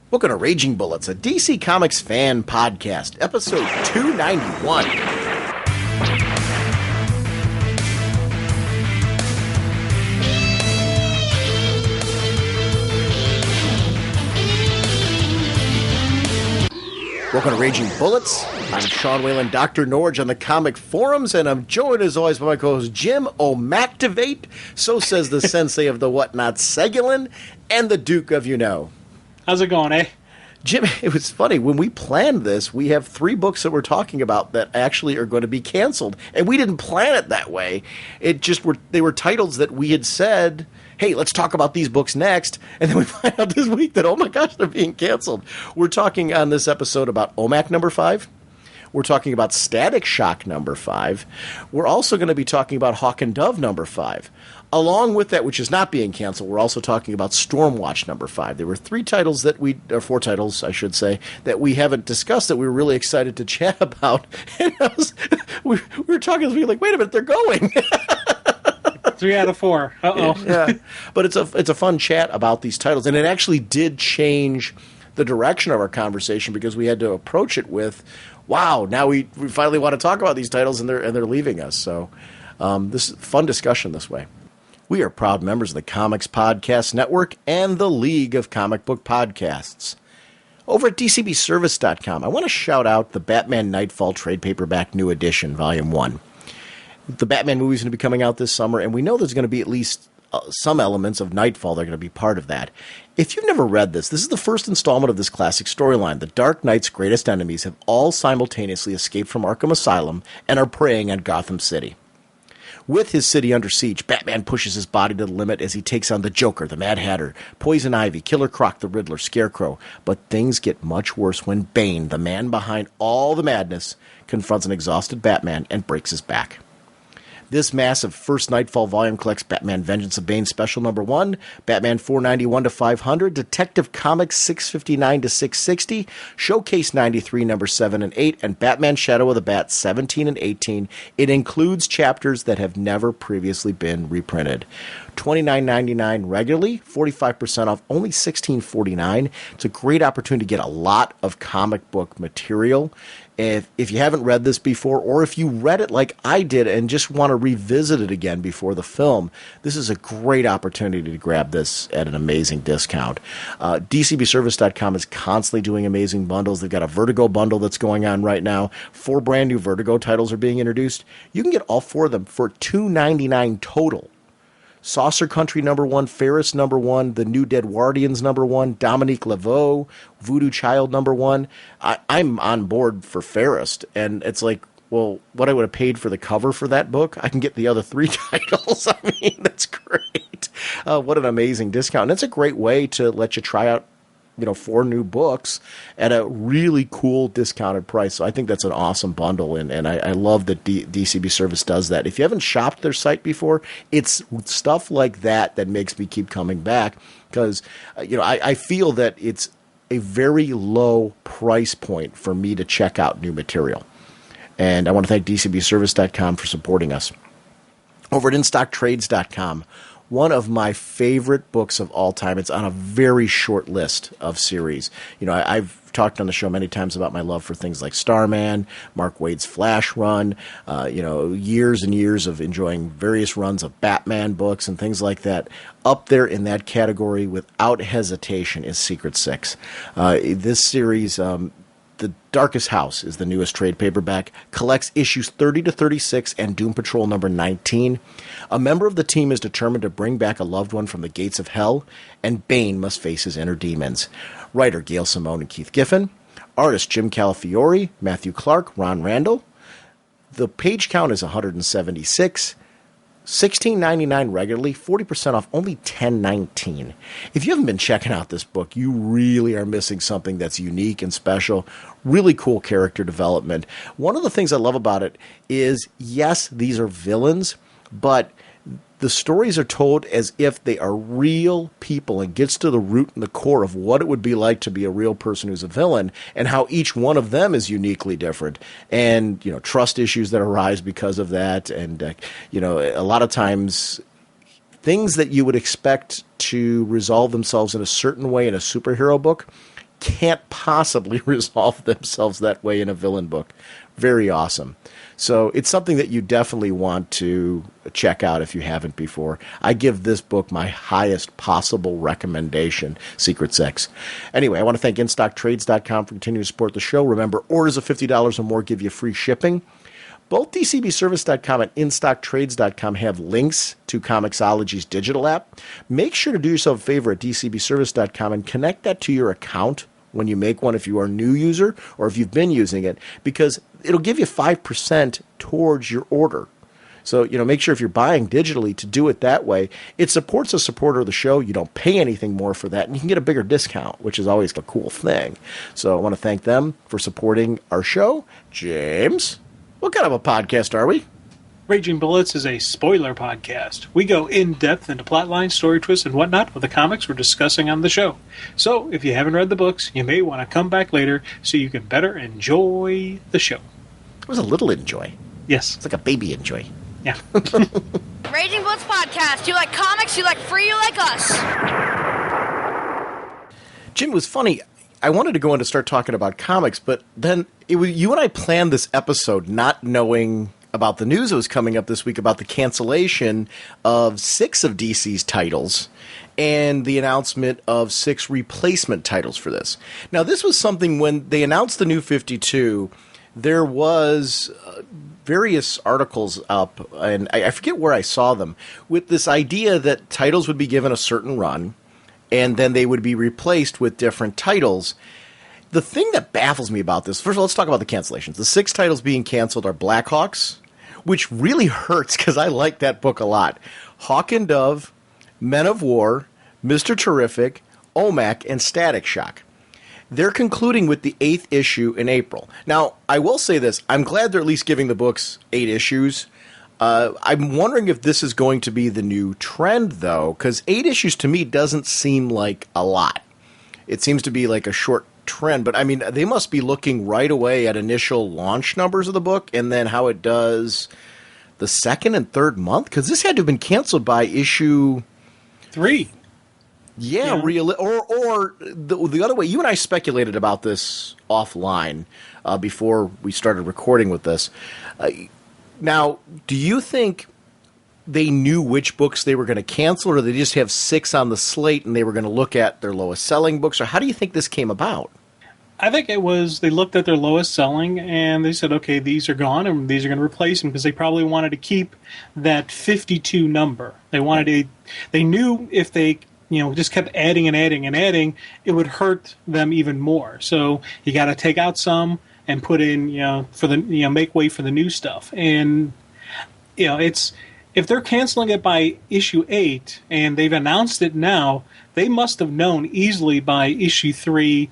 Welcome to Raging Bullets, a DC Comics fan podcast, episode 291. Welcome to Raging Bullets. I'm Sean Whalen, drnorge on the comic forums, and I'm joined as always by my co-host Jim O'Mactivate. So says the sensei of the whatnot, Segulin, and the Duke of You Know. How's it going, eh? Jim, it was funny. When we planned this, we have 3 books that we're talking about that actually are going to be canceled. And we didn't plan it that way. They were titles that we had said, hey, let's talk about these books next. And then we find out this week that, oh my gosh, they're being canceled. We're talking on this episode about OMAC number 5. We're talking about Static Shock number 5. We're also going to be talking about Hawk and Dove number 5. Along with that, which is not being canceled, we're also talking about Stormwatch number 5. There were 4 titles, I should say, that we haven't discussed that we were really excited to chat about. And we were talking, we were like, wait a minute, they're going. 3 out of 4. Uh-oh. Yeah. But it's a fun chat about these titles. And it actually did change the direction of our conversation because we had to approach it with, wow, now we finally want to talk about these titles and they're leaving us. So this is a fun discussion this way. We are proud members of the Comics Podcast Network and the League of Comic Book Podcasts. Over at DCBService.com, I want to shout out the Batman Nightfall Trade Paperback New Edition, Volume 1. The Batman movie is going to be coming out this summer, and we know there's going to be at least some elements of Nightfall that are going to be part of that. If you've never read this is the first installment of this classic storyline. The Dark Knight's greatest enemies have all simultaneously escaped from Arkham Asylum and are preying on Gotham City. With his city under siege, Batman pushes his body to the limit as he takes on the Joker, the Mad Hatter, Poison Ivy, Killer Croc, the Riddler, Scarecrow. But things get much worse when Bane, the man behind all the madness, confronts an exhausted Batman and breaks his back. This massive first Nightfall volume collects Batman Vengeance of Bane Special Number 1, Batman 491 to 500, Detective Comics 659 to 660, Showcase 93 Number 7 and 8, and Batman Shadow of the Bat 17 and 18. It includes chapters that have never previously been reprinted. $29.99 regularly, 45% off, only $16.49. It's a great opportunity to get a lot of comic book material. If you haven't read this before, or if you read it like I did and just want to revisit it again before the film, this is a great opportunity to grab this at an amazing discount. DCBService.com is constantly doing amazing bundles. They've got a Vertigo bundle that's going on right now. 4 brand new Vertigo titles are being introduced. You can get all 4 of them for $2.99 total. Saucer Country number 1, Ferris number 1, The New Dead Guardians number 1, Dominique Laveau, Voodoo Child number 1. I'm on board for Ferris, and it's like, well, what I would have paid for the cover for that book, I can get the other 3 titles. I mean, that's great. What an amazing discount. And it's a great way to let you try out 4 new books at a really cool discounted price. So I think that's an awesome bundle, and I love that DCB Service does that. If you haven't shopped their site before, it's stuff like that makes me keep coming back because, I feel that it's a very low price point for me to check out new material. And I want to thank DCBService.com for supporting us. Over at InStockTrades.com, one of my favorite books of all time. It's on a very short list of series. I've talked on the show many times about my love for things like Starman, Mark Waid's Flash run, years and years of enjoying various runs of Batman books and things like that. Up there in that category, without hesitation, is Secret Six. This series, The Darkest House is the newest trade paperback, collects issues 30 to 36 and Doom Patrol number 19. A member of the team is determined to bring back a loved one from the gates of hell, and Bane must face his inner demons. Writer Gail Simone and Keith Giffen. Artist Jim Calafiore, Matthew Clark, Ron Randall. The page count is 176. $16.99 regularly, 40% off, only $10.19. If you haven't been checking out this book, you really are missing something that's unique and special. Really cool character development. One of the things I love about it is, yes, these are villains, but the stories are told as if they are real people and gets to the root and the core of what it would be like to be a real person who's a villain and how each one of them is uniquely different. And, trust issues that arise because of that. And, a lot of times things that you would expect to resolve themselves in a certain way in a superhero book can't possibly resolve themselves that way in a villain book. Very awesome. So it's something that you definitely want to check out if you haven't before. I give this book my highest possible recommendation, Secret Six. Anyway, I want to thank InStockTrades.com for continuing to support the show. Remember, orders of $50 or more give you free shipping. Both DCBService.com and InStockTrades.com have links to Comixology's digital app. Make sure to do yourself a favor at DCBService.com and connect that to your account when you make one if you are a new user or if you've been using it, because it'll give you 5% towards your order. So, make sure if you're buying digitally to do it that way. It supports a supporter of the show. You don't pay anything more for that, and you can get a bigger discount, which is always a cool thing. So I want to thank them for supporting our show. James, what kind of a podcast are we? Raging Bullets is a spoiler podcast. We go in-depth into plotlines, story twists, and whatnot of the comics we're discussing on the show. So, if you haven't read the books, you may want to come back later so you can better enjoy the show. It was a little enjoy. Yes. It's like a baby enjoy. Yeah. Raging Bullets podcast. You like comics, you like free, you like us. Jim, it was funny. I wanted to go in to start talking about comics, but then you and I planned this episode not knowing about the news that was coming up this week about the cancellation of 6 of DC's titles and the announcement of 6 replacement titles for this. Now, this was something when they announced the New 52, there was various articles up, and I forget where I saw them, with this idea that titles would be given a certain run, and then they would be replaced with different titles. The thing that baffles me about this, first of all, let's talk about the cancellations. The 6 titles being canceled are Blackhawks, which really hurts because I like that book a lot. Hawk and Dove, Men of War, Mr. Terrific, OMAC, and Static Shock. They're concluding with the 8th issue in April. Now, I will say this. I'm glad they're at least giving the books 8 issues. I'm wondering if this is going to be the new trend, though, because 8 issues to me doesn't seem like a lot. It seems to be like a short trend, but I mean, they must be looking right away at initial launch numbers of the book and then how it does the second and third month, because this had to have been canceled by issue 3. Yeah. Or the other way. You and I speculated about this offline before we started recording with this. Now, do you think they knew which books they were going to cancel, or they just have 6 on the slate and they were going to look at their lowest selling books? Or how do you think this came about? I think it was they looked at their lowest selling and they said, okay, these are gone and these are going to replace them, because they probably wanted to keep that 52 number. They knew if they just kept adding and adding and adding, it would hurt them even more. So you got to take out some and put in, for the make way for the new stuff. And it's, if they're canceling it by issue 8 and they've announced it now, they must have known easily by issue 3,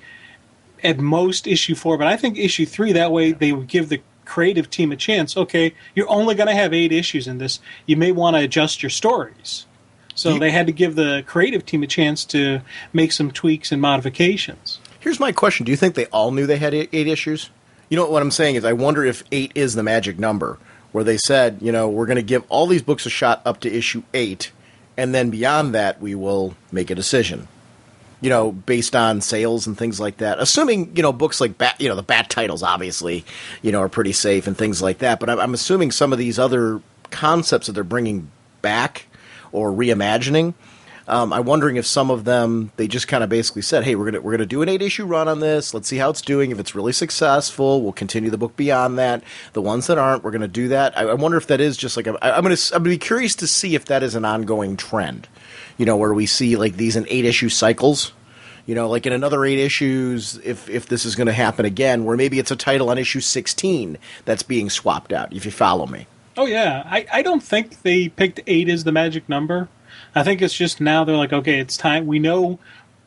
at most issue 4. But I think issue 3, that way they would give the creative team a chance. Okay, you're only going to have 8 issues in this. You may want to adjust your stories. So they had to give the creative team a chance to make some tweaks and modifications. Here's my question. Do you think they all knew they had 8 issues? What I'm saying is I wonder if 8 is the magic number, where they said, we're going to give all these books a shot up to issue 8, and then beyond that we will make a decision, based on sales and things like that. Assuming, books like Bat, the Bat titles obviously, are pretty safe and things like that. But I'm assuming some of these other concepts that they're bringing back or reimagining, I'm wondering if some of them, they just kind of basically said, hey, we're gonna do an 8-issue run on this. Let's see how it's doing. If it's really successful, we'll continue the book beyond that. The ones that aren't, we're going to do that. I wonder if that is just like, I'm going to be curious to see if that is an ongoing trend, where we see like these in 8-issue cycles. Like in another 8 issues, if this is going to happen again, where maybe it's a title on issue 16 that's being swapped out, if you follow me. Oh, yeah. I don't think they picked 8 as the magic number. I think it's just now they're like, okay, it's time. We know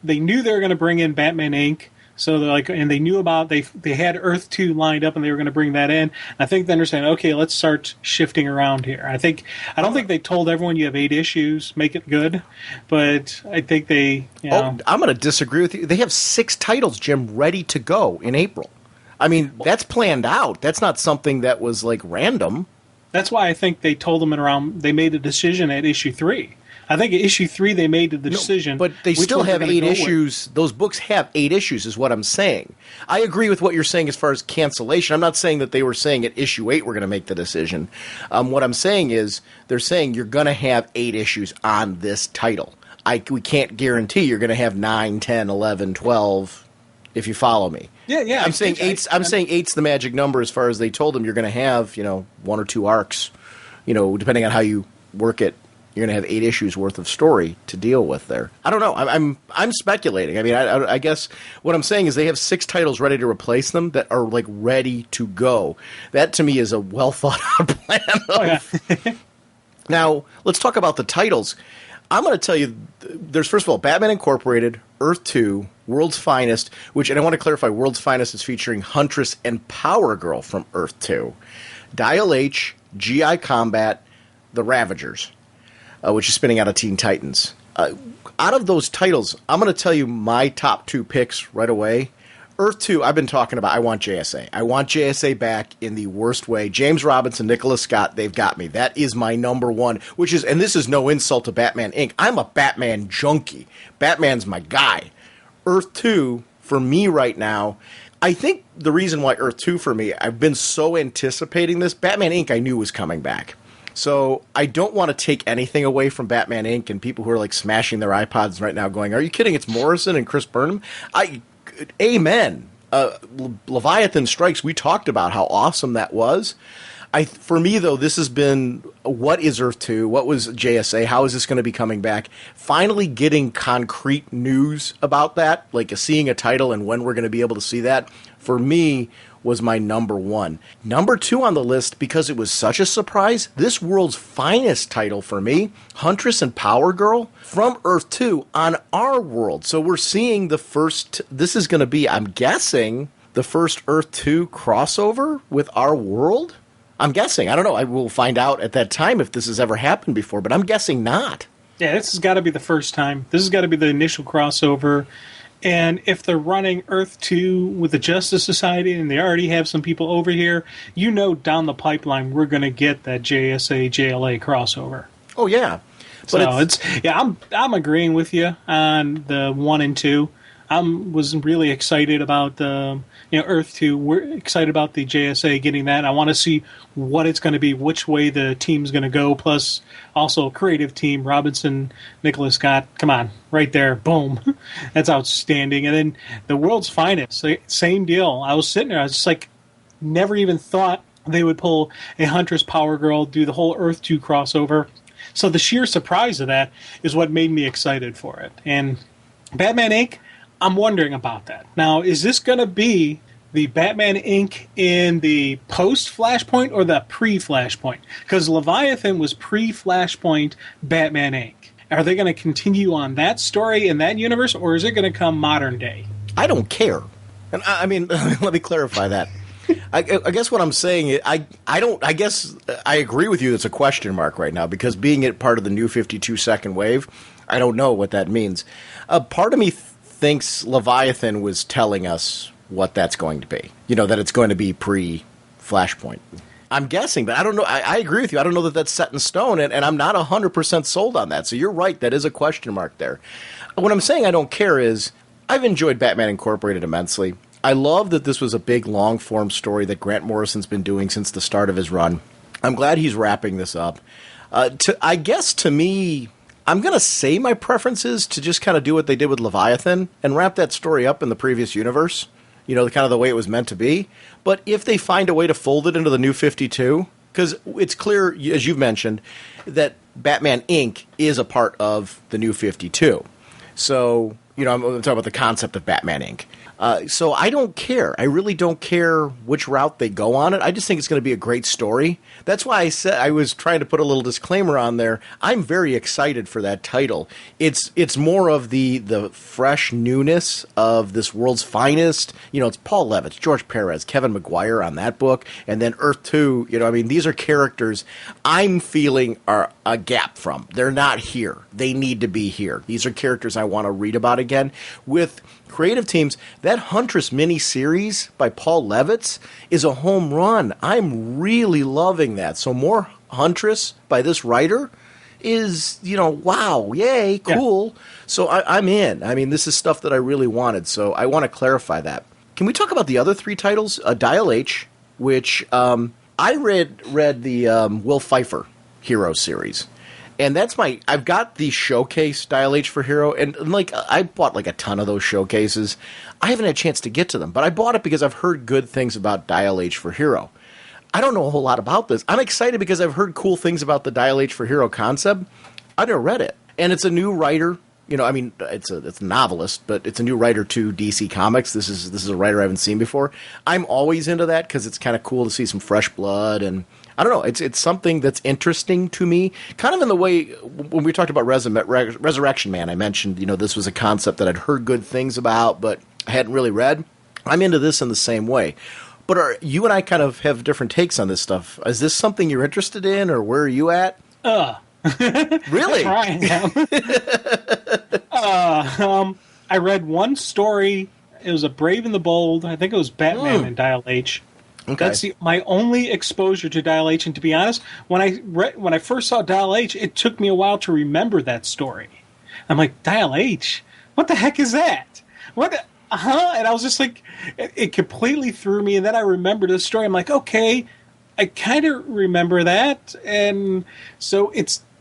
they knew they were going to bring in Batman Inc., so they're like, and they knew about, they had Earth 2 lined up and they were going to bring that in. I think then they're saying, okay, let's start shifting around here. I don't think they told everyone you have 8 issues, make it good, but I think they, I'm going to disagree with you. They have 6 titles, Jim, ready to go in April. I mean, that's planned out. That's not something that was like random. That's why I think they told them they made the decision at issue 3. I think at issue 3 they made the decision. But they which still one they're have gonna 8 go with. issues. Those books have 8 issues, is what I'm saying. I agree with what you're saying as far as cancellation. I'm not saying that they were saying at issue 8 we're going to make the decision. What I'm saying is they're saying you're going to have 8 issues on this title. We can't guarantee you're going to have 9, 10, 11, 12, if you follow me. Yeah. I'm saying eight's the magic number as far as they told them you're going to have, 1 or 2 arcs, depending on how you work it. You're going to have 8 issues worth of story to deal with there. I don't know. I'm speculating. I mean, I guess what I'm saying is they have 6 titles ready to replace them that are like ready to go. That to me is a well thought out plan. Oh, yeah. Now let's talk about the titles. I'm going to tell you, there's first of all Batman Incorporated, Earth 2, World's Finest, and I want to clarify, World's Finest is featuring Huntress and Power Girl from Earth 2, Dial H, GI Combat, The Ravagers, which is spinning out of Teen Titans. Out of those titles, I'm going to tell you my top 2 picks right away. Earth 2, I've been talking about, I want JSA. I want JSA back in the worst way. James Robinson, Nicholas Scott, they've got me. That is my number 1, and this is no insult to Batman Inc. I'm a Batman junkie. Batman's my guy. Earth 2, for me right now, I think the reason why Earth 2 for me, I've been so anticipating this, Batman Inc. I knew was coming back. So I don't want to take anything away from Batman Inc. and people who are like smashing their iPods right now going, are you kidding? It's Morrison and Chris Burnham? Amen. Leviathan Strikes, we talked about how awesome that was. For me, though, this has been, what is Earth 2? What was JSA? How is this going to be coming back? Finally getting concrete news about that, like seeing a title and when we're going to be able to see that, for me, was my number 1. Number 2 on the list, because it was such a surprise, this World's Finest title for me, Huntress and Power Girl, from Earth 2 on our world. So we're seeing the first, this is going to be, I'm guessing, the first Earth 2 crossover with our world? I'm guessing. I don't know. I will find out at that time if this has ever happened before, but I'm guessing not. Yeah, this has got to be the first time. This has got to be the initial crossover. And if they're running Earth 2 with the Justice Society and they already have some people over here, down the pipeline we're going to get that JSA JLA crossover. Oh yeah. But I'm agreeing with you on the 1 and 2. Was really excited about the Earth 2. We're excited about the JSA getting that. I want to see what it's going to be, which way the team's going to go. Plus, also creative team, Robinson, Nicholas Scott. Come on, right there, boom, that's outstanding. And then the World's Finest, same deal. I was sitting there, I was just like, never even thought they would pull a Huntress Power Girl, do the whole Earth 2 crossover. So the sheer surprise of that is what made me excited for it. And Batman Inc., I'm wondering about that. Now, is this going to be the Batman Inc. in the post-Flashpoint or the pre-Flashpoint? Because Leviathan was pre-Flashpoint Batman Inc. Are they going to continue on that story in that universe, or is it going to come modern day? I don't care. And I mean, let me clarify that. I guess what I'm saying is, I guess I agree with you. It's a question mark right now because being it part of the new 52 second wave, I don't know what that means. Part of me thinks Leviathan was telling us what that's going to be. That it's going to be pre-Flashpoint. I'm guessing, but I don't know. I agree with you. I don't know that that's set in stone, and I'm not 100% sold on that. So you're right. That is a question mark there. What I'm saying I don't care is I've enjoyed Batman Incorporated immensely. I love that this was a big, long-form story that Grant Morrison's been doing since the start of his run. I'm glad he's wrapping this up. I guess, to me, I'm going to say my preference is to just kind of do what they did with Leviathan and wrap that story up in the previous universe, kind of the way it was meant to be. But if they find a way to fold it into the new 52, because it's clear, as you've mentioned, that Batman Inc. is a part of the new 52. So, I'm talking about the concept of Batman Inc. So I don't care. I really don't care which route they go on it. I just think it's going to be a great story. That's why I said I was trying to put a little disclaimer on there. I'm very excited for that title. It's more of the fresh newness of this World's Finest. It's Paul Levitz, George Perez, Kevin Maguire on that book, and then Earth 2. These are characters I'm feeling are a gap from. They're not here. They need to be here. These are characters I want to read about again with creative teams. That Huntress mini-series by Paul Levitz is a home run. I'm really loving that. So more Huntress by this writer is, wow, yay, cool. Yeah. So I'm in. I mean, this is stuff that I really wanted, so I want to clarify that. Can we talk about the other 3 titles? Dial H, which I read the Will Pfeiffer Hero series. And I've got the showcase Dial H for Hero, and I bought a ton of those showcases. I haven't had a chance to get to them, but I bought it because I've heard good things about Dial H for Hero. I don't know a whole lot about this. I'm excited because I've heard cool things about the Dial H for Hero concept. I never read it. And it's a new writer. It's a novelist, but it's a new writer to DC Comics. This is a writer I haven't seen before. I'm always into that because it's kind of cool to see some fresh blood, and I don't know. It's something that's interesting to me, kind of in the way when we talked about Resurrection Man. I mentioned this was a concept that I'd heard good things about, but I hadn't really read. I'm into this in the same way. But you and I kind of have different takes on this stuff. Is this something you're interested in, or where are you at? Really? I read one story. It was a Brave and the Bold. I think it was Batman and Dial H. Okay. That's my only exposure to Dial H. And to be honest, when I first saw Dial H, it took me a while to remember that story. I'm like, Dial H? What the heck is that? What? And I was just like, it completely threw me. And then I remembered the story. I'm like, okay, I kind of remember that. And so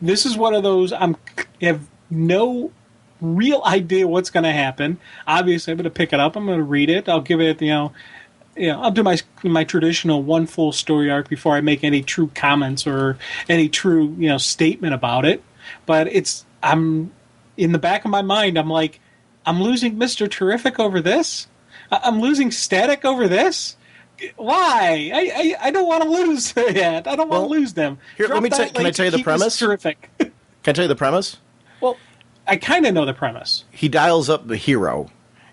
this is one of those, I have no real idea what's going to happen. Obviously, I'm going to pick it up. I'm going to read it. I'll give it, I'll do my traditional one full story arc before I make any true comments or any true, statement about it. But I'm in the back of my mind, I'm like, I'm losing Mr. Terrific over this? I'm losing Static over this? Why? I don't want to lose yet. I don't want to lose them. Here, can I tell you the premise? Terrific. Can I tell you the premise? Well, I kind of know the premise. He dials up the hero,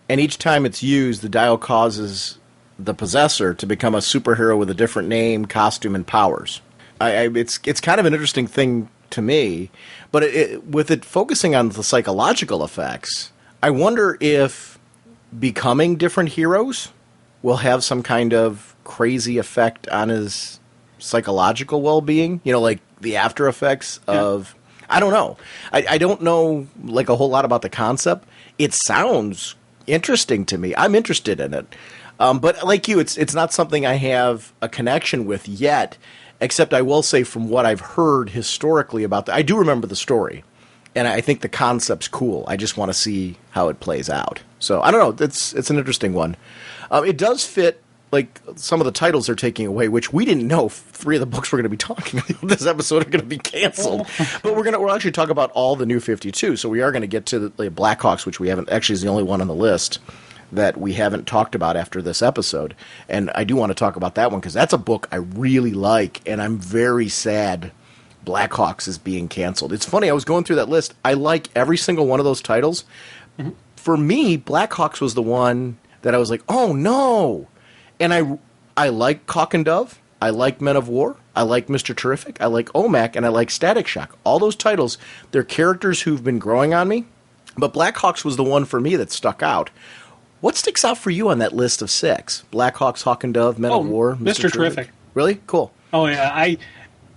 and each time it's used, the dial causes the possessor to become a superhero with a different name, costume, and powers. It's kind of an interesting thing to me, but with it focusing on the psychological effects, I wonder if becoming different heroes will have some kind of crazy effect on his psychological well-being. Like the after effects of... I don't know. I don't know a whole lot about the concept. It sounds interesting to me. I'm interested in it. But like you, it's not something I have a connection with yet, except I will say from what I've heard historically about I do remember the story. And I think the concept's cool. I just want to see how it plays out. So, I don't know. It's an interesting one. It does fit, some of the titles they're taking away, which we didn't know 3 of the books we're going to be talking about this episode are going to be canceled. But we'll actually talk about all the new 52. So we are going to get to the Blackhawks, which we haven't, actually is the only one on the list that we haven't talked about after this episode. And I do want to talk about that one because that's a book I really like, and I'm very sad Blackhawks is being canceled. It's funny, I was going through that list. I like every single one of those titles. Mm-hmm. For me, Blackhawks was the one that I was like, oh no. And I like Caulk and Dove. I like Men of War. I like Mr. Terrific. I like OMAC, and I like Static Shock. All those titles, they're characters who've been growing on me. But Blackhawks was the one for me that stuck out. What sticks out for you on that list of 6? Blackhawks, Hawk and Dove, Men of War, Mr. Terrific. Really? Cool. Oh, yeah.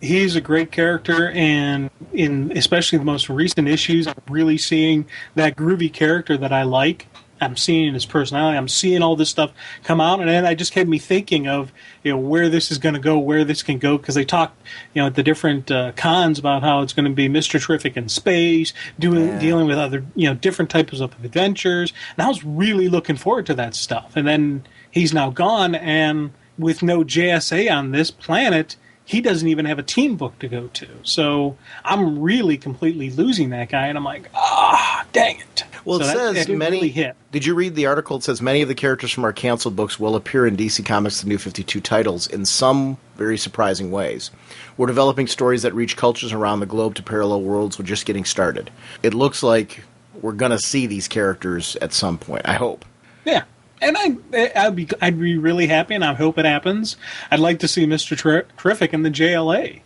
He's a great character, and in especially the most recent issues, I'm really seeing that groovy character that I like. I'm seeing his personality. I'm seeing all this stuff come out, and then I just had me thinking of where this is going to go, where this can go, because they talked at the different cons about how it's going to be Mr. Terrific in space, dealing with other different types of adventures, and I was really looking forward to that stuff. And then he's now gone, and with no JSA on this planet, he doesn't even have a team book to go to. So I'm really completely losing that guy, and I'm like, dang it. Well, so it says many. Really hit. Did you read the article? It says many of the characters from our canceled books will appear in DC Comics' The New 52 titles in some very surprising ways. We're developing stories that reach cultures around the globe to parallel worlds. We're just getting started. It looks like we're going to see these characters at some point, I hope. Yeah. And I'd be really happy, and I hope it happens. I'd like to see Mr. Terrific in the JLA.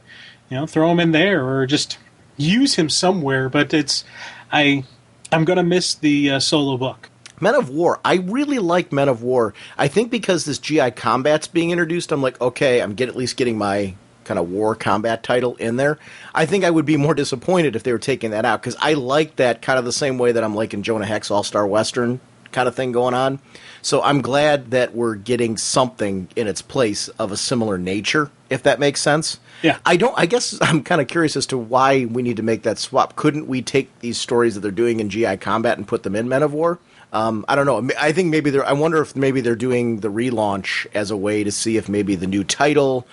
Throw him in there, or just use him somewhere. But I'm going to miss the solo book. Men of War. I really like Men of War. I think because this GI Combat's being introduced, I'm like, okay, I'm at least getting my kind of war combat title in there. I think I would be more disappointed if they were taking that out, because I like that kind of the same way that I'm liking Jonah Hex All-Star Western kind of thing going on. So I'm glad that we're getting something in its place of a similar nature, if that makes sense. Yeah. I guess I'm kind of curious as to why we need to make that swap. Couldn't we take these stories that they're doing in GI Combat and put them in Men of War? I don't know. I think maybe I wonder if maybe they're doing the relaunch as a way to see if maybe the new title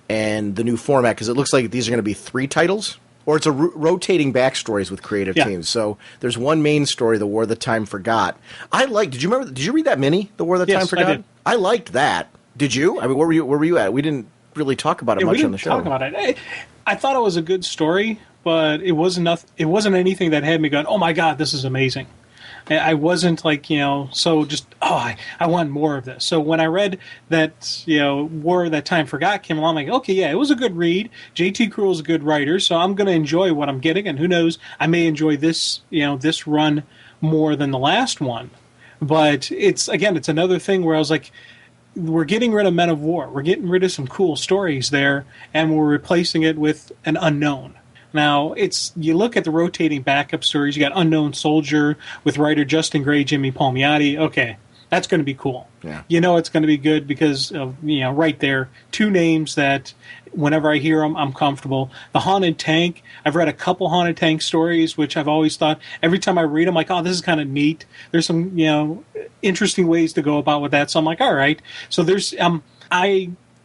and the new format, because it looks like these are going to be 3 titles, or it's a rotating backstories with creative teams. So there's one main story, The War That Time Forgot. Did you read that mini, The War That Time Forgot? I did. I liked that. Did you? I mean, where were you at? We didn't really talk about it much on the show. We didn't talk about it. I thought it was a good story, but it wasn't anything that had me going, oh my God, this is amazing. I wasn't like, so just, I want more of this. So when I read that, War That Time Forgot came along, I'm like, okay, yeah, it was a good read. J.T. Cruel's a good writer, so I'm going to enjoy what I'm getting, and who knows, I may enjoy this, this run more than the last one. But it's another thing where I was like, we're getting rid of Men of War. We're getting rid of some cool stories there, and we're replacing it with an unknown. Now, you look at the rotating backup stories, you got Unknown Soldier with writer Justin Gray, Jimmy Palmiotti. Okay, that's going to be cool. Yeah. It's going to be good because of, right there, 2 names that whenever I hear them, I'm comfortable. The Haunted Tank, I've read a couple Haunted Tank stories, which I've always thought, every time I read them, like, oh, this is kind of neat. There's some, interesting ways to go about with that. So I'm like, all right. So there's,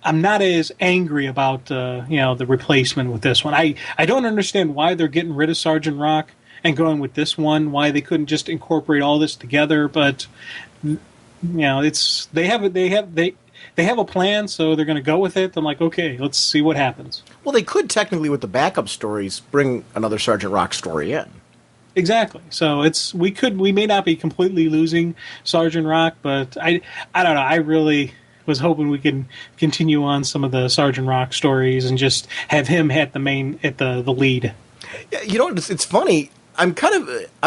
I'm not as angry about the replacement with this one. I don't understand why they're getting rid of Sergeant Rock and going with this one. Why they couldn't just incorporate all this together? But they have a plan, so they're going to go with it. I'm like, okay, let's see what happens. Well, they could technically, with the backup stories, bring another Sergeant Rock story in. Exactly. So we may not be completely losing Sergeant Rock, but I don't know. I really was hoping we could continue on some of the Sergeant Rock stories and just have him at the lead. Yeah, it's funny. I'm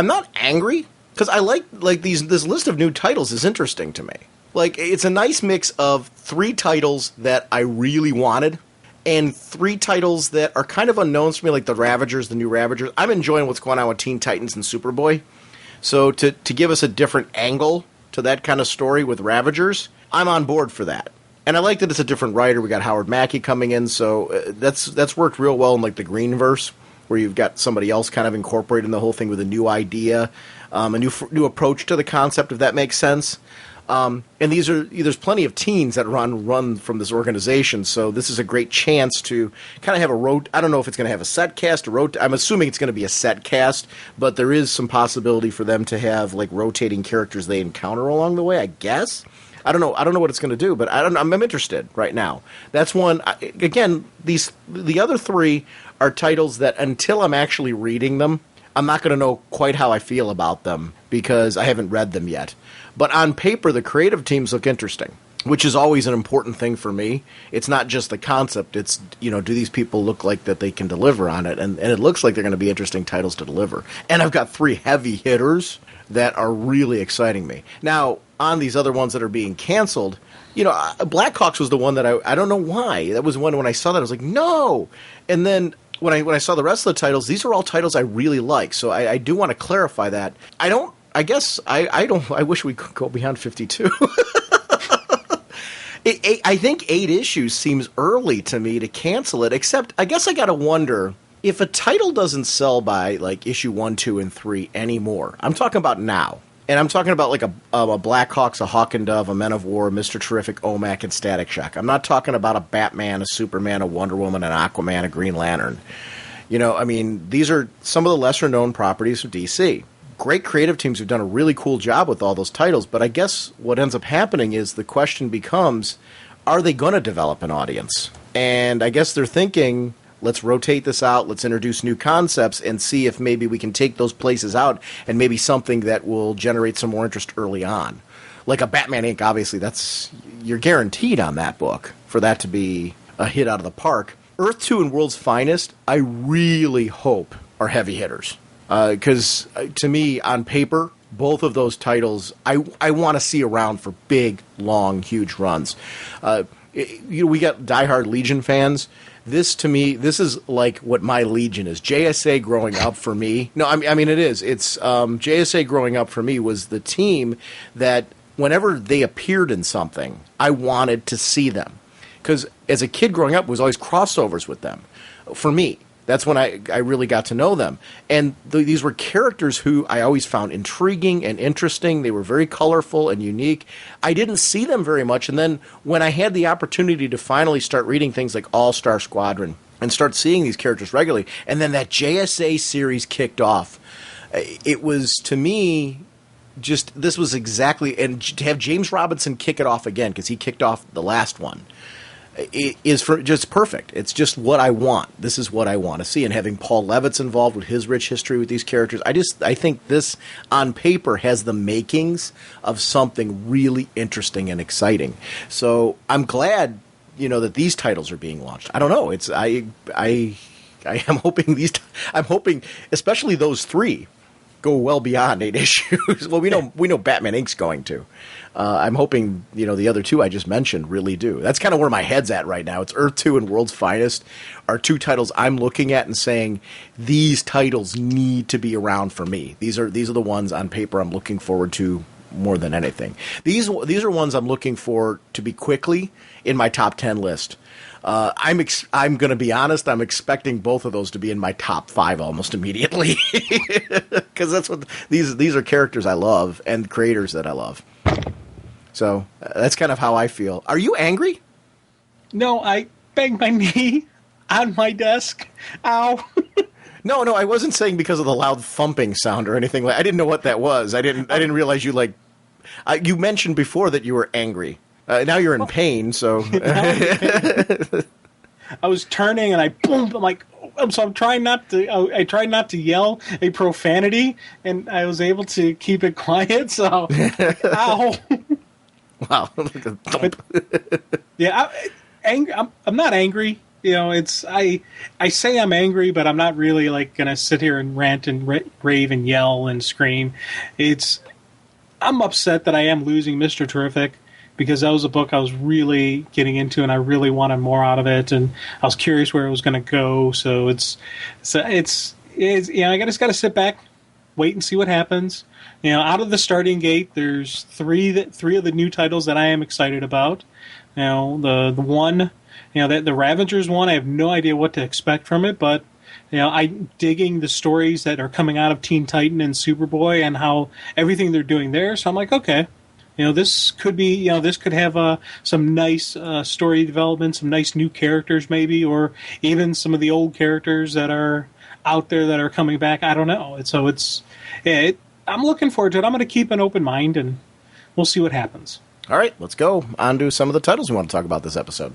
not angry, because I like this list of new titles is interesting to me. Like, it's a nice mix of 3 titles that I really wanted and 3 titles that are kind of unknowns to me, like the Ravagers, the new Ravagers. I'm enjoying what's going on with Teen Titans and Superboy. So to give us a different angle to that kind of story with Ravagers, I'm on board for that. And I like that it's a different writer. We got Howard Mackey coming in, so that's worked real well in like the Greenverse, where you've got somebody else kind of incorporating the whole thing with a new idea, a new approach to the concept, if that makes sense. And there's plenty of teens that run from this organization, so this is a great chance to kind of have I don't know if it's going to have a set cast, I'm assuming it's going to be a set cast, but there is some possibility for them to have like rotating characters they encounter along the way, I guess. I don't know what it's going to do, but I'm interested right now. That's one. Again, the other 3 are titles that until I'm actually reading them, I'm not going to know quite how I feel about them because I haven't read them yet. But on paper, the creative teams look interesting, which is always an important thing for me. It's not just the concept. It's, do these people look like that they can deliver on it? And it looks like they're going to be interesting titles to deliver. And I've got 3 heavy hitters that are really exciting me. Now, on these other ones that are being canceled, Blackhawks was the one that I don't know why. That was one when I saw that, I was like, no! And then when I saw the rest of the titles, these are all titles I really like. So I do want to clarify that. I wish we could go beyond 52. I think 8 issues seems early to me to cancel it, except I guess I got to wonder if a title doesn't sell by like issue 1, 2, and 3 anymore. I'm talking about now. And I'm talking about like a Blackhawks, a Hawk and Dove, a Men of War, Mr. Terrific, OMAC, and Static Shock. I'm not talking about a Batman, a Superman, a Wonder Woman, an Aquaman, a Green Lantern. These are some of the lesser-known properties of DC. Great creative teams have done a really cool job with all those titles, but I guess what ends up happening is the question becomes, are they going to develop an audience? And I guess they're thinking, let's rotate this out, let's introduce new concepts, and see if maybe we can take those places out and maybe something that will generate some more interest early on. Like a Batman Inc., obviously, you're guaranteed on that book for that to be a hit out of the park. Earth 2 and World's Finest, I really hope are heavy hitters. Because to me, on paper, both of those titles I want to see around for big, long, huge runs. we got diehard Legion fans. This, to me, this is like what my Legion is. JSA growing up for me. No, I mean it is. It's JSA growing up for me was the team that whenever they appeared in something, I wanted to see them. Because as a kid growing up, it was always crossovers with them. For me, that's when I really got to know them. And these were characters who I always found intriguing and interesting. They were very colorful and unique. I didn't see them very much. And then when I had the opportunity to finally start reading things like All-Star Squadron and start seeing these characters regularly, and then that JSA series kicked off, it was, to me, just, this was exactly, and to have James Robinson kick it off again, because he kicked off the last one, it is just perfect. It's just what I want. This is what I want to see. And having Paul Levitz involved with his rich history with these characters, I think this, on paper, has the makings of something really interesting and exciting. So I'm glad, that these titles are being launched. I don't know. I am hoping I'm hoping, especially those three, go well beyond 8 issues. Well, we know Batman Inc.'s going to. I'm hoping, the other two I just mentioned really do. That's kind of where my head's at right now. It's Earth 2 and World's Finest are two titles I'm looking at and saying, these titles need to be around for me. These are the ones on paper I'm looking forward to more than anything. These are ones I'm looking for to be quickly in my top 10 list. I'm going to be honest. I'm expecting both of those to be in my top 5 almost immediately, because that's what these are characters I love and creators that I love. So that's kind of how I feel. Are you angry? No, I banged my knee on my desk. Ow. No, I wasn't saying because of the loud thumping sound or anything. I didn't know what that was. I didn't realize you you mentioned before that you were angry. Now you're in pain, so. I was turning and I boom. I'm like, so I'm trying not to. I tried not to yell a profanity, and I was able to keep it quiet. So, ow. Wow. Yeah, I'm not angry. It's I say I'm angry, but I'm not really gonna sit here and rant and rave and yell and scream. I'm upset that I am losing Mr. Terrific, because that was a book I was really getting into and I really wanted more out of it, and I was curious where it was going to go. So I just got to sit back, wait and see what happens. Out of the starting gate, there's three of the new titles that I am excited about. The one, the Ravengers one, I have no idea what to expect from it, but I'm digging the stories that are coming out of Teen Titan and Superboy and how everything they're doing there. So I'm like, okay. This could be, this could have some nice story development, some nice new characters maybe, or even some of the old characters that are out there that are coming back. I don't know. I'm looking forward to it. I'm going to keep an open mind, and we'll see what happens. All right, let's go on to some of the titles we want to talk about this episode.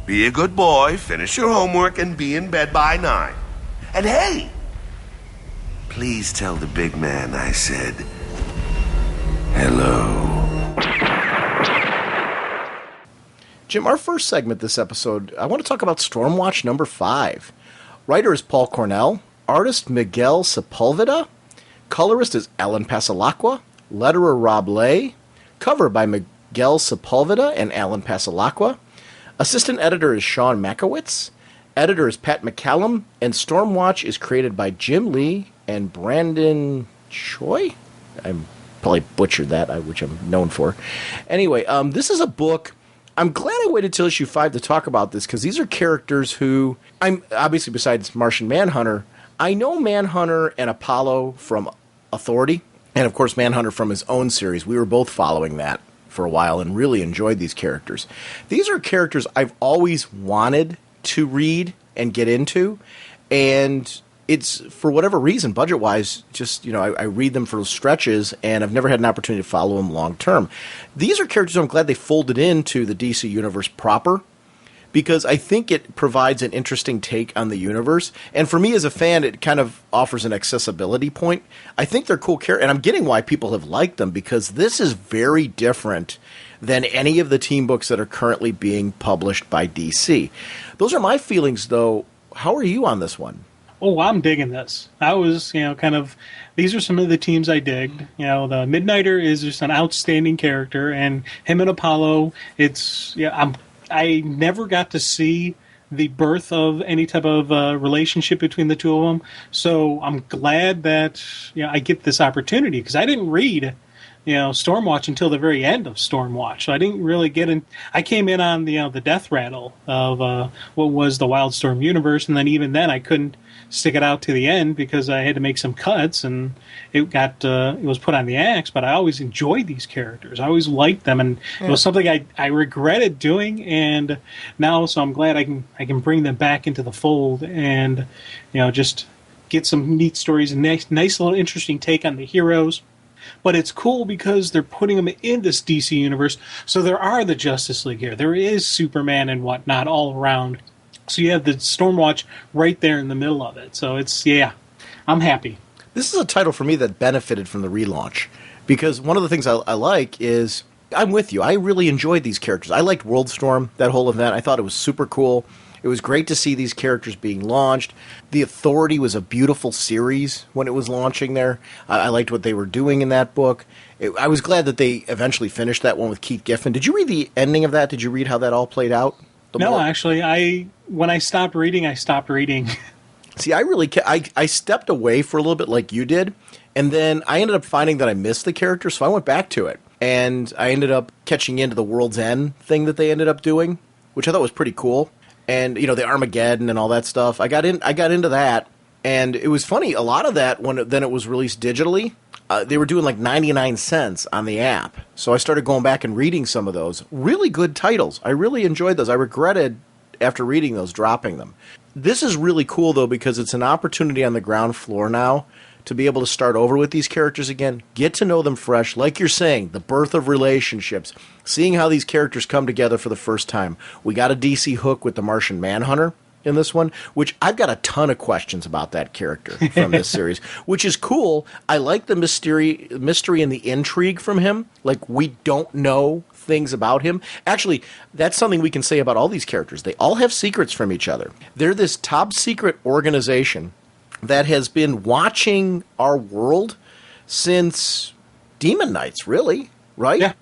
Be a good boy, finish your homework, and be in bed by 9. And hey, please tell the big man I said hello. Jim, our first segment this episode, I want to talk about Stormwatch number 5. Writer is Paul Cornell, artist Miguel Sepulveda, colorist is Alan Pasalacqua, letterer Rob Lay, cover by Miguel Sepulveda and Alan Pasalacqua, assistant editor is Sean Makowitz, editor is Pat McCallum, and Stormwatch is created by Jim Lee and Brandon Choi. I'm probably butchered that, which I'm known for. Anyway, this is a book. I'm glad I waited till issue 5 to talk about this, because these are characters who, I'm obviously, besides Martian Manhunter, I know Manhunter and Apollo from Authority, and of course Manhunter from his own series. We were both following that for a while and really enjoyed these characters. These are characters I've always wanted to read and get into, and it's, for whatever reason, budget-wise, just, I read them for stretches, and I've never had an opportunity to follow them long-term. These are characters I'm glad they folded into the DC Universe proper, because I think it provides an interesting take on the universe, and for me as a fan, it kind of offers an accessibility point. I think they're cool characters, and I'm getting why people have liked them, because this is very different than any of the team books that are currently being published by DC. Those are my feelings, though. How are you on this one? Oh, I'm digging this. I was, these are some of the teams I digged. The Midnighter is just an outstanding character, and him and Apollo, I'm I never got to see the birth of any type of relationship between the two of them. So I'm glad that I get this opportunity, because I didn't read Stormwatch until the very end of Stormwatch. So I didn't really get in. I came in on the death rattle of what was the Wildstorm universe, and then even then I couldn't stick it out to the end because I had to make some cuts, and it was put on the axe. But I always enjoyed these characters. I always liked them, and it was something I regretted doing. And now, so I'm glad I can bring them back into the fold, and just get some neat stories and nice little interesting take on the heroes. But it's cool because they're putting them in this DC universe. So there are the Justice League here. There is Superman and whatnot all around. So you have the Stormwatch right there in the middle of it. So I'm happy. This is a title for me that benefited from the relaunch, because one of the things I like is, I'm with you, I really enjoyed these characters. I liked Worldstorm, that whole event. I thought it was super cool. It was great to see these characters being launched. The Authority was a beautiful series when it was launching there. I liked what they were doing in that book. I was glad that they eventually finished that one with Keith Giffen. Did you read the ending of that? Did you read how that all played out? No, actually, when I stopped reading, I stopped reading. See, I stepped away for a little bit like you did, and then I ended up finding that I missed the character, so I went back to it. And I ended up catching into the World's End thing that they ended up doing, which I thought was pretty cool. And, the Armageddon and all that stuff. I got into that, and it was funny. A lot of that, then it was released digitally, they were doing like 99 cents on the app. So I started going back and reading some of those. Really good titles. I really enjoyed those. I regretted, after reading those, dropping them. This is really cool, though, because it's an opportunity on the ground floor now to be able to start over with these characters again, get to know them fresh, like you're saying, the birth of relationships, seeing how these characters come together for the first time. We got a DC hook with the Martian Manhunter in this one, which I've got a ton of questions about that character from this series, which is cool. I like the mystery and the intrigue from him. Like, we don't know things about him. Actually, that's something we can say about all these characters. They all have secrets from each other. They're this top secret organization that has been watching our world since Demon Knights, really, right? Yeah.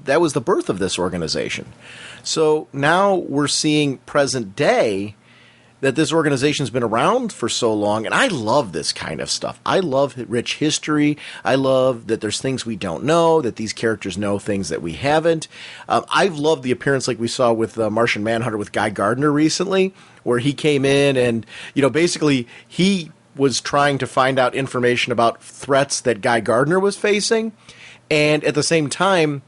That was the birth of this organization. So now we're seeing present day that this organization's been around for so long, and I love this kind of stuff. I love rich history. I love that there's things we don't know, that these characters know things that we haven't. I've loved the appearance like we saw with Martian Manhunter with Guy Gardner recently, where he came in and, basically he was trying to find out information about threats that Guy Gardner was facing, and at the same time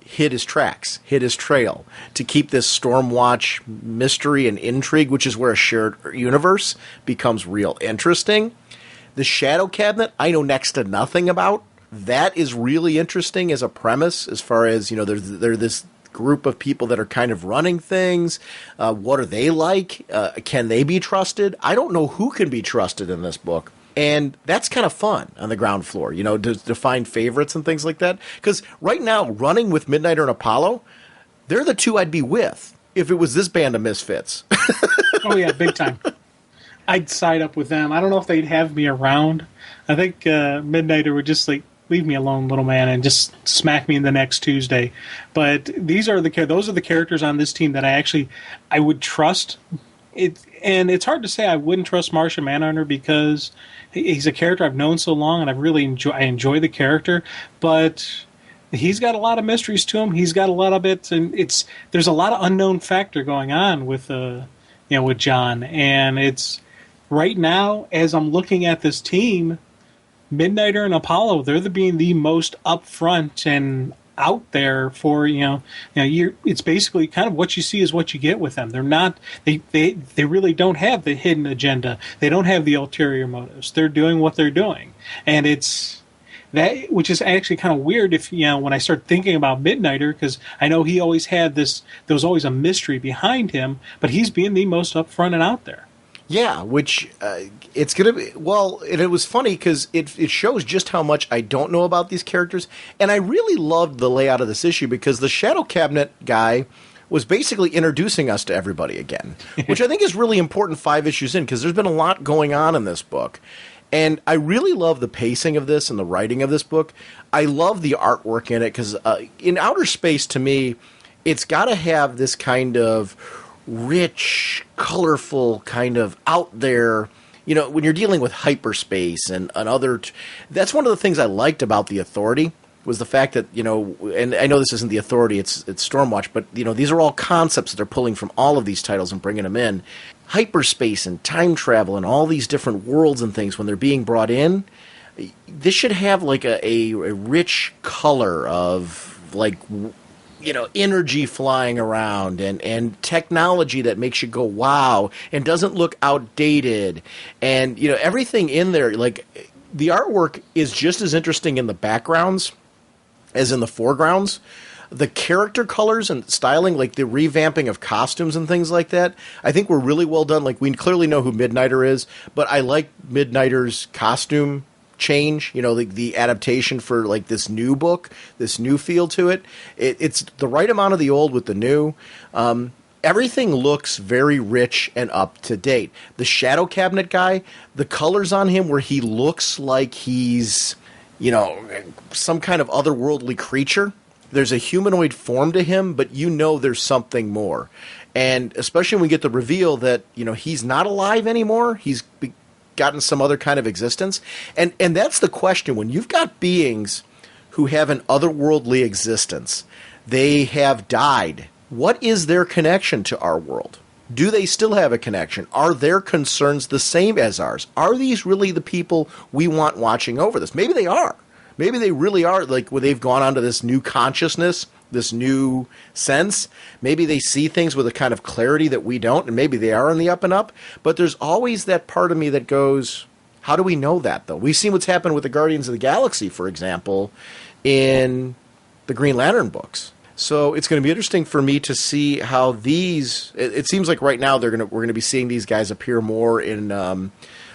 hid his tracks, hid his trail, to keep this Stormwatch mystery and intrigue, which is where a shared universe becomes real interesting. The Shadow Cabinet, I know next to nothing about. That is really interesting as a premise, as far as, they're this group of people that are kind of running things. What are they like? Can they be trusted? I don't know who can be trusted in this book. And that's kind of fun on the ground floor, to find favorites and things like that. Because right now, running with Midnighter and Apollo, they're the two I'd be with if it was this band of misfits. Oh, yeah, big time. I'd side up with them. I don't know if they'd have me around. I think Midnighter would just leave me alone, little man, and just smack me in the next Tuesday. But those are the characters on this team that I would trust. And it's hard to say I wouldn't trust Martian Manhunter, because he's a character I've known so long, and I enjoy the character, but he's got a lot of mysteries to him. He's got a lot of it, and there's a lot of unknown factor going on with John. And it's right now, as I'm looking at this team, Midnighter and Apollo, they're being the most upfront and out there for it's basically kind of what you see is what you get with them. They're not they really don't have the hidden agenda. They don't have the ulterior motives. They're doing what they're doing, and it's that, which is actually kind of weird if when I start thinking about Midnighter, because I know he always had this. There was always a mystery behind him, but he's being the most upfront and out there. Yeah, which it's going to be... Well, and it was funny because it shows just how much I don't know about these characters. And I really loved the layout of this issue because the Shadow Cabinet guy was basically introducing us to everybody again, which I think is really important 5 issues in, because there's been a lot going on in this book. And I really love the pacing of this and the writing of this book. I love the artwork in it because in Outer Space, to me, it's got to have this kind of rich, colorful, kind of out there. When you're dealing with hyperspace and other, that's one of the things I liked about the Authority was the fact that, and I know this isn't the Authority, it's Stormwatch, but these are all concepts that they're pulling from all of these titles and bringing them in. Hyperspace and time travel and all these different worlds and things when they're being brought in, this should have like a rich color of like energy flying around and technology that makes you go wow and doesn't look outdated, and everything in there, like the artwork is just as interesting in the backgrounds as in the foregrounds. The character colors and styling, like the revamping of costumes and things like that, I think were really well done. Like we clearly know who Midnighter is, but I like Midnighter's costume change, the adaptation for like this new book, this new feel to it. It's the right amount of the old with the new. Everything looks very rich and up to date. The Shadow Cabinet guy, the colors on him where he looks like he's, some kind of otherworldly creature. There's a humanoid form to him, but there's something more. And especially when we get the reveal that, he's not alive anymore. He's gotten some other kind of existence. And that's the question. When you've got beings who have an otherworldly existence, they have died. What is their connection to our world? Do they still have a connection? Are their concerns the same as ours? Are these really the people we want watching over this? Maybe they are. Maybe they really are, like, where they've gone onto this new consciousness, this new sense. Maybe they see things with a kind of clarity that we don't, and maybe they are on the up and up. But there's always that part of me that goes, how do we know that, though? We've seen what's happened with the Guardians of the Galaxy, for example, in the Green Lantern books. So it's going to be interesting for me to see how these. It seems like right now we're going to be seeing these guys appear more in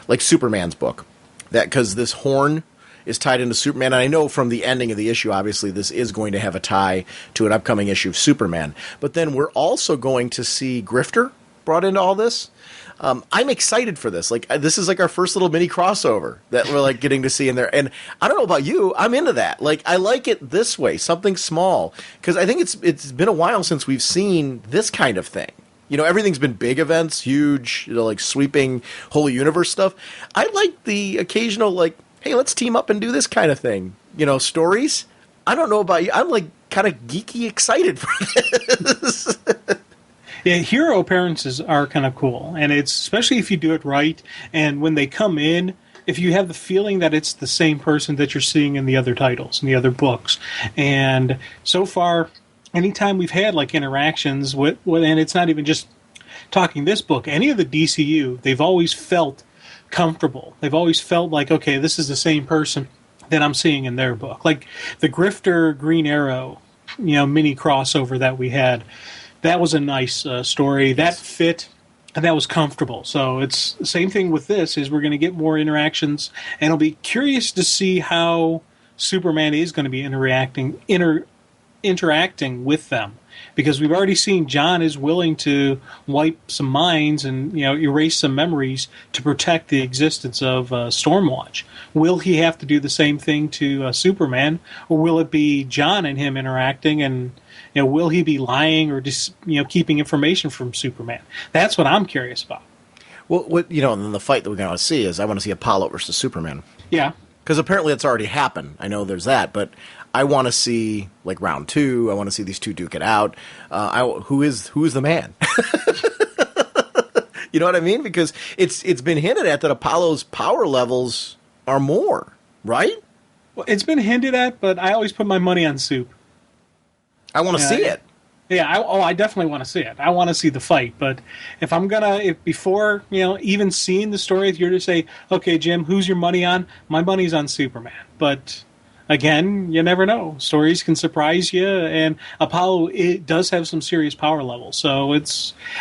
like Superman's book, that because this horn is tied into Superman, and I know from the ending of the issue, obviously this is going to have a tie to an upcoming issue of Superman. But then we're also going to see Grifter brought into all this. I'm excited for this. Like, this is like our first little mini crossover that we're like getting to see in there. And I don't know about you, I'm into that. Like, I like it this way, something small, because I think it's been a while since we've seen this kind of thing. Everything's been big events, huge, like sweeping whole universe stuff. I like the occasional, like, hey, let's team up and do this kind of thing. Stories. I don't know about you. I'm like kind of geeky excited for this. Yeah, hero appearances are kind of cool, and it's especially if you do it right. And when they come in, if you have the feeling that it's the same person that you're seeing in the other titles, in the other books. And so far, anytime we've had like interactions with and it's not even just talking this book, any of the DCU, they've always felt comfortable. They've always felt like, okay, this is the same person that I'm seeing in their book. Like the Grifter Green Arrow, mini crossover that we had. That was a nice story. That fit, and that was comfortable. So it's the same thing with this, is we're going to get more interactions, and I'll be curious to see how Superman is going to be interacting with them. Because we've already seen John is willing to wipe some minds and erase some memories to protect the existence of Stormwatch. Will he have to do the same thing to Superman, or will it be John and him interacting, and will he be lying or just keeping information from Superman? That's what I'm curious about. Well, and then the fight that we're going to see is I want to see Apollo versus Superman. Yeah, because apparently it's already happened. I know there's that, but I want to see like round 2. I want to see these two duke it out. Who is the man? You know what I mean? Because it's been hinted at that Apollo's power levels are more, right? Well, it's been hinted at, but I always put my money on Soup. I want to see it. Yeah, I definitely want to see it. I want to see the fight. But if I'm before even seeing the story, if you're to say, okay, Jim, who's your money on? My money's on Superman. But again, you never know. Stories can surprise you, and Apollo does have some serious power levels. So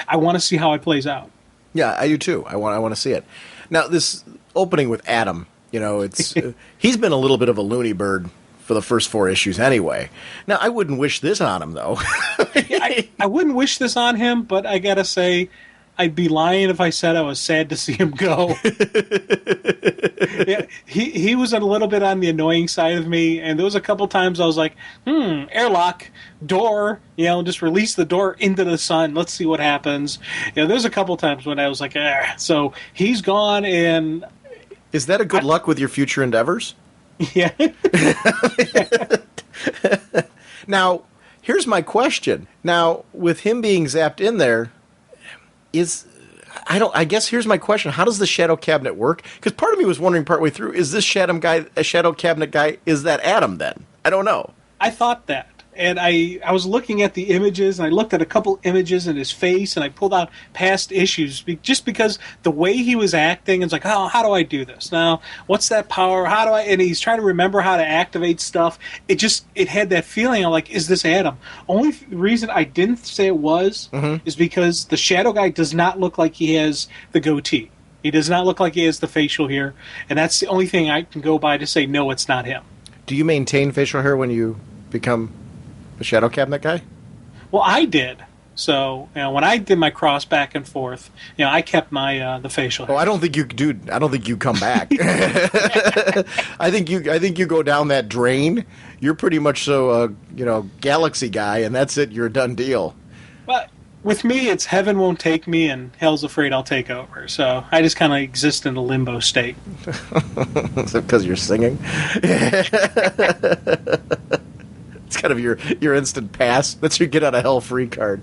I want to see how it plays out. Yeah, I do too. I want to see it. Now, this opening with Adam, it's he's been a little bit of a loony bird for the first 4 issues anyway. Now, I wouldn't wish this on him, though. I wouldn't wish this on him, but I gotta say, I'd be lying if I said I was sad to see him go. Yeah, he was a little bit on the annoying side of me, and there was a couple times I was like, airlock, door, just release the door into the sun. Let's see what happens. There's a couple times when I was like, so he's gone, and... Is that a good luck with your future endeavors? Yeah. Now, here's my question. Now, with him being zapped in there, I guess here's my question. How does the Shadow Cabinet work? Because part of me was wondering partway through, is this Shadow Cabinet guy, is that Adam then? I don't know. I thought that. And I was looking at the images, and I looked at a couple images in his face, and I pulled out past issues just because the way he was acting, it's like, oh, how do I do this? Now, what's that power? How do I... And he's trying to remember how to activate stuff. It had that feeling of like, is this Adam? Only reason I didn't say it was is because the Shadow guy does not look like he has the goatee. He does not look like he has the facial hair, and that's the only thing I can go by to say, no, it's not him. Do you maintain facial hair when you become... the Shadow Cabinet guy? Well, I did. So, when I did my cross back and forth, I kept my the facial hair. Oh, I don't think you, dude. I don't think you come back. I think you go down that drain. You're pretty much galaxy guy, and that's it. You're a done deal. But with me, it's heaven won't take me, and hell's afraid I'll take over. So I just kind of exist in a limbo state. Is it because you're singing? It's kind of your instant pass. That's your get out of hell free card.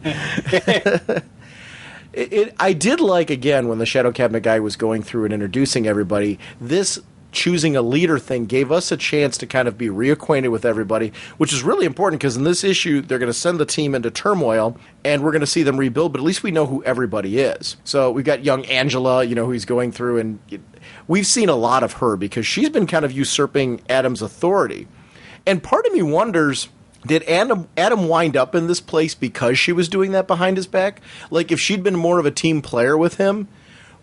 I did like, again, when the Shadow Cabinet guy was going through and introducing everybody, this choosing a leader thing gave us a chance to kind of be reacquainted with everybody, which is really important because in this issue, they're going to send the team into turmoil and we're going to see them rebuild, but at least we know who everybody is. So we've got young Angela, who he's going through, and we've seen a lot of her because she's been kind of usurping Adam's authority. And part of me wonders... did Adam wind up in this place because she was doing that behind his back? Like, if she'd been more of a team player with him,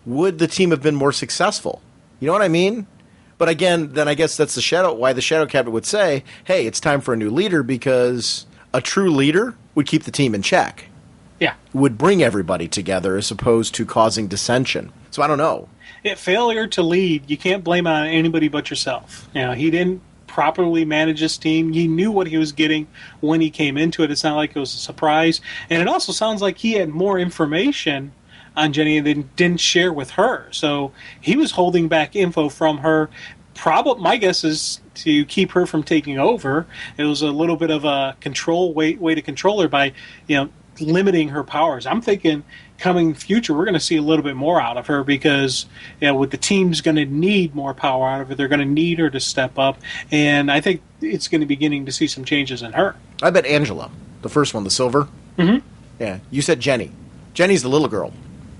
would the team have been more successful? You know what I mean? But again, then I guess that's why the Shadow Cabinet would say, hey, it's time for a new leader, because a true leader would keep the team in check. Yeah. Would bring everybody together as opposed to causing dissension. So I don't know. Failure to lead, you can't blame it on anybody but yourself. He didn't properly manage his team. He knew what he was getting when he came into it. It's not like it was a surprise. And it also sounds like he had more information on Jenny than didn't share with her. So he was holding back info from her. My guess is to keep her from taking over. It was a little bit of a way to control her by, limiting her powers. I'm thinking coming future, we're going to see a little bit more out of her because, with the team's going to need more power out of her. They're going to need her to step up, and I think it's going to be beginning to see some changes in her. I bet Angela, the first one, the silver. Mm-hmm. Yeah, you said Jenny. Jenny's the little girl.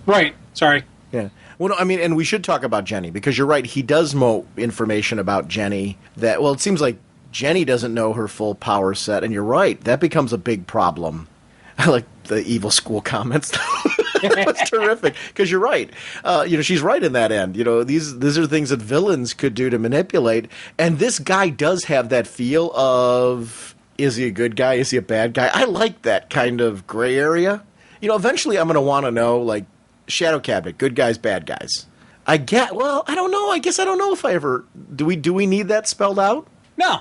Right. Sorry. Yeah. Well, I mean, and we should talk about Jenny because you're right. He does know information about Jenny that, it seems like Jenny doesn't know her full power set, and you're right. That becomes a big problem. I like the evil school comments. That's terrific because you're right. She's right in that end. These are things that villains could do to manipulate. And this guy does have that feel of, is he a good guy? Is he a bad guy? I like that kind of gray area. Eventually I'm going to want to know, like, Shadow Cabinet, good guys, bad guys. I don't know. I guess I don't know if I ever... Do we need that spelled out? No.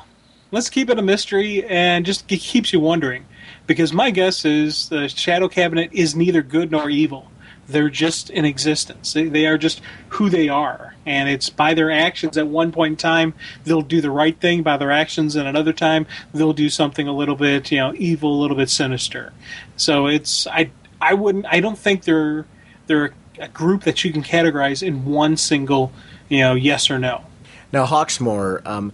Let's keep it a mystery and just it keeps you wondering. Because my guess is the Shadow Cabinet is neither good nor evil. They're just in existence. They are just who they are. And it's by their actions at one point in time, they'll do the right thing. By their actions at another time, they'll do something a little bit, evil, a little bit sinister. So I don't think they're a group that you can categorize in one single, yes or no. Now, Hawksmoor,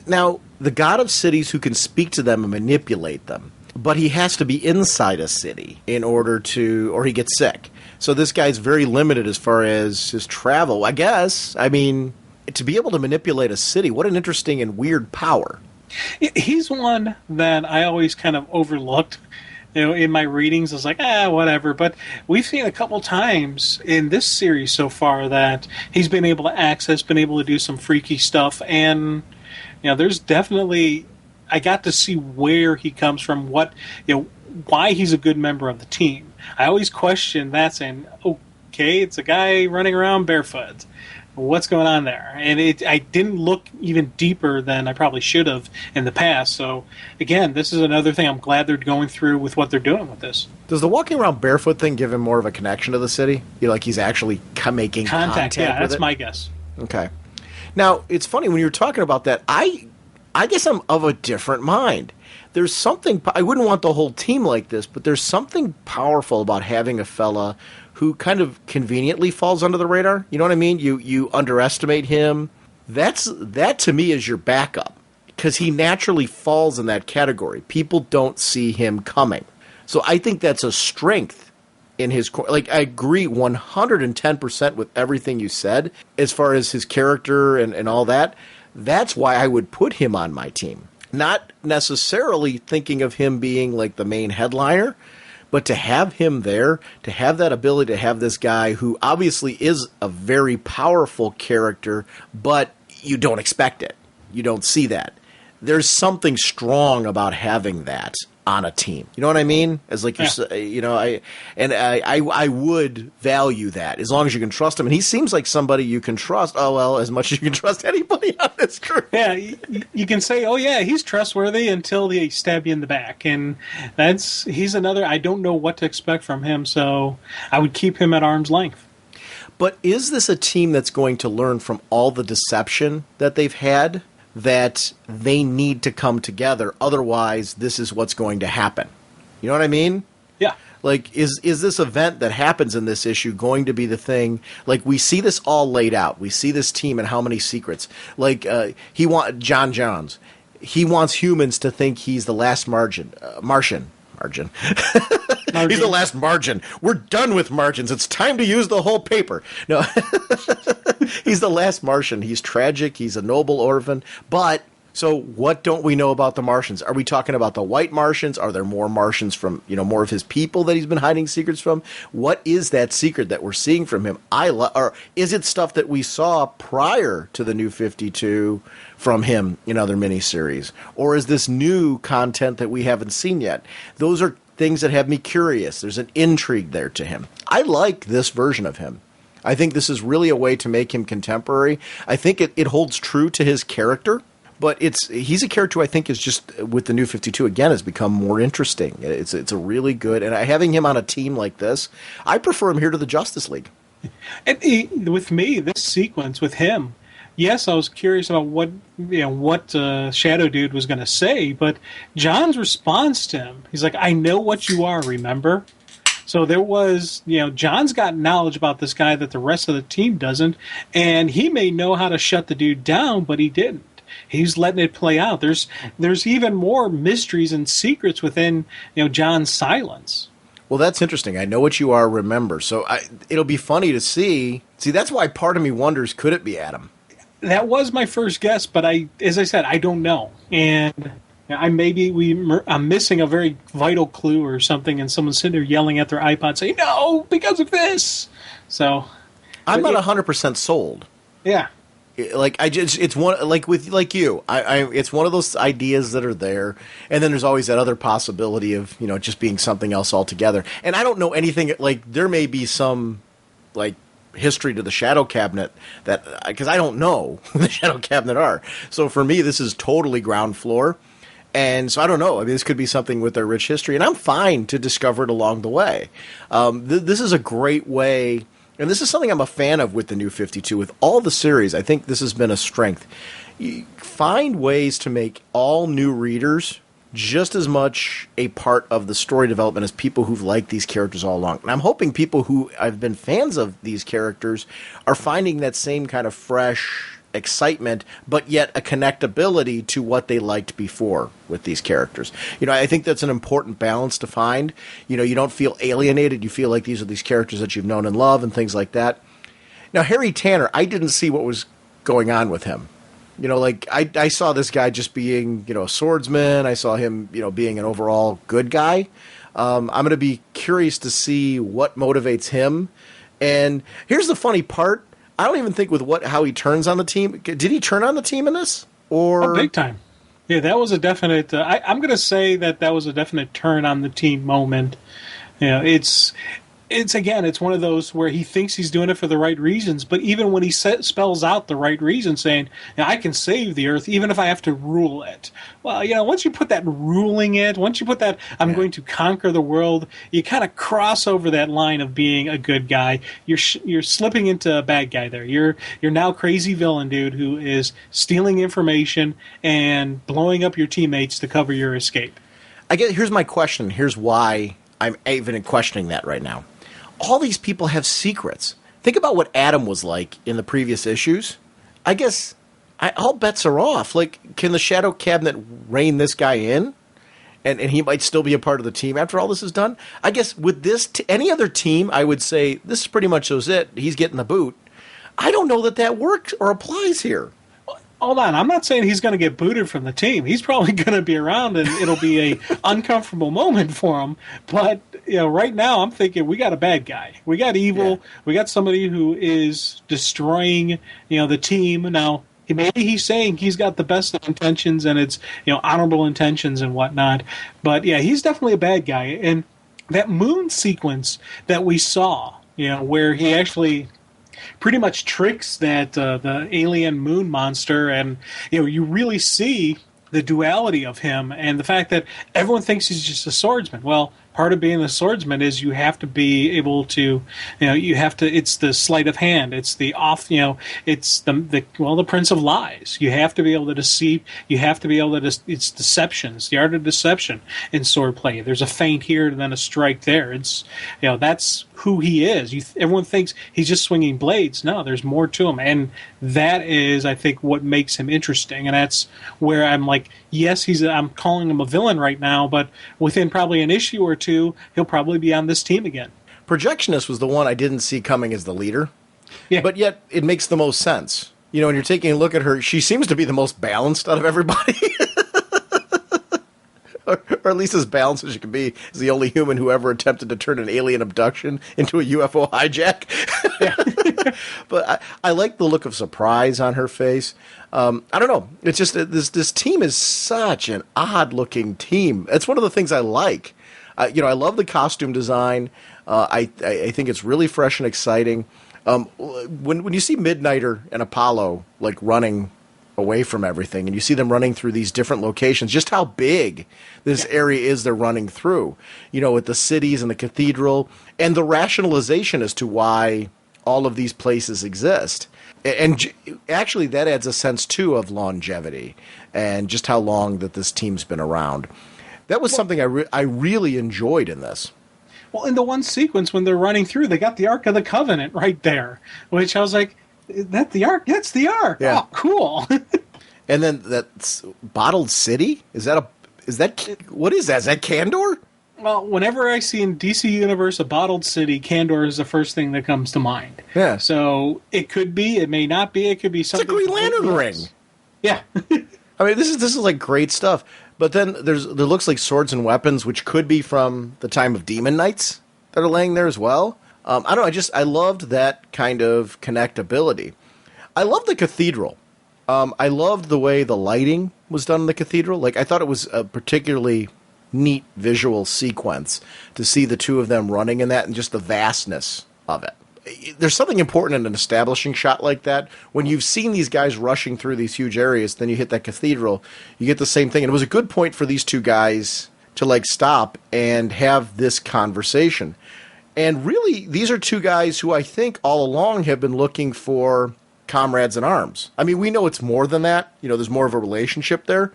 now the god of cities who can speak to them and manipulate them. But he has to be inside a city in order to, or he gets sick. So this guy's very limited as far as his travel, I guess. I mean, to be able to manipulate a city, what an interesting and weird power. He's one that I always kind of overlooked. In my readings, I was like, whatever. But we've seen a couple times in this series so far that he's been able to do some freaky stuff. And, there's definitely... I got to see where he comes from, why he's a good member of the team. I always question that, saying, okay, it's a guy running around barefoot. What's going on there? And I didn't look even deeper than I probably should have in the past. So, again, this is another thing I'm glad they're going through with what they're doing with this. Does the walking around barefoot thing give him more of a connection to the city? Like he's actually making contact yeah, with that's it? my guess. Okay. Now, it's funny, when you were talking about that, I guess I'm of a different mind. There's something, I wouldn't want the whole team like this, but there's something powerful about having a fella who kind of conveniently falls under the radar. You know what I mean? You underestimate him. That to me is your backup, because he naturally falls in that category. People don't see him coming. So I think that's a strength in his core. Like, I agree 110% with everything you said as far as his character and all that. That's why I would put him on my team. Not necessarily thinking of him being like the main headliner, but to have him there, to have that ability to have this guy who obviously is a very powerful character, but you don't expect it. You don't see that. There's something strong about having that on a team. You know what I mean? As like, I would value that as long as you can trust him. And he seems like somebody you can trust. Oh, well, as much as you can trust anybody on this crew. Yeah, you can say, oh yeah, he's trustworthy until they stab you in the back. And he's another, I don't know what to expect from him. So I would keep him at arm's length. But is this a team that's going to learn from all the deception that they've had, that they need to come together? Otherwise, this is what's going to happen. You know what I mean? Yeah. Like, is this event that happens in this issue going to be the thing? Like, we see this all laid out. We see this team and how many secrets. Like, John Johns. He wants humans to think he's the last Martian. He's the last margin. We're done with margins. It's time to use the whole paper. No, he's the last Martian. He's tragic. He's a noble orphan. But, so what don't we know about the Martians? Are we talking about the white Martians? Are there more Martians from, more of his people that he's been hiding secrets from? What is that secret that we're seeing from him? Or is it stuff that we saw prior to the New 52 from him in other miniseries? Or is this new content that we haven't seen yet? Those are things that have me curious. There's an intrigue there to him. I like this version of him. I think this is really a way to make him contemporary. I think it holds true to his character, but he's a character who I think is just, with the New 52 again, has become more interesting. It's a really good, and having him on a team like this, I prefer him here to the Justice League. And with me, this sequence with him, yes, I was curious about what Shadow Dude was going to say, but John's response to him, he's like, I know what you are, remember? So there was, John's got knowledge about this guy that the rest of the team doesn't, and he may know how to shut the dude down, but he didn't. He's letting it play out. There's even more mysteries and secrets within, John's silence. Well, that's interesting. I know what you are, remember. So it'll be funny to see. See, that's why part of me wonders, could it be Adam? That was my first guess, but as I said, I don't know. And I'm missing a very vital clue or something, and someone's sitting there yelling at their iPod saying, no, because of this. So I'm not 100% sold. Yeah. Like, it's one, like with you, it's one of those ideas that are there, and then there's always that other possibility of, just being something else altogether. And I don't know anything, like, there may be some, like, history to the Shadow Cabinet because I don't know who the Shadow Cabinet are. So for me, this is totally ground floor. And so I don't know. I mean, this could be something with their rich history, and I'm fine to discover it along the way. This is a great way, and this is something I'm a fan of with the New 52. With all the series, I think this has been a strength. You find ways to make all new readers just as much a part of the story development as people who've liked these characters all along. And I'm hoping people who have been fans of these characters are finding that same kind of fresh excitement, but yet a connectability to what they liked before with these characters. I think that's an important balance to find. You don't feel alienated. You feel like these are these characters that you've known and loved and things like that. Now, Harry Tanner, I didn't see what was going on with him. I saw this guy just being, a swordsman. I saw him, being an overall good guy. I'm going to be curious to see what motivates him. And here's the funny part. I don't even think with how he turns on the team. Did he turn on the team in this? Or big time. Yeah, that was a definite. I'm going to say that was a definite turn on the team moment. It's It's one of those where he thinks he's doing it for the right reasons, but even when he spells out the right reason, saying, I can save the Earth even if I have to rule it. Well, once you put that ruling it, once you put that I'm going to conquer the world, you kind of cross over that line of being a good guy. You're slipping into a bad guy there. You're now crazy villain dude who is stealing information and blowing up your teammates to cover your escape. Here's my question. Here's why I'm even questioning that right now. All these people have secrets. Think about what Adam was like in the previous issues. I guess all bets are off. Like, can the Shadow Cabinet rein this guy in? And he might still be a part of the team after all this is done? I guess with this, any other team, I would say this is pretty much it. He's getting the boot. I don't know that works or applies here. Hold on, I'm not saying he's going to get booted from the team. He's probably going to be around, and it'll be a uncomfortable moment for him. But right now, I'm thinking we got a bad guy. We got evil. Yeah. We got somebody who is destroying, the team. Now, maybe he's saying he's got the best of intentions, and it's honorable intentions and whatnot. But yeah, he's definitely a bad guy. And that moon sequence that we saw, where he actually pretty much tricks that the alien moon monster, and you really see the duality of him and the fact that everyone thinks he's just a swordsman. Well, part of being a swordsman is you have to be able to, it's the sleight of hand, it's the off, it's the Prince of Lies. You have to be able to deceive, you have to be able to, it's deception, it's the art of deception in swordplay. There's a feint here and then a strike there. It's, that's who he is. Everyone thinks he's just swinging blades. No, there's more to him. And that is, I think, what makes him interesting. And that's where I'm like, yes, I'm calling him a villain right now, but within probably an issue or two, he'll probably be on this team again. Projectionist was the one I didn't see coming as the leader. Yeah. But yet, it makes the most sense. When you're taking a look at her, she seems to be the most balanced out of everybody. Or at least as balanced as she can be, is the only human who ever attempted to turn an alien abduction into a UFO hijack. Yeah. But I like the look of surprise on her face. I don't know. It's just this team is such an odd-looking team. It's one of the things I like. I love the costume design. I think it's really fresh and exciting. When you see Midnighter and Apollo like running away from everything, and you see them running through these different locations, just how big this area is they're running through, with the cities and the cathedral, and the rationalization as to why all of these places exist. And actually that adds a sense too of longevity and just how long that this team's been around. That was something I really enjoyed in this. Well, in the one sequence when they're running through, they got the Ark of the Covenant right there, which I was like, that the Ark? That's the Ark. Yeah. Oh, cool. And then that's Bottled City? What is that? Is that Kandor? Well, whenever I see in DC Universe a Bottled City, Kandor is the first thing that comes to mind. Yeah. So it could be, it may not be, it could be something. It's a Green Lantern ring. Yeah. I mean, this is like great stuff. But then there looks like swords and weapons, which could be from the time of Demon Knights that are laying there as well. I don't know. I loved that kind of connectability. I love the cathedral. I loved the way the lighting was done in the cathedral. Like, I thought it was a particularly neat visual sequence to see the two of them running in that and just the vastness of it. There's something important in an establishing shot like that. When you've seen these guys rushing through these huge areas, then you hit that cathedral, you get the same thing. And it was a good point for these two guys to, like, stop and have this conversation. And really, these are two guys who I think all along have been looking for comrades in arms. I mean, we know it's more than that. There's more of a relationship there.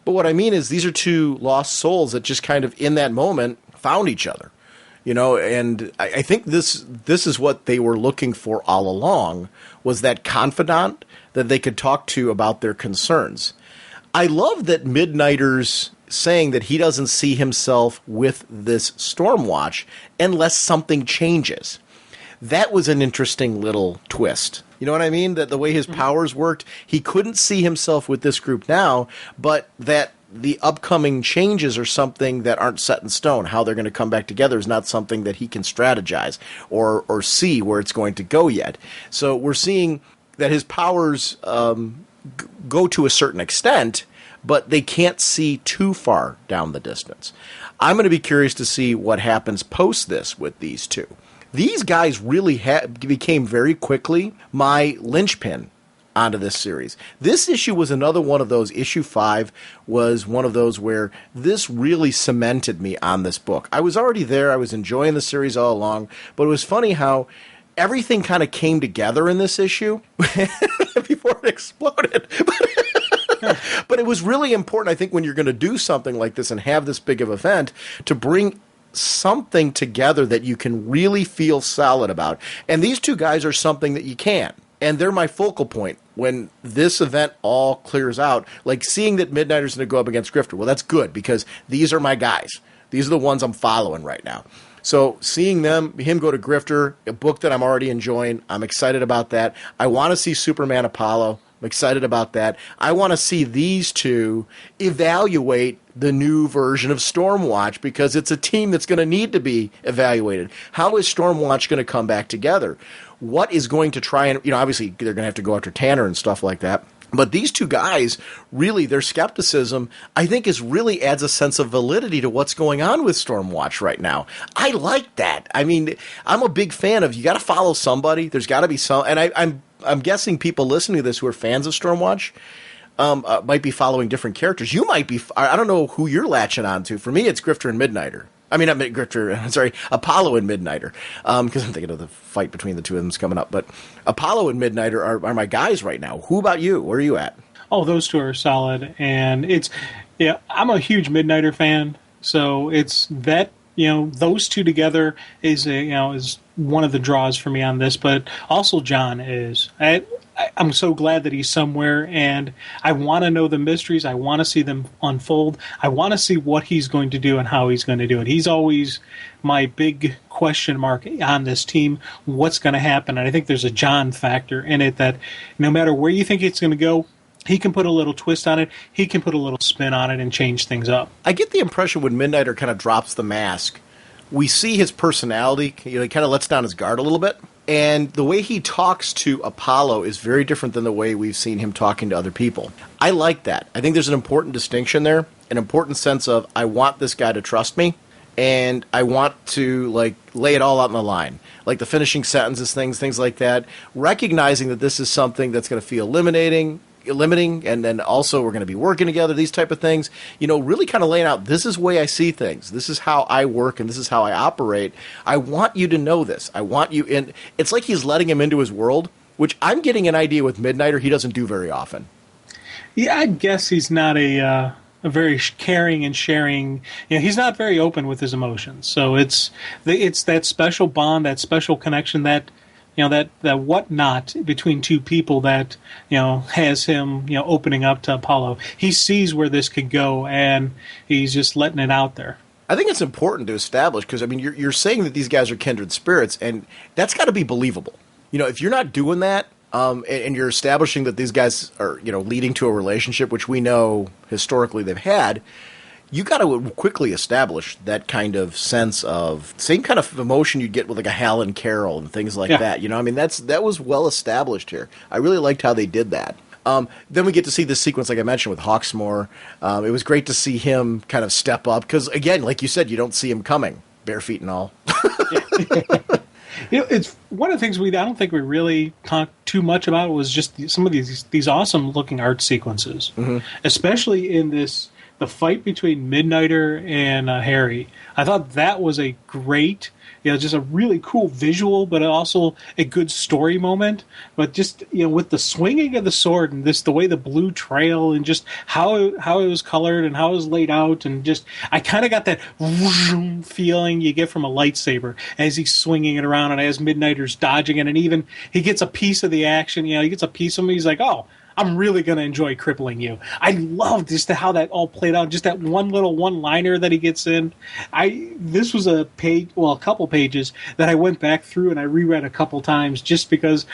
But what I mean is these are two lost souls that just kind of in that moment found each other. And I think this is what they were looking for all along, was that confidant that they could talk to about their concerns. I love that Midnighter's saying that he doesn't see himself with this Stormwatch unless something changes. That was an interesting little twist. You know what I mean? That the way his powers worked, he couldn't see himself with this group now, but that the upcoming changes are something that aren't set in stone. How they're going to come back together is not something that he can strategize or see where it's going to go yet. So we're seeing that his powers go to a certain extent, but they can't see too far down the distance. I'm going to be curious to see what happens post this with these two. these guys really became very quickly my linchpin onto this series. This issue was another one of those. Issue 5 was one of those where this really cemented me on this book. I was already there. I was enjoying the series all along, but it was funny how everything kind of came together in this issue before it exploded. But it was really important, I think, when you're going to do something like this and have this big of an event, to bring something together that you can really feel solid about. And these two guys are something that you can. And they're my focal point when this event all clears out. Like seeing that Midnighter's going to go up against Grifter. Well, that's good because these are my guys. These are the ones I'm following right now. So seeing him go to Grifter, a book that I'm already enjoying, I'm excited about that. I want to see Superman Apollo. I'm excited about that. I want to see these two evaluate the new version of Stormwatch because it's a team that's going to need to be evaluated. How is Stormwatch going to come back together? What is going to try and, obviously they're going to have to go after Tanner and stuff like that. But these two guys, really, their skepticism, I think, really adds a sense of validity to what's going on with Stormwatch right now. I like that. I mean, I'm a big fan of, you got to follow somebody. There's got to be some, and I'm guessing people listening to this who are fans of Stormwatch might be following different characters. You might be, I don't know who you're latching on to. For me, it's Grifter and Midnighter. I mean, not Grifter, sorry, Apollo and Midnighter, because I'm thinking of the fight between the two of them coming up. But Apollo and Midnighter are my guys right now. Who about you? Where are you at? Oh, those two are solid. And I'm a huge Midnighter fan. So it's that, those two together is one of the draws for me on this. But also John is. I'm so glad that he's somewhere, and I want to know the mysteries. I want to see them unfold. I want to see what he's going to do and how he's going to do it. He's always my big question mark on this team. What's going to happen? And I think there's a John factor in it that no matter where you think it's going to go, he can put a little twist on it. He can put a little spin on it and change things up. I get the impression when Midnighter kind of drops the mask, we see his personality. He kind of lets down his guard a little bit. And the way he talks to Apollo is very different than the way we've seen him talking to other people. I like that. I think there's an important distinction there, an important sense of I want this guy to trust me, and I want to lay it all out on the line. Like the finishing sentences, things like that. Recognizing that this is something that's going to feel limiting, and then also we're going to be working together, these type of things. Really kind of laying out, this is the way I see things. This is how I work, and this is how I operate. I want you to know this. I want you in. It's like he's letting him into his world, which I'm getting an idea with Midnighter he doesn't do very often. Yeah, I guess he's not a very caring and sharing. He's not very open with his emotions. So it's that special bond, that special connection, that that whatnot between two people that has him opening up to Apollo. He sees where this could go, and he's just letting it out there. I think it's important to establish because you're saying that these guys are kindred spirits, and that's got to be believable. If you're not doing that, and you're establishing that these guys are leading to a relationship, which we know historically they've had. You got to quickly establish that kind of sense of same kind of emotion you'd get with like a Hal and Carol and things like that. That was well established here. I really liked how they did that. Then we get to see this sequence, like I mentioned, with Hawksmoor. It was great to see him kind of step up because, again, like you said, you don't see him coming, bare feet and all. It's one of the things I don't think we really talked too much about was just some of these awesome looking art sequences, especially in the fight between Midnighter and Harry. I thought that was a great, just a really cool visual, but also a good story moment. But just, with the swinging of the sword and the way the blue trail and just how it was colored and how it was laid out, and just, I kind of got that feeling you get from a lightsaber as he's swinging it around and as Midnighter's dodging it, and even he gets a piece of the action, he gets a piece of me, he's like, oh, I'm really going to enjoy crippling you. I loved just how that all played out, just that one little one-liner that he gets in. This was a couple pages that I went back through and I reread a couple times just because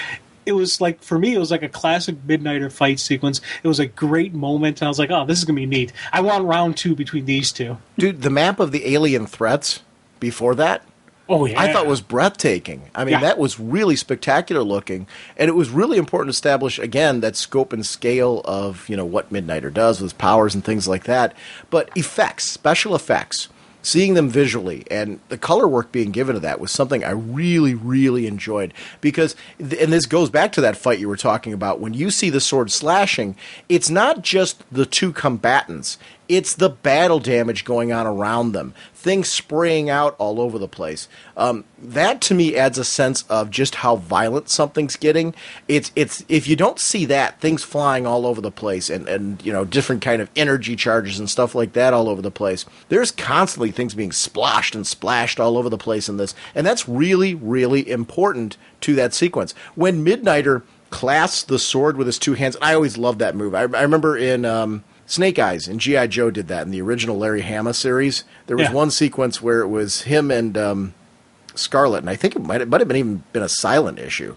it was like, for me, it was like a classic Midnighter fight sequence. It was a great moment, and I was like, oh, this is going to be neat. I want round 2 between these two. Dude, the map of the alien threats before that, oh, yeah, I thought was breathtaking. I mean, that was really spectacular looking, and it was really important to establish, again, that scope and scale of, what Midnighter does with his powers and things like that. But effects, special effects, seeing them visually and the color work being given to that was something I really, really enjoyed. Because, and this goes back to that fight you were talking about, when you see the sword slashing, it's not just the two combatants. It's the battle damage going on around them. Things spraying out all over the place. That to me adds a sense of just how violent something's getting. It's if you don't see that, things flying all over the place and different kind of energy charges and stuff like that all over the place. There's constantly things being splashed and splashed all over the place in this. And that's really, really important to that sequence. When Midnighter clasps the sword with his two hands, I always loved that move. I remember in Snake Eyes and G.I. Joe did that in the original Larry Hama series. There was one sequence where it was him and Scarlet, and I think it might have even been a silent issue.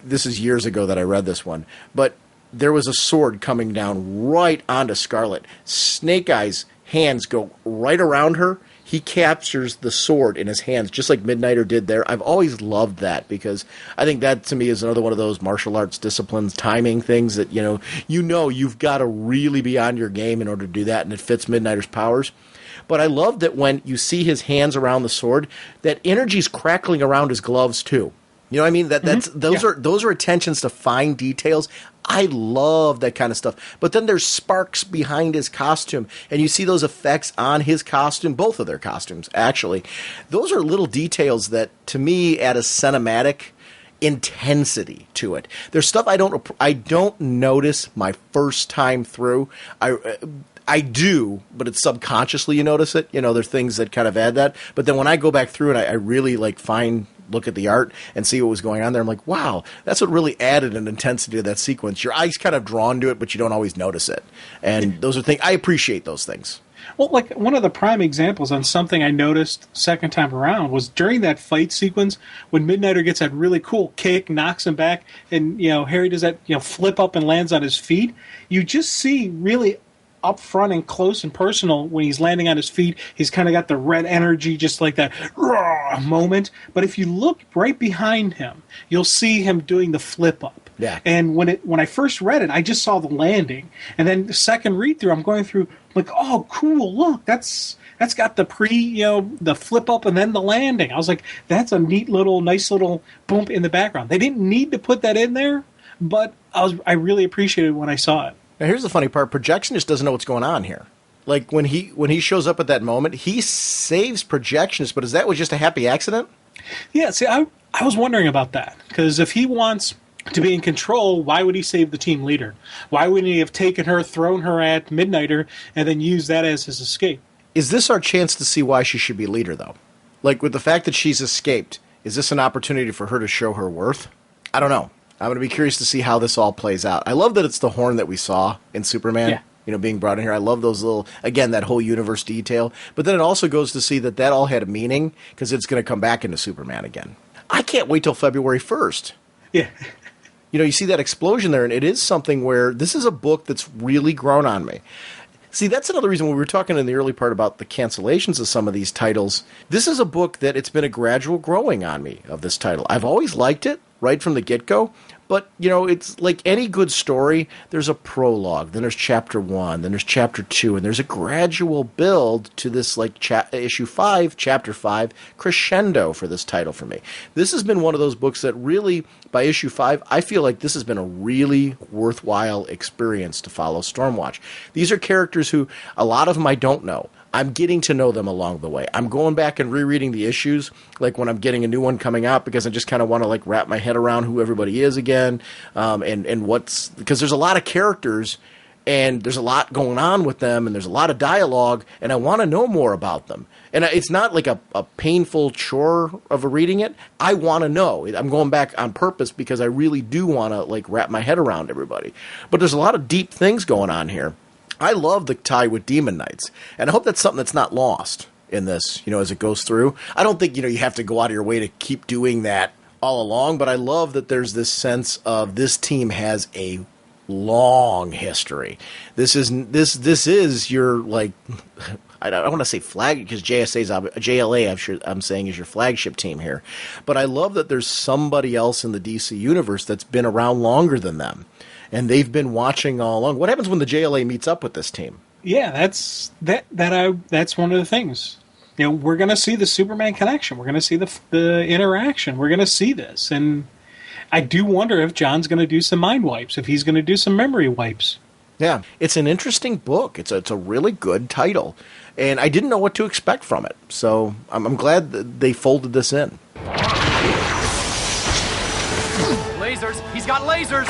This is years ago that I read this one, but there was a sword coming down right onto Scarlet. Snake Eyes' hands go right around her. He captures the sword in his hands, just like Midnighter did there. I've always loved that because I think that, to me, is another one of those martial arts disciplines, timing things that, you've got to really be on your game in order to do that, and it fits Midnighter's powers. But I love that when you see his hands around the sword, that energy's crackling around his gloves, too. You know what I mean? Those are attentions to fine details. I love that kind of stuff. But then there's sparks behind his costume, and you see those effects on his costume, both of their costumes, actually. Those are little details that, to me, add a cinematic intensity to it. There's stuff I don't notice my first time through. I do, but it's subconsciously you notice it. There's things that kind of add that. But then when I go back through and I really look at the art and see what was going on there, I'm like, wow, that's what really added an intensity to that sequence. Your eye's kind of drawn to it, but you don't always notice it. And those are things, I appreciate those things. Well, like one of the prime examples on something I noticed second time around was during that fight sequence when Midnighter gets that really cool kick, knocks him back, and Harry does that flip up and lands on his feet. You just see really up front and close and personal when he's landing on his feet. He's kind of got the red energy, just like that moment. But if you look right behind him, you'll see him doing the flip up. Yeah. And when I first read it, I just saw the landing, and then the second read through, I'm going through like, oh, cool! Look, that's got the the flip up and then the landing. I was like, that's a nice little bump in the background. They didn't need to put that in there, but I really appreciated it when I saw it. Now, here's the funny part. Projectionist doesn't know what's going on here. Like, when he shows up at that moment, he saves Projectionist, but is that was just a happy accident? Yeah, see, I was wondering about that. Because if he wants to be in control, why would he save the team leader? Why wouldn't he have taken her, thrown her at Midnighter, and then used that as his escape? Is this our chance to see why she should be leader, though? Like, with the fact that she's escaped, is this an opportunity for her to show her worth? I don't know. I'm going to be curious to see how this all plays out. I love that it's the horn that we saw in Superman, being brought in here. I love those that whole universe detail. But then it also goes to see that all had a meaning because it's going to come back into Superman again. I can't wait till February 1st. Yeah. You see that explosion there, and it is something where this is a book that's really grown on me. See, that's another reason when we were talking in the early part about the cancellations of some of these titles. This is a book that it's been a gradual growing on me of this title. I've always liked it right from the get-go. But, it's like any good story, there's a prologue, then there's chapter 1, then there's chapter 2, and there's a gradual build to this, issue 5, chapter 5, crescendo for this title for me. This has been one of those books that really, by issue 5, I feel like this has been a really worthwhile experience to follow Stormwatch. These are characters who, a lot of them I don't know. I'm getting to know them along the way. I'm going back and rereading the issues, like when I'm getting a new one coming out, because I just kind of want to wrap my head around who everybody is again, and what's, because there's a lot of characters and there's a lot going on with them and there's a lot of dialogue and I want to know more about them. And it's not like a painful chore of reading it. I want to know. I'm going back on purpose because I really do want to wrap my head around everybody. But there's a lot of deep things going on here. I love the tie with Demon Knights, and I hope that's something that's not lost in this, as it goes through. I don't think, you have to go out of your way to keep doing that all along, but I love that there's this sense of this team has a long history. This is your, I don't want to say flag, because JLA, I'm saying, is your flagship team here. But I love that there's somebody else in the DC universe that's been around longer than them. And they've been watching all along. What happens when the JLA meets up with this team? yeah, that's one of the things. We're going to see the Superman connection. We're going to see the interaction. We're going to see this, and I do wonder if John's going to do some mind wipes, if he's going to do some memory wipes. Yeah, it's an interesting book. It's a really good title, and I didn't know what to expect from it. So I'm glad that they folded this in. Lasers! He's got lasers!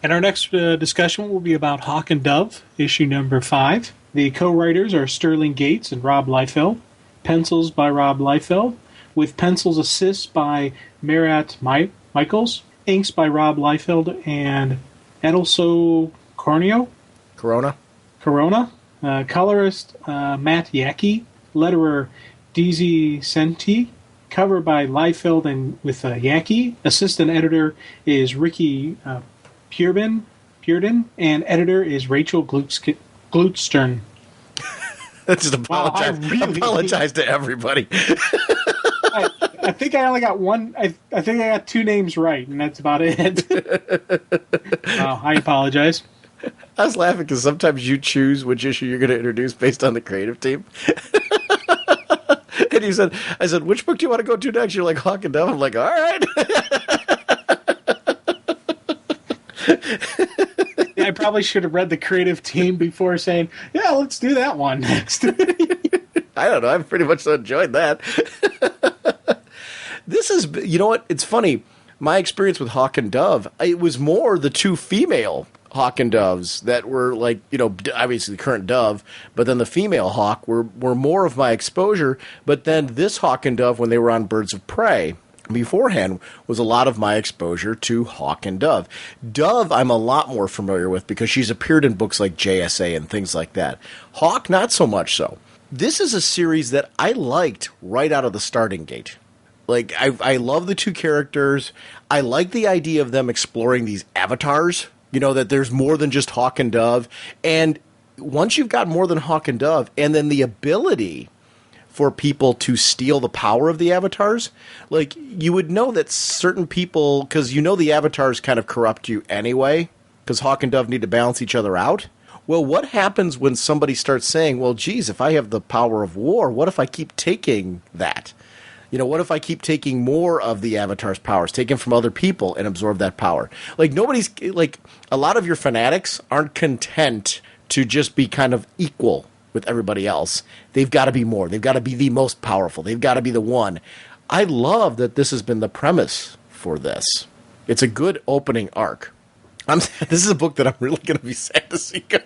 And our next discussion will be about Hawk and Dove, issue number 5. The co-writers are Sterling Gates and Rob Liefeld. Pencils by Rob Liefeld, with pencils assists by Marat Michaels. Inks by Rob Liefeld and Edelso Corneo. Corona. Colorist Matt Yackey. Letterer DZ Senti. Cover by Liefeld and with Yackey. Assistant editor is Ricky Purden, and editor is Rachel Glutstern. Just apologize. Wow, apologize to everybody. I think I only got one. I think I got 2 names right, and that's about it. I apologize. I was laughing because sometimes you choose which issue you're going to introduce based on the creative team. And I said, which book do you want to go to next? You're like, Hawk and Dove. I'm like, all right. I probably should have read the creative team before saying, yeah, let's do that one next. I don't know. I've pretty much enjoyed that. This is, you know what? It's funny. My experience with Hawk and Dove, it was more the 2 female Hawk and Doves that were like, obviously the current Dove, but then the female Hawk were more of my exposure. But then this Hawk and Dove, when they were on Birds of Prey, beforehand was a lot of my exposure to Hawk and Dove. Dove I'm a lot more familiar with because she's appeared in books like JSA and things like that. Hawk, not so much so. This is a series that I liked right out of the starting gate. Like, I love the 2 characters. I like the idea of them exploring these avatars, that there's more than just Hawk and Dove. And once you've got more than Hawk and Dove, and then the ability for people to steal the power of the avatars, like, you would know that certain people, because the avatars kind of corrupt you anyway, because Hawk and Dove need to balance each other out. Well, what happens when somebody starts saying, well, geez, if I have the power of war, what if I keep taking that? What if I keep taking more of the avatar's powers, taken from other people, and absorb that power? Like, a lot of your fanatics aren't content to just be kind of equal with everybody else. They've got to be more. They've got to be the most powerful. They've got to be the one. I love that this has been the premise for this. It's a good opening arc. This is a book that I'm really going to be sad to see go.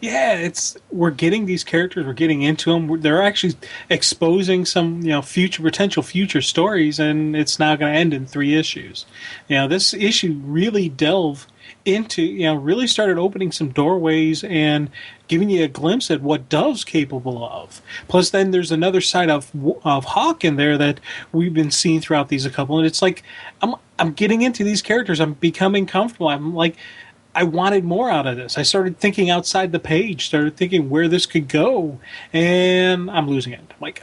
Yeah, we're getting these characters, we're getting into them. They're actually exposing some, potential future stories, and it's now going to end in 3 issues. This issue really delved into, really started opening some doorways and giving you a glimpse at what Dove's capable of. Plus, then there's another side of Hawk in there that we've been seeing throughout these a couple, and it's like I'm getting into these characters. I'm becoming comfortable. I'm like, I wanted more out of this. I started thinking outside the page, started thinking where this could go, and I'm losing it. I'm like,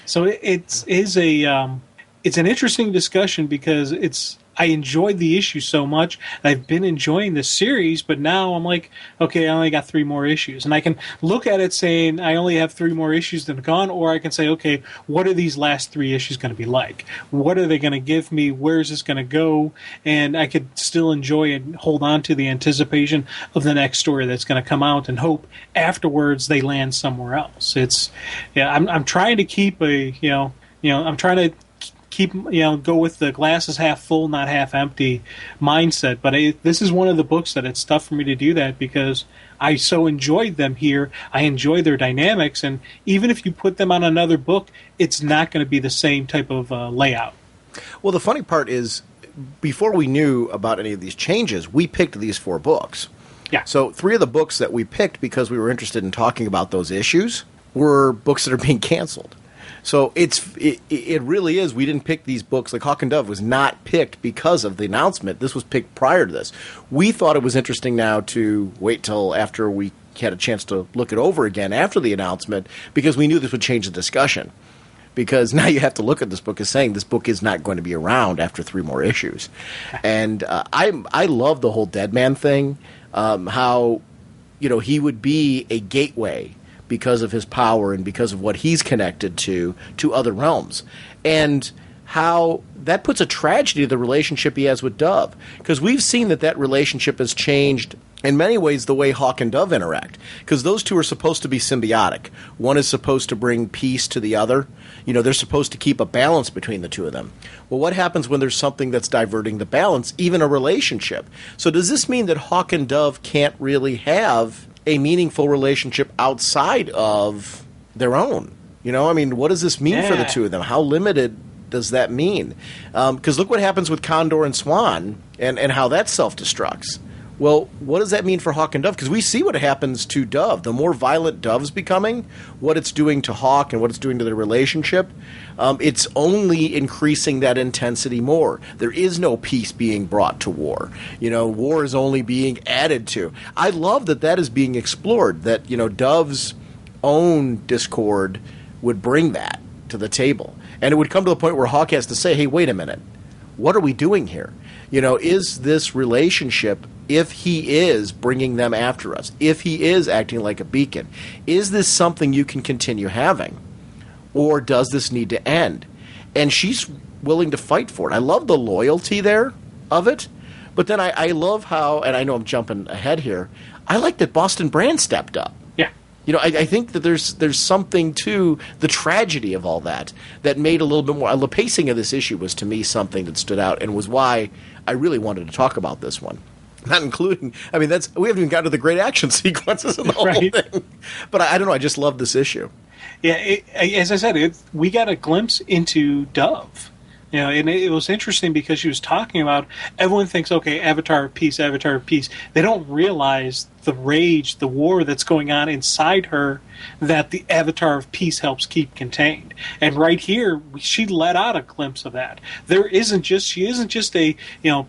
So it's an interesting discussion because I enjoyed the issue so much. I've been enjoying this series, but now I'm like, okay, I only got 3 more issues. And I can look at it saying I only have 3 more issues that have gone, or I can say, okay, what are these last 3 issues going to be like? What are they going to give me? Where is this going to go? And I could still enjoy and hold on to the anticipation of the next story that's going to come out and hope afterwards they land somewhere else. I'm trying to keep I'm trying to go with the glass is half full, not half empty mindset. But this is one of the books that it's tough for me to do that because I so enjoyed them here. I enjoy their dynamics, and even if you put them on another book, it's not going to be the same type of layout. Well, the funny part is, before we knew about any of these changes, we picked these 4 books. Yeah. So 3 of the books that we picked because we were interested in talking about those issues were books that are being canceled. So it really is. We didn't pick these books. Like Hawk and Dove was not picked because of the announcement. This was picked prior to this. We thought it was interesting now to wait till after we had a chance to look it over again after the announcement because we knew this would change the discussion. because now you have to look at this book as saying this book is not going to be around after 3 more issues. And I love the whole Dead Man thing, how he would be a gateway because of his power and because of what he's connected to other realms. And how that puts a tragedy to the relationship he has with Dove. Because we've seen that relationship has changed in many ways the way Hawk and Dove interact. Because those two are supposed to be symbiotic. One is supposed to bring peace to the other. They're supposed to keep a balance between the two of them. Well, what happens when there's something that's diverting the balance, even a relationship? So does this mean that Hawk and Dove can't really have a meaningful relationship outside of their own? What does this mean for the two of them? How limited does that mean? Because look what happens with Condor and Swan and how that self-destructs. Well, what does that mean for Hawk and Dove? Because we see what happens to Dove. The more violent Dove's becoming, what it's doing to Hawk and what it's doing to their relationship, it's only increasing that intensity more. There is no peace being brought to war. War is only being added to. I love that is being explored, that, Dove's own discord would bring that to the table. And it would come to the point where Hawk has to say, hey, wait a minute, what are we doing here? Is this relationship, if he is bringing them after us, if he is acting like a beacon, is this something you can continue having? Or does this need to end? And she's willing to fight for it. I love the loyalty there of it. But then I love how, and I know I'm jumping ahead here, I like that Boston Brand stepped up. I think that there's something to the tragedy of all that made a little bit more. The pacing of this issue was, to me, something that stood out and was why I really wanted to talk about this one. Not including, we haven't even gotten to the great action sequences and the whole thing. But I don't know, I just love this issue. Yeah, as I said, we got a glimpse into Dove. And it was interesting because she was talking about, everyone thinks, okay, Avatar of Peace. They don't realize the rage, the war that's going on inside her that the Avatar of Peace helps keep contained. And right here, she let out a glimpse of that. She isn't just a,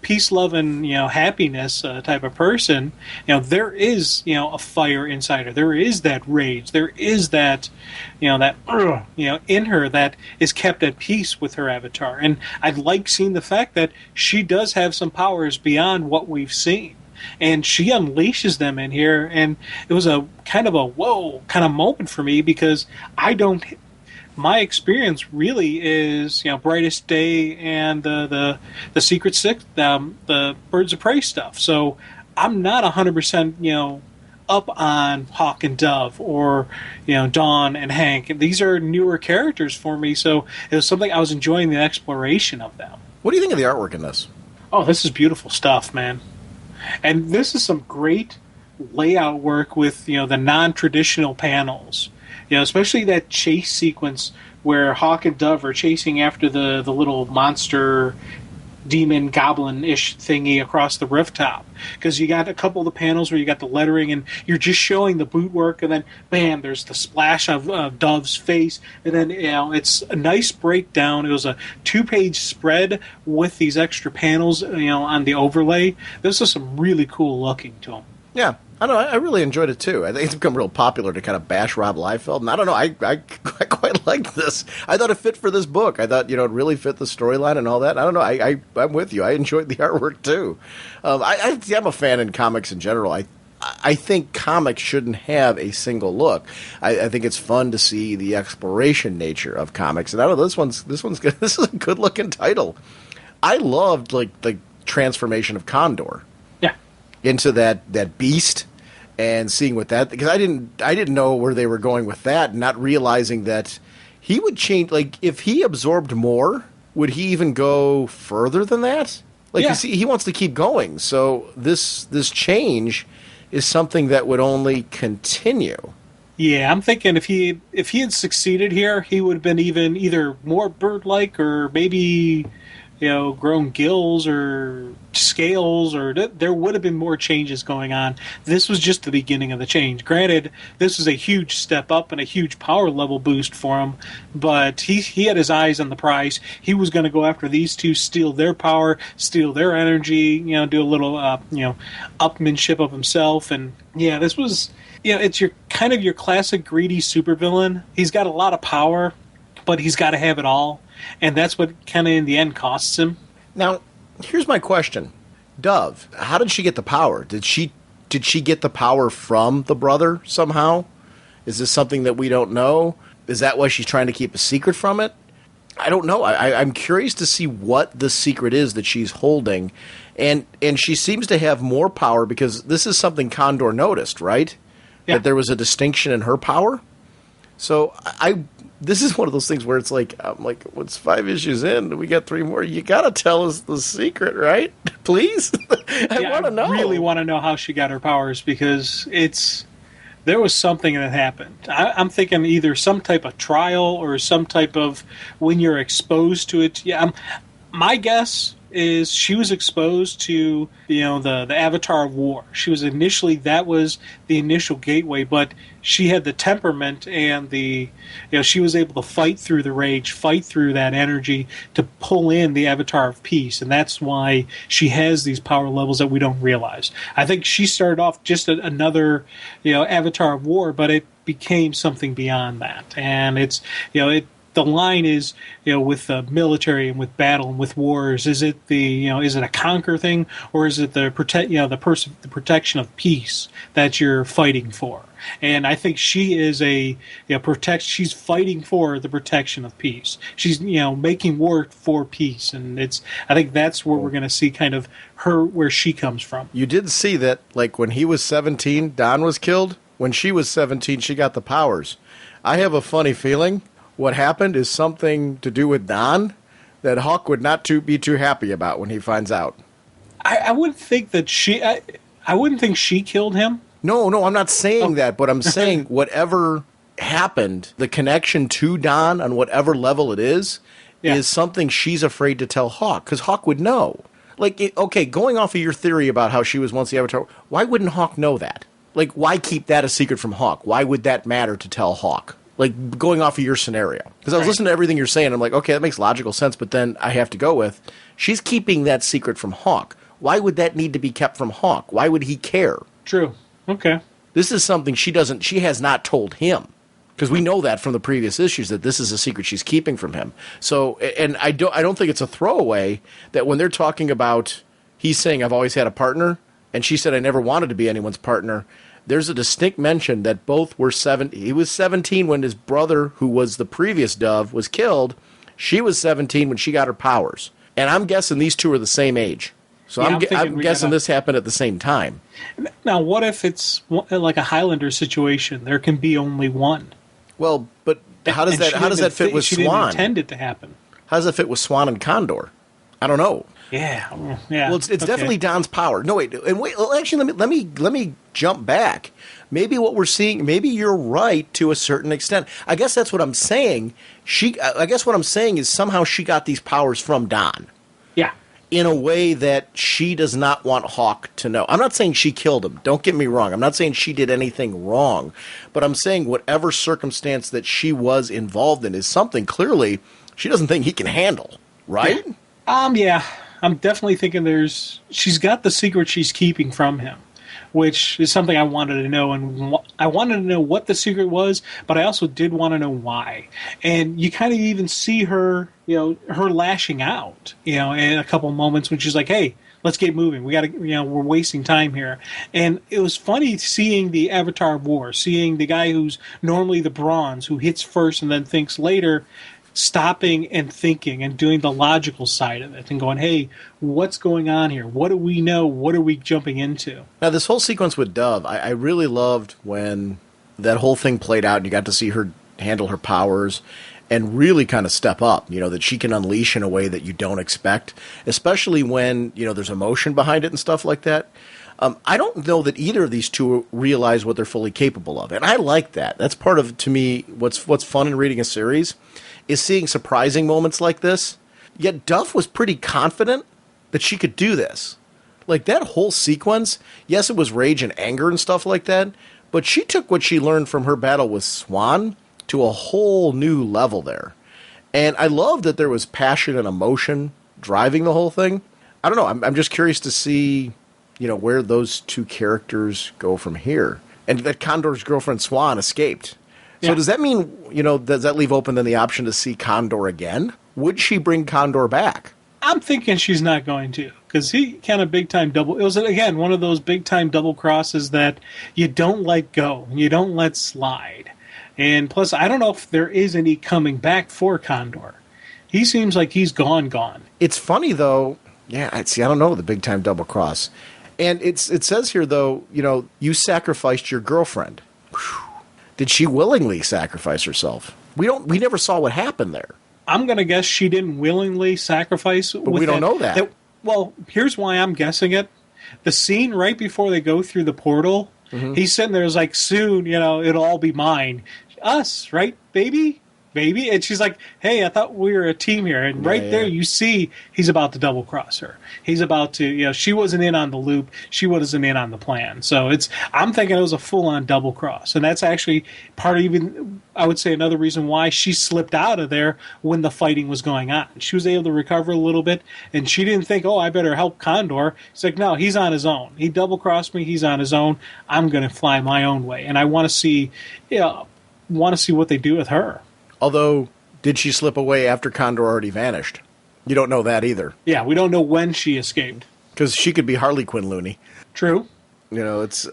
peace, love, and, happiness type of person. There is, a fire inside her. There is that rage. There is that, in her that is kept at peace with her Avatar. And I like seeing the fact that she does have some powers beyond what we've seen. And she unleashes them in here, and it was a kind of a whoa kind of moment for me, because my experience really is, Brightest Day and the Secret Six, the Birds of Prey stuff. So I'm not 100%, up on Hawk and Dove or, Dawn and Hank. These are newer characters for me, so it was something I was enjoying the exploration of them. What do you think of the artwork in this? Oh, this is beautiful stuff, man. And this is some great layout work with, the non-traditional panels. Especially that chase sequence where Hawk and Dove are chasing after the little monster demon goblin-ish thingy across the rooftop. Because you got a couple of the panels where you got the lettering and you're just showing the boot work, and then, bam, there's the splash of Dove's face. And then, it's a nice breakdown. It was a 2-page spread with these extra panels, on the overlay. This is some really cool looking to them. Yeah. I don't know. I really enjoyed it, too. I think it's become real popular to kind of bash Rob Liefeld. And I don't know. I quite liked this. I thought it fit for this book. I thought, it really fit the storyline and all that. I don't know. I'm with you. I enjoyed the artwork, too. I'm a fan in comics in general. I think comics shouldn't have a single look. I think it's fun to see the exploration nature of comics. And I don't know. This one's good. This is a good-looking title. I loved, the transformation of Condor. Into that beast, and seeing what that, because I didn't know where they were going with that, not realizing that he would change. If he absorbed more, would he even go further than that? You see, he wants to keep going. So this change is something that would only continue. Yeah, I'm thinking if he had succeeded here, he would have been either more bird-like, or maybe grown gills or scales, or there would have been more changes going on. This was just the beginning of the change. Granted, this is a huge step up and a huge power level boost for him, but he had his eyes on the prize. He was going to go after these two, steal their power, steal their energy, do a little, upmanship of himself. And yeah, this was, it's your classic greedy supervillain. He's got a lot of power, but he's got to have it all, and that's what kind of in the end costs him. Now, here's my question. Dove, how did she get the power? Did she get the power from the brother somehow? Is this something that we don't know? Is that why she's trying to keep a secret from it? I don't know. I'm curious to see what the secret is that she's holding. And she seems to have more power because this is something Condor noticed, right? Yeah. That there was a distinction in her power. So this is one of those things where it's like, I'm like, what's 5 issues in? We got 3 more. You got to tell us the secret, right? Please? I want to know. I really want to know how she got her powers because there was something that happened. I'm thinking either some type of trial or some type of when you're exposed to it. Yeah, my guess is she was exposed to the Avatar of War. She was that was the initial gateway, but she had the temperament and she was able to fight through the rage, fight through that energy to pull in the Avatar of Peace, and that's why she has these power levels that we don't realize. I think she started off just another Avatar of War, but it became something beyond that, and it's the line is, with the military and with battle and with wars, is it is it a conquer thing, or is it the protection of peace that you're fighting for? And I think she is she's fighting for the protection of peace. She's making war for peace, and I think that's where we're going to see kind of where she comes from. You did see that, like when he was 17, Don was killed. When she was 17, she got the powers. I have a funny feeling what happened is something to do with Don that Hawk would not be too happy about when he finds out. I wouldn't think that I wouldn't think she killed him. No, I'm not saying that, but I'm saying whatever happened, the connection to Don on whatever level it is something she's afraid to tell Hawk, because Hawk would know. Like, okay, going off of your theory about how she was once the Avatar, why wouldn't Hawk know that? Like, why keep that a secret from Hawk? Why would that matter to tell Hawk? Like, going off of your scenario. Because I was listening to everything you're saying, I'm like, okay, that makes logical sense, but then I have to go with, she's keeping that secret from Hawk. Why would that need to be kept from Hawk? Why would he care? True. Okay. This is something she has not told him. Because we know that from the previous issues, that this is a secret she's keeping from him. So, and I don't think it's a throwaway that when they're talking about, he's saying, I've always had a partner, and she said, I never wanted to be anyone's partner. There's a distinct mention that both were 17. He was 17 when his brother, who was the previous Dove, was killed. She was 17 when she got her powers. And I'm guessing these two are the same age. So I'm guessing this happened at the same time. Now, what if it's like a Highlander situation? There can be only one. Well, but how does that fit with Swan? She didn't intend it to happen. How does that fit with Swan and Condor? I don't know. Yeah. Well, it's definitely Don's power. No, wait. Well, actually, let me jump back. Maybe what we're seeing. Maybe you're right to a certain extent. I guess that's what I'm saying. I guess what I'm saying is somehow she got these powers from Don. Yeah. In a way that she does not want Hawk to know. I'm not saying she killed him. Don't get me wrong. I'm not saying she did anything wrong. But I'm saying whatever circumstance that she was involved in is something clearly she doesn't think he can handle. Right? Yeah. I'm definitely thinking she's got the secret she's keeping from him, which is something I wanted to know. And I wanted to know what the secret was, but I also did want to know why. And you kind of even see her, her lashing out, in a couple moments when she's like, hey, let's get moving. We got to, we're wasting time here. And it was funny seeing the Avatar of War, seeing the guy who's normally the bronze, who hits first and then thinks later, stopping and thinking and doing the logical side of it and going, hey, what's going on here? What do we know? What are we jumping into? Now, this whole sequence with Dove, I really loved when that whole thing played out and you got to see her handle her powers and really kind of step up, that she can unleash in a way that you don't expect, especially when, there's emotion behind it and stuff like that. I don't know that either of these two realize what they're fully capable of, and I like that. That's part of, to me, what's fun in reading a series is seeing surprising moments like this. Yet Duff was pretty confident that she could do this. Like, that whole sequence, yes, it was rage and anger and stuff like that, but she took what she learned from her battle with Swan to a whole new level there. And I love that there was passion and emotion driving the whole thing. I don't know, I'm just curious to see, where those two characters go from here. And that Condor's girlfriend Swan escaped. So does that mean, does that leave open then the option to see Condor again? Would she bring Condor back? I'm thinking she's not going to, because he kind of big-time double... It was, again, one of those big-time double crosses that you don't let go. You don't let slide. And plus, I don't know if there is any coming back for Condor. He seems like he's gone. It's funny, though. Yeah, I don't know, the big-time double cross. And it says here, though, you sacrificed your girlfriend. Whew. Did she willingly sacrifice herself? We never saw what happened there. I'm going to guess she didn't willingly sacrifice. But we don't know that. Well, here's why I'm guessing it. The scene right before they go through the portal, he's sitting there, like, soon, it'll all be mine. Us, right, baby? Baby? And she's like, hey, I thought we were a team here. And there you see he's about to double cross her. He's about to, she wasn't in on the loop. She wasn't in on the plan. So I'm thinking it was a full-on double cross. And that's actually part of even, I would say, another reason why she slipped out of there when the fighting was going on. She was able to recover a little bit, and she didn't think, I better help Condor. It's like, no, he's on his own. He double-crossed me. He's on his own. I'm going to fly my own way. And I want to see what they do with her. Although, did she slip away after Condor already vanished? You don't know that either. Yeah, we don't know when she escaped. Because she could be Harley Quinn loony. True. It's...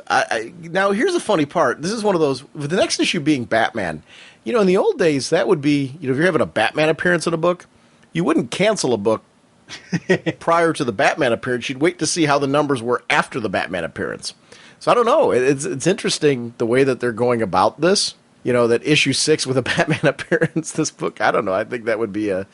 now, here's the funny part. This is one of those... With the next issue being Batman, in the old days, that would be... if you're having a Batman appearance in a book, you wouldn't cancel a book prior to the Batman appearance. You'd wait to see how the numbers were after the Batman appearance. So, I don't know. It's interesting the way that they're going about this. That issue 6 with a Batman appearance, this book, I don't know. I think that would be a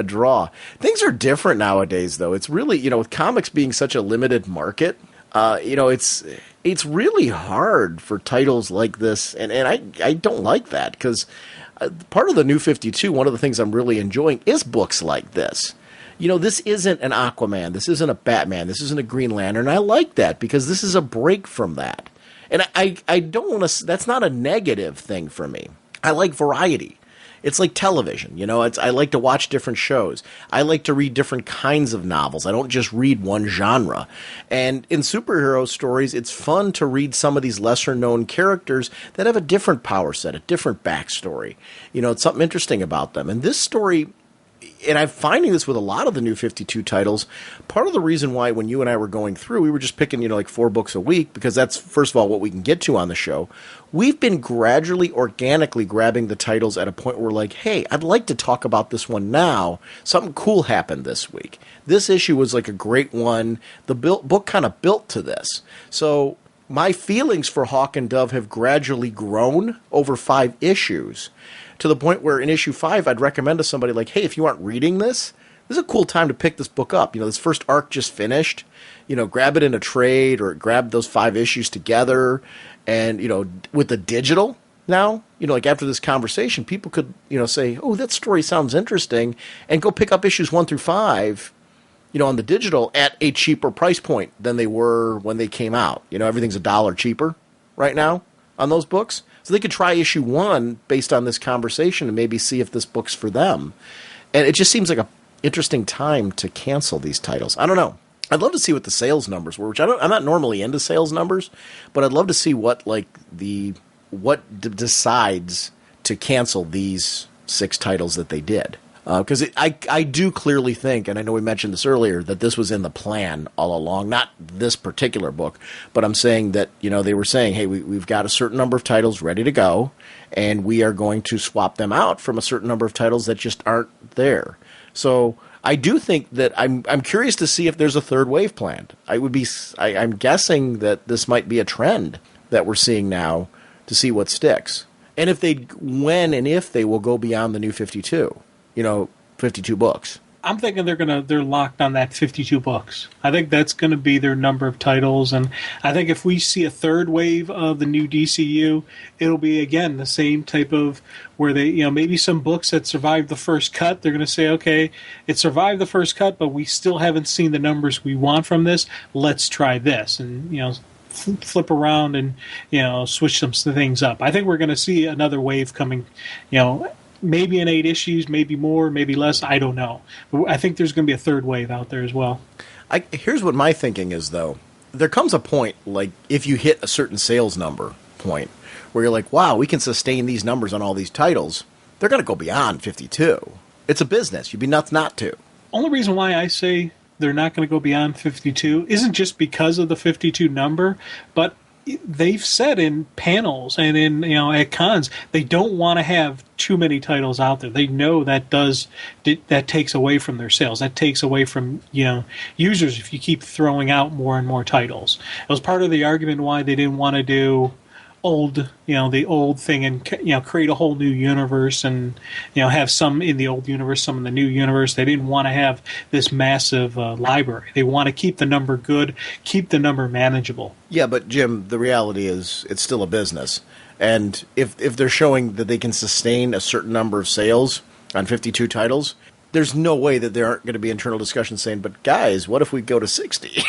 draw. Things are different nowadays, though. It's really, with comics being such a limited market, it's really hard for titles like this. And I don't like that because part of the New 52, one of the things I'm really enjoying is books like this. This isn't an Aquaman. This isn't a Batman. This isn't a Green Lantern. I like that because this is a break from that. And I don't want to... That's not a negative thing for me. I like variety. It's like television, I like to watch different shows. I like to read different kinds of novels. I don't just read one genre. And in superhero stories, it's fun to read some of these lesser-known characters that have a different power set, a different backstory. It's something interesting about them. And this story... And I'm finding this with a lot of the New 52 titles. Part of the reason why when you and I were going through, we were just picking, like 4 books a week, because that's, first of all, what we can get to on the show. We've been gradually, organically grabbing the titles at a point where we're like, hey, I'd like to talk about this one now. Something cool happened this week. This issue was like a great one. The book kind of built to this. So my feelings for Hawk and Dove have gradually grown over 5 issues. To the point where in issue 5, I'd recommend to somebody like, hey, if you aren't reading this is a cool time to pick this book up. This first arc just finished. Grab it in a trade or grab those 5 issues together. And, with the digital now, like after this conversation, people could, say, oh, that story sounds interesting, and go pick up issues 1 through 5, on the digital at a cheaper price point than they were when they came out. Everything's $1 cheaper right now on those books. So they could try issue 1 based on this conversation and maybe see if this book's for them. And it just seems like an interesting time to cancel these titles. I don't know. I'd love to see what the sales numbers were, which I'm not normally into sales numbers, but I'd love to see what decides to cancel these 6 titles that they did. Because I do clearly think, and I know we mentioned this earlier, that this was in the plan all along. Not this particular book, but I'm saying that, they were saying, hey, we've got a certain number of titles ready to go, and we are going to swap them out from a certain number of titles that just aren't there. So I do think that I'm curious to see if there's a third wave planned. I'm guessing that this might be a trend that we're seeing now to see what sticks. And when and if they will go beyond the New 52. 52 books. I'm thinking they're locked on that 52 books. I think that's going to be their number of titles, and I think if we see a third wave of the new DCU, it'll be again the same type of where they, maybe some books that survived the first cut, they're going to say, okay, it survived the first cut, but we still haven't seen the numbers we want from this. Let's try this, and flip around and switch some things up. I think we're going to see another wave coming, maybe in 8 issues, maybe more, maybe less. I don't know. But I think there's going to be a third wave out there as well. Here's what my thinking is, though. There comes a point, like if you hit a certain sales number point, where you're like, wow, we can sustain these numbers on all these titles. They're going to go beyond 52. It's a business. You'd be nuts not to. Only reason why I say they're not going to go beyond 52 isn't just because of the 52 number, but they've said in panels and in at cons they don't want to have too many titles out there. They know that takes away from their sales. That takes away from users if you keep throwing out more and more titles. It was part of the argument why they didn't want to do the old thing and create a whole new universe and have some in the old universe, some in the new universe. They didn't want to have this massive library. They want to keep the number good, keep the number manageable. Yeah, but Jim, the reality is it's still a business, and if they're showing that they can sustain a certain number of sales on 52 titles, there's no way that there aren't going to be internal discussions saying, but guys, what if we go to 60?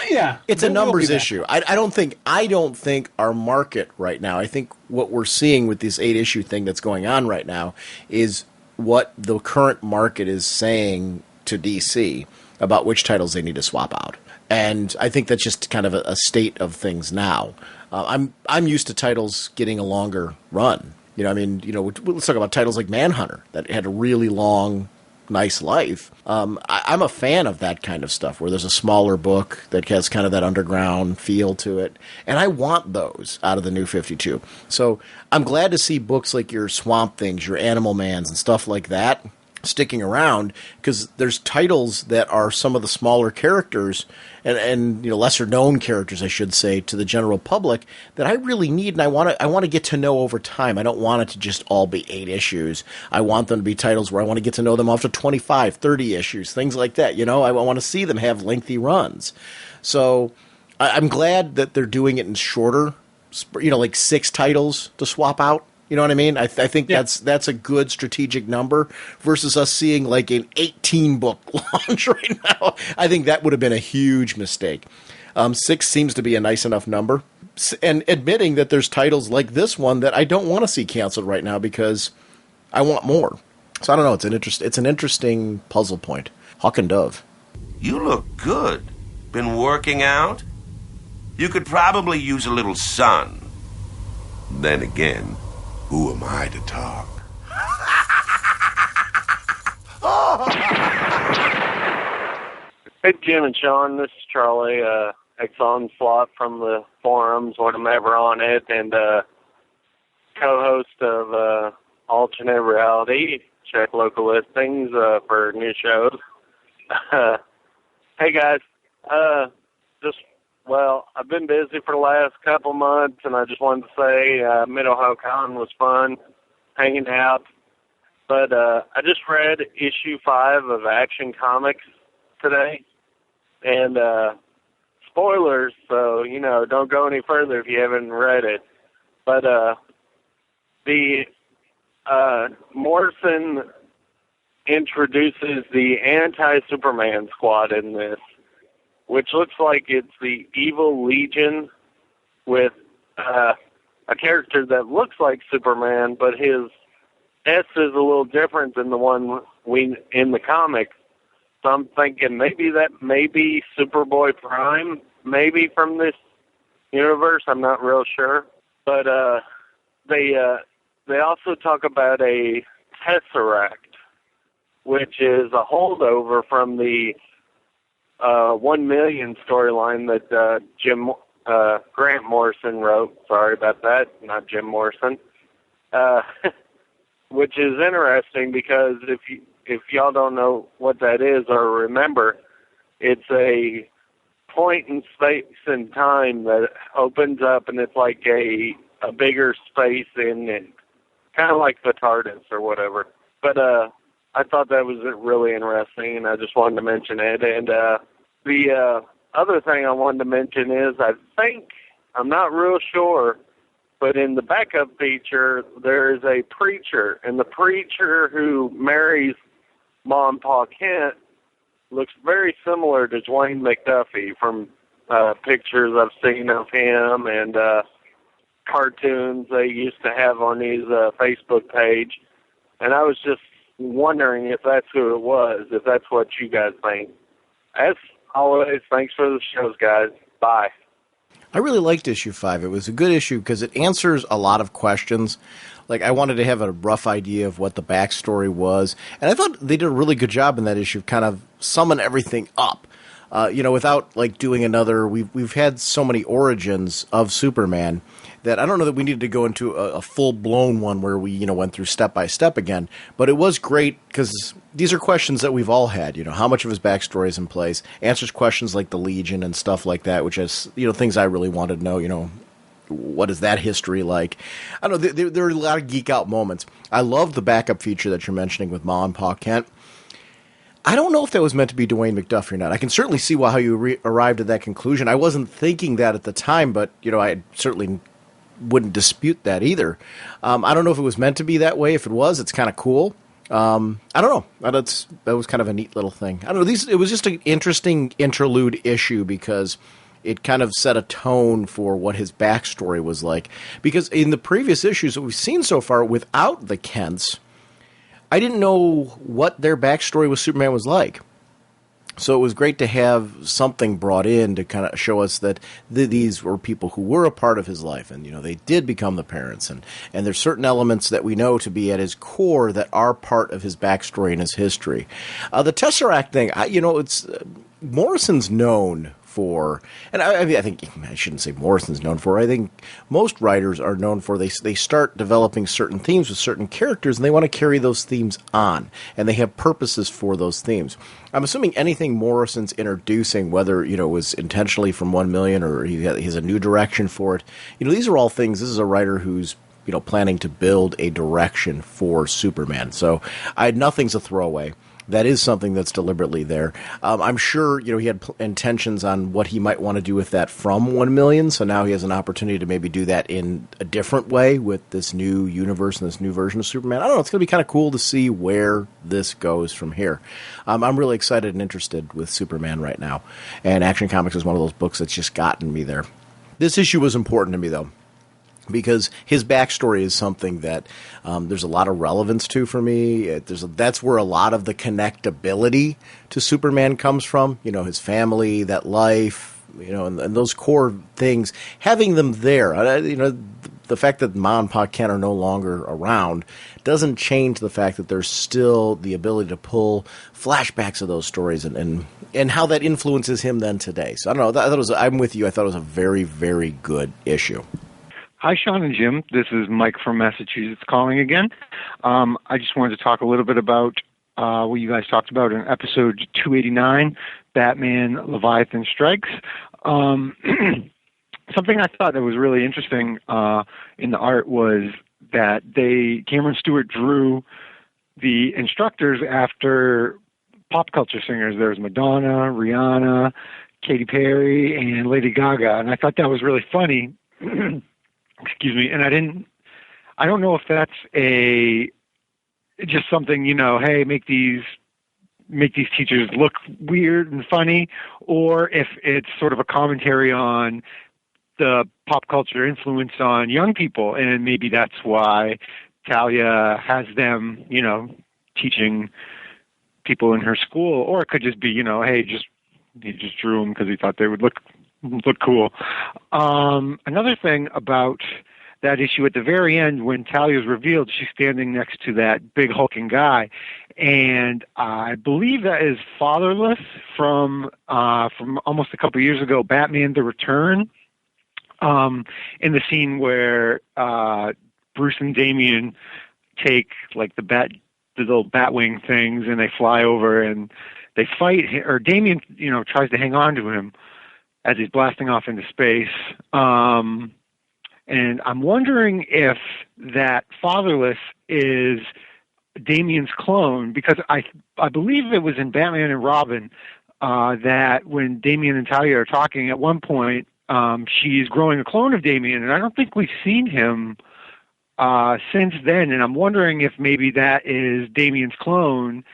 Yeah. It's a numbers issue. I don't think our market right now, I think what we're seeing with this 8-issue thing that's going on right now is what the current market is saying to DC about which titles they need to swap out. And I think that's just kind of a state of things now. I'm used to titles getting a longer run. Let's talk about titles like Manhunter that had a really long, nice life. I'm a fan of that kind of stuff where there's a smaller book that has kind of that underground feel to it. And I want those out of the new 52. So I'm glad to see books like your Swamp Things, your Animal Mans, and stuff like that sticking around, because there's titles that are some of the smaller characters and lesser known characters, I should say, to the general public that I really need, and I want to get to know over time. I don't want it to just all be 8 issues. I want them to be titles where I want to get to know them after 25, 30 issues, things like that. I want to see them have lengthy runs. So I'm glad that they're doing it in shorter, like 6 titles to swap out. You know what I mean? I think that's a good strategic number versus us seeing like an 18-book launch right now. I think that would have been a huge mistake. 6 seems to be a nice enough number. And admitting that there's titles like this one that I don't want to see canceled right now because I want more. So I don't know. It's an interesting puzzle point. Hawk and Dove. You look good. Been working out? You could probably use a little sun. Then again, who am I to talk? Hey, Jim and Sean, this is Charlie, ex-onslaught from the forums when I'm ever on it, and co-host of Alternate Reality. Check local listings for new shows. Hey, guys. I've been busy for the last couple months, and I just wanted to say Mid-Ohio Con was fun, hanging out. But I just read issue 5 of Action Comics today. And spoilers, so, don't go any further if you haven't read it. But the Morrison introduces the anti-Superman squad in this, which looks like it's the Evil Legion with a character that looks like Superman, but his S is a little different than the one in the comics. So I'm thinking maybe that may be Superboy Prime, maybe from this universe. I'm not real sure. But they also talk about a Tesseract, which is a holdover from the 1 Million storyline that Grant Morrison wrote. Sorry about that, not Jim Morrison. Which is interesting because if y'all don't know what that is or remember, it's a point in space and time that opens up and it's like a bigger space in it, kind of like the TARDIS or whatever. But I thought that was really interesting, and I just wanted to mention it. And the other thing I wanted to mention is I'm not real sure, but in the backup feature, there is a preacher, and the preacher who marries Mom and Pa Kent looks very similar to Dwayne McDuffie from pictures I've seen of him and cartoons they used to have on his Facebook page. And I was just wondering if that's who it was, if that's what you guys think. As always, thanks for the shows, guys. Bye. I really liked issue 5. It was a good issue because it answers a lot of questions. Like, I wanted to have a rough idea of what the backstory was, and I thought they did a really good job in that issue of kind of summing everything up. Without like doing another, we've had so many origins of Superman that I don't know that we needed to go into a full-blown one where we, went through step by step again. But it was great because these are questions that we've all had. How much of his backstory is in place? Answers questions like the Legion and stuff like that, which is, things I really wanted to know. What is that history like? I don't know. There are a lot of geek-out moments. I love the backup feature that you're mentioning with Ma and Pa Kent. I don't know if that was meant to be Dwayne McDuffie or not. I can certainly see how you arrived at that conclusion. I wasn't thinking that at the time, but, I certainly wouldn't dispute that either. I don't know if it was meant to be that way. If it was, it's kind of cool. I don't know. That was kind of a neat little thing. I don't know. It was just an interesting interlude issue because it kind of set a tone for what his backstory was like. Because in the previous issues that we've seen so far without the Kents, I didn't know what their backstory with Superman was like. So it was great to have something brought in to kind of show us that these were people who were a part of his life, and they did become the parents, and there's certain elements that we know to be at his core that are part of his backstory and his history. The Tesseract thing, it's Morrison's known for, and I think I shouldn't say Morrison's known for. I think most writers are known for they start developing certain themes with certain characters, and they want to carry those themes on, and they have purposes for those themes. I'm assuming anything Morrison's introducing, whether it was intentionally from 1 million or he has a new direction for it. These are all things. This is a writer who's planning to build a direction for Superman. So nothing's a throwaway. That is something that's deliberately there. I'm sure, he had intentions on what he might want to do with that from 1 million, so now he has an opportunity to maybe do that in a different way with this new universe and this new version of Superman. I don't know, it's going to be kind of cool to see where this goes from here. I'm really excited and interested with Superman right now, and Action Comics is one of those books that's just gotten me there. This issue was important to me, though, because his backstory is something that there's a lot of relevance to for me. That's where a lot of the connectability to Superman comes from. His family, that life, and those core things. Having them there, the fact that Ma and Pa Kent are no longer around doesn't change the fact that there's still the ability to pull flashbacks of those stories and how that influences him then today. So I don't know. I'm with you. I thought it was a very, very good issue. Hi, Sean and Jim. This is Mike from Massachusetts calling again. I just wanted to talk a little bit about what you guys talked about in episode 289, Batman Leviathan Strikes. Something I thought that was really interesting in the art was that Cameron Stewart drew the instructors after pop culture singers. There's Madonna, Rihanna, Katy Perry, and Lady Gaga, and I thought that was really funny. Excuse me, and I don't know if that's just something, hey, make these teachers look weird and funny, or if it's sort of a commentary on the pop culture influence on young people, and maybe that's why Talia has them, teaching people in her school, or it could just be, hey, he just drew them because he thought they would look cool. Another thing about that issue at the very end, when Talia's revealed, she's standing next to that big hulking guy, and I believe that is Fatherless from almost a couple years ago, Batman: The Return. In the scene where Bruce and Damian take like the little Batwing things, and they fly over and they fight, or Damian, tries to hang on to him as he's blasting off into space. And I'm wondering if that Fatherless is Damian's clone, because I believe it was in Batman and Robin that when Damian and Talia are talking, at one point she's growing a clone of Damian, and I don't think we've seen him since then. And I'm wondering if maybe that is Damian's clone,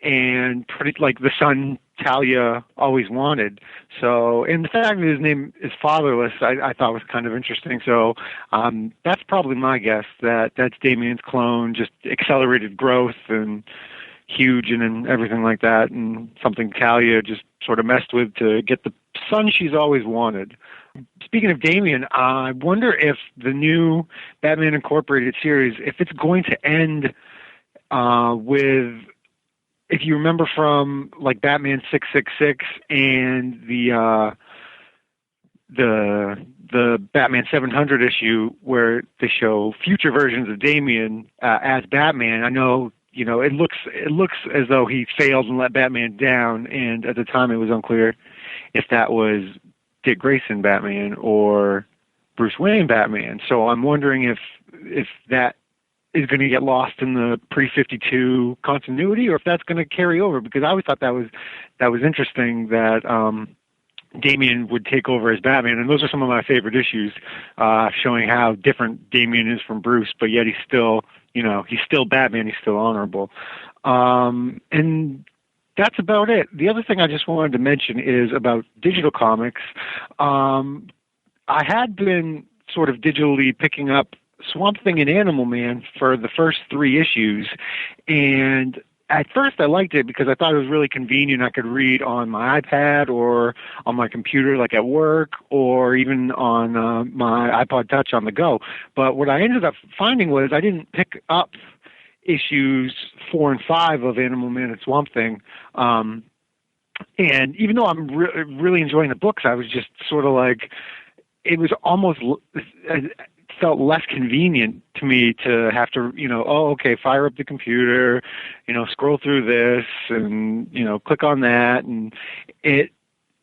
and pretty like the son Talia always wanted. So, and the fact that his name is Fatherless, I thought was kind of interesting. So that's probably my guess, that that's Damian's clone, just accelerated growth and huge and everything like that, and something Talia just sort of messed with to get the son she's always wanted. speaking of Damian, I wonder if the new Batman Incorporated series, if it's going to end with, if you remember from like Batman 666 and the Batman 700 issue where they show future versions of Damian as Batman. I know, it looks as though he failed and let Batman down, and at the time it was unclear if that was Dick Grayson Batman or Bruce Wayne Batman. So I'm wondering if that is going to get lost in the pre-52 continuity, or if that's going to carry over, because I always thought that was interesting that Damian would take over as Batman, and those are some of my favorite issues, showing how different Damian is from Bruce, but yet he's still Batman, he's still honorable. And that's about it. The other thing I just wanted to mention is about digital comics. I had been sort of digitally picking up Swamp Thing and Animal Man for the first 3 issues, and at first I liked it because I thought it was really convenient. I could read on my iPad or on my computer, like at work, or even on my iPod Touch on the go. But what I ended up finding was I didn't pick up issues 4 and 5 of Animal Man and Swamp Thing. And even though I'm really enjoying the books, I was just sort of like, it was almost felt less convenient to me to have to, fire up the computer, scroll through this and, click on that. And it,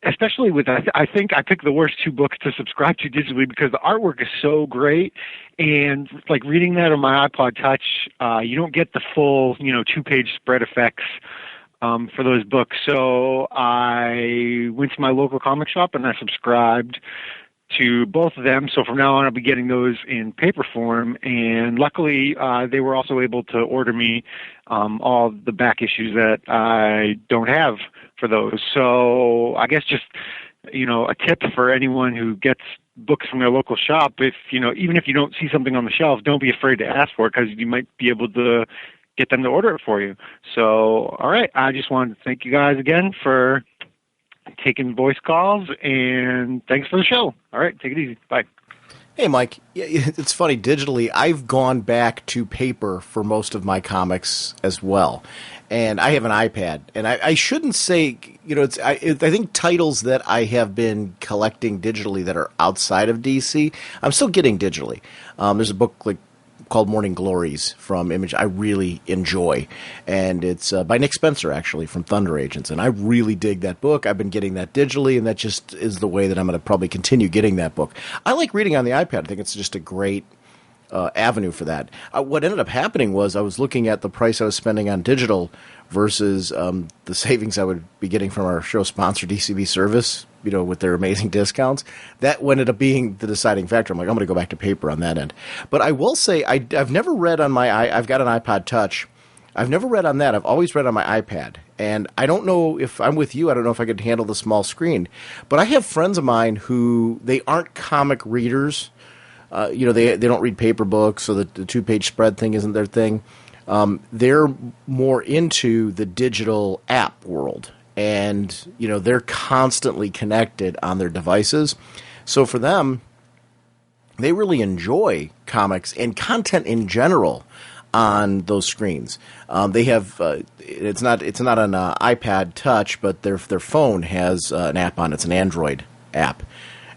especially with, I think I picked the worst 2 books to subscribe to digitally because the artwork is so great. And like reading that on my iPod Touch, you don't get the full, 2-page spread effects for those books. So I went to my local comic shop and I subscribed to both of them. So from now on, I'll be getting those in paper form. And luckily, they were also able to order me all the back issues that I don't have for those. So I guess just, a tip for anyone who gets books from their local shop, if, even if you don't see something on the shelf, don't be afraid to ask for it because you might be able to get them to order it for you. So, all right. I just wanted to thank you guys again for taking voice calls, and thanks for the show. All right, take it easy. Bye. Hey, Mike. Yeah, it's funny. Digitally, I've gone back to paper for most of my comics as well, and I have an iPad. And I shouldn't say, I think titles that I have been collecting digitally that are outside of DC, I'm still getting digitally. There's a book called Morning Glories from Image I really enjoy, and it's by Nick Spencer, actually, from Thunder Agents, and I really dig that book. I've been getting that digitally, and that just is the way that I'm going to probably continue getting that book. I like reading on the iPad. I think it's just a great avenue for that. What ended up happening was I was looking at the price I was spending on digital versus the savings I would be getting from our show sponsor, DCB Service, with their amazing discounts. That ended up being the deciding factor. I'm like, I'm going to go back to paper on that end. But I will say I've never read on I've got an iPod Touch. I've never read on that. I've always read on my iPad. And I don't know if I'm with you. I don't know if I could handle the small screen. But I have friends of mine who, they aren't comic readers. They don't read paper books, so the 2-page spread thing isn't their thing. They're more into the digital app world. And, they're constantly connected on their devices. So for them, they really enjoy comics and content in general on those screens. They have it's not an iPad Touch, but their phone has an app on it. It's an Android app,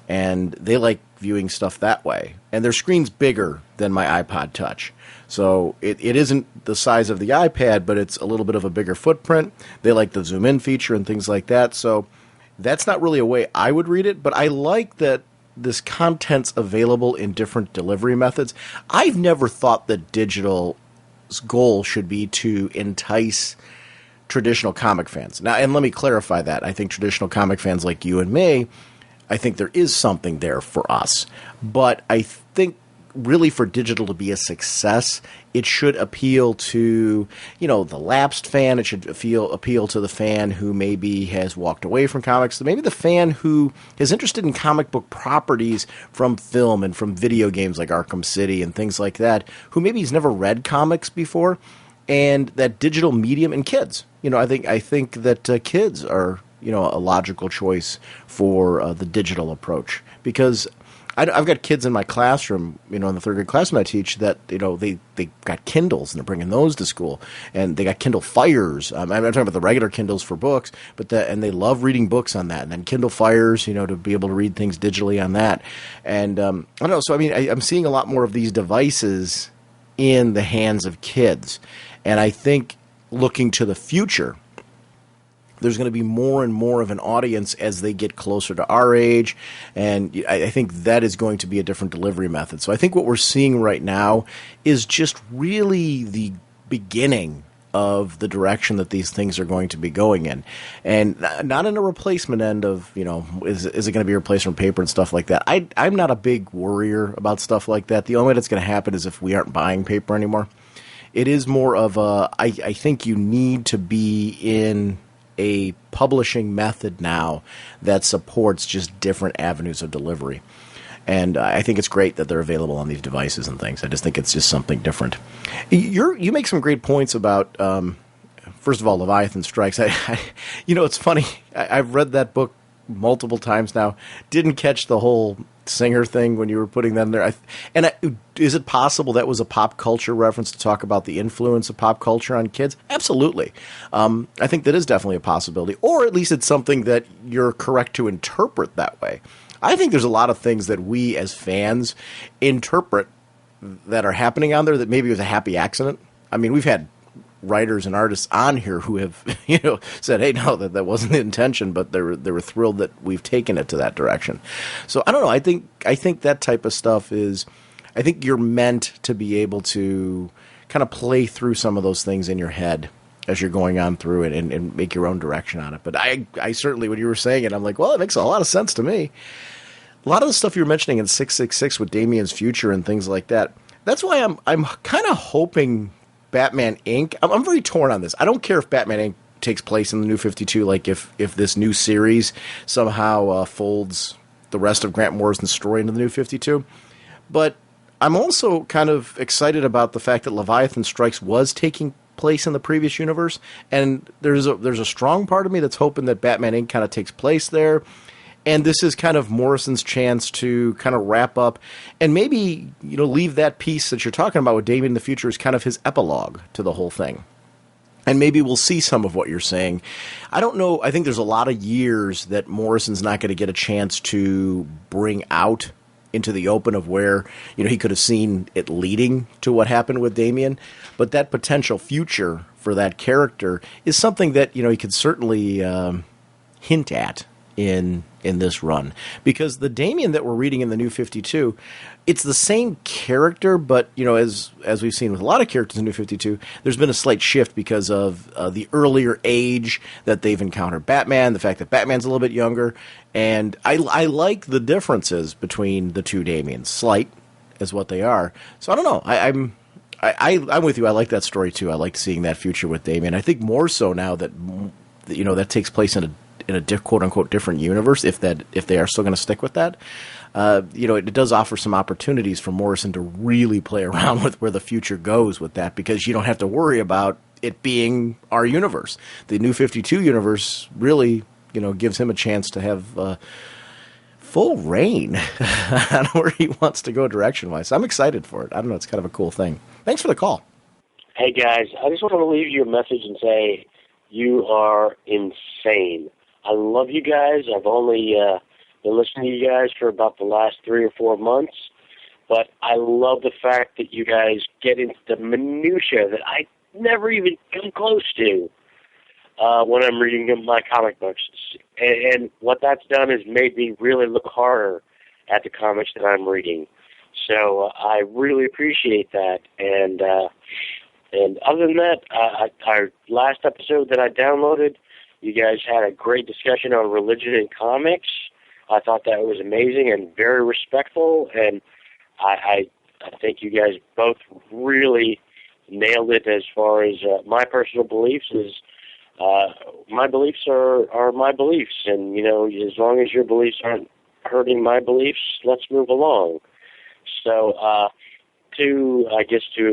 and they like viewing stuff that way. And their screen's bigger than my iPod Touch. So it isn't the size of the iPad, but it's a little bit of a bigger footprint. They like the zoom in feature and things like that. So that's not really a way I would read it, but I like that this content's available in different delivery methods. I've never thought that digital's goal should be to entice traditional comic fans. Now, and let me clarify that. I think traditional comic fans like you and me, I think there is something there for us. But I think really for digital to be a success, it should appeal to, the lapsed fan. It should appeal to the fan who maybe has walked away from comics, maybe the fan who is interested in comic book properties from film and from video games like Arkham City and things like that, who maybe has never read comics before, and that digital medium, and kids. I think that kids are a logical choice for the digital approach, because I've got kids in my classroom, in the third grade classroom I teach, that they got Kindles and they're bringing those to school, and they got Kindle Fires. I'm talking about the regular Kindles for books, and they love reading books on that, and then Kindle Fires, to be able to read things digitally on that, and I don't know. So I'm seeing a lot more of these devices in the hands of kids, and I think looking to the future, there's going to be more and more of an audience as they get closer to our age, and I think that is going to be a different delivery method. So I think what we're seeing right now is just really the beginning of the direction that these things are going to be going in, and not in a replacement end of, is it going to be replaced from paper and stuff like that. I'm not a big worrier about stuff like that. The only way that's going to happen is if we aren't buying paper anymore. It is more of I think you need to be in a publishing method now that supports just different avenues of delivery. And I think it's great that they're available on these devices and things. I just think it's just something different. You make some great points about, first of all, Leviathan Strikes. It's funny. I've read that book multiple times now. Didn't catch the whole Singer thing when you were putting them there. Is it possible that was a pop culture reference to talk about the influence of pop culture on kids? Absolutely. I think that is definitely a possibility, or at least it's something that you're correct to interpret that way. I think there's a lot of things that we as fans interpret that are happening on there that maybe was a happy accident. I mean, we've had writers and artists on here who have said, hey, no, that wasn't the intention, but they were thrilled that we've taken it to that direction. So I don't know. I think that type of stuff is, I think you're meant to be able to kind of play through some of those things in your head as you're going on through it and make your own direction on it. But I certainly, when you were saying it, I'm like, well, it makes a lot of sense to me. A lot of the stuff you were mentioning in 666 with Damien's future and things like that, that's why I'm kind of hoping Batman Inc. I'm very torn on this. I don't care if Batman Inc. takes place in the New 52, like if this new series somehow folds the rest of Grant Morrison's story into the New 52. But I'm also kind of excited about the fact that Leviathan Strikes was taking place in the previous universe, and there's a strong part of me that's hoping that Batman Inc. kind of takes place there. And this is kind of Morrison's chance to kind of wrap up and maybe, leave that piece that you're talking about with Damien in the future as kind of his epilogue to the whole thing. And maybe we'll see some of what you're saying. I don't know. I think there's a lot of years that Morrison's not going to get a chance to bring out into the open of where, he could have seen it leading to what happened with Damien. But that potential future for that character is something that, he could certainly hint at in this run, because the Damien that we're reading in the New 52, it's the same character, but as we've seen with a lot of characters in New 52, there's been a slight shift because of the earlier age that they've encountered Batman, the fact that Batman's a little bit younger, and I like the differences between the two Damiens. Slight as what they are. So I don't know. I'm with you. I like that story too. I like seeing that future with Damien. I think more so now that that takes place in a quote unquote different universe, if they are still going to stick with that, it does offer some opportunities for Morrison to really play around with where the future goes with that, because you don't have to worry about it being our universe. The New 52 universe really, gives him a chance to have full reign on where he wants to go direction wise. I'm excited for it. I don't know. It's kind of a cool thing. Thanks for the call. Hey guys, I just want to leave you a message and say you are insane. I love you guys. I've only been listening to you guys for about the last 3 or 4 months, but I love the fact that you guys get into the minutia that I never even come close to when I'm reading my comic books. And what that's done is made me really look harder at the comics that I'm reading. So I really appreciate that. And other than that, our last episode that I downloaded, you guys had a great discussion on religion in comics. I thought that was amazing and very respectful, and I think you guys both really nailed it as far as my personal beliefs is. My beliefs are my beliefs, and, as long as your beliefs aren't hurting my beliefs, let's move along. So to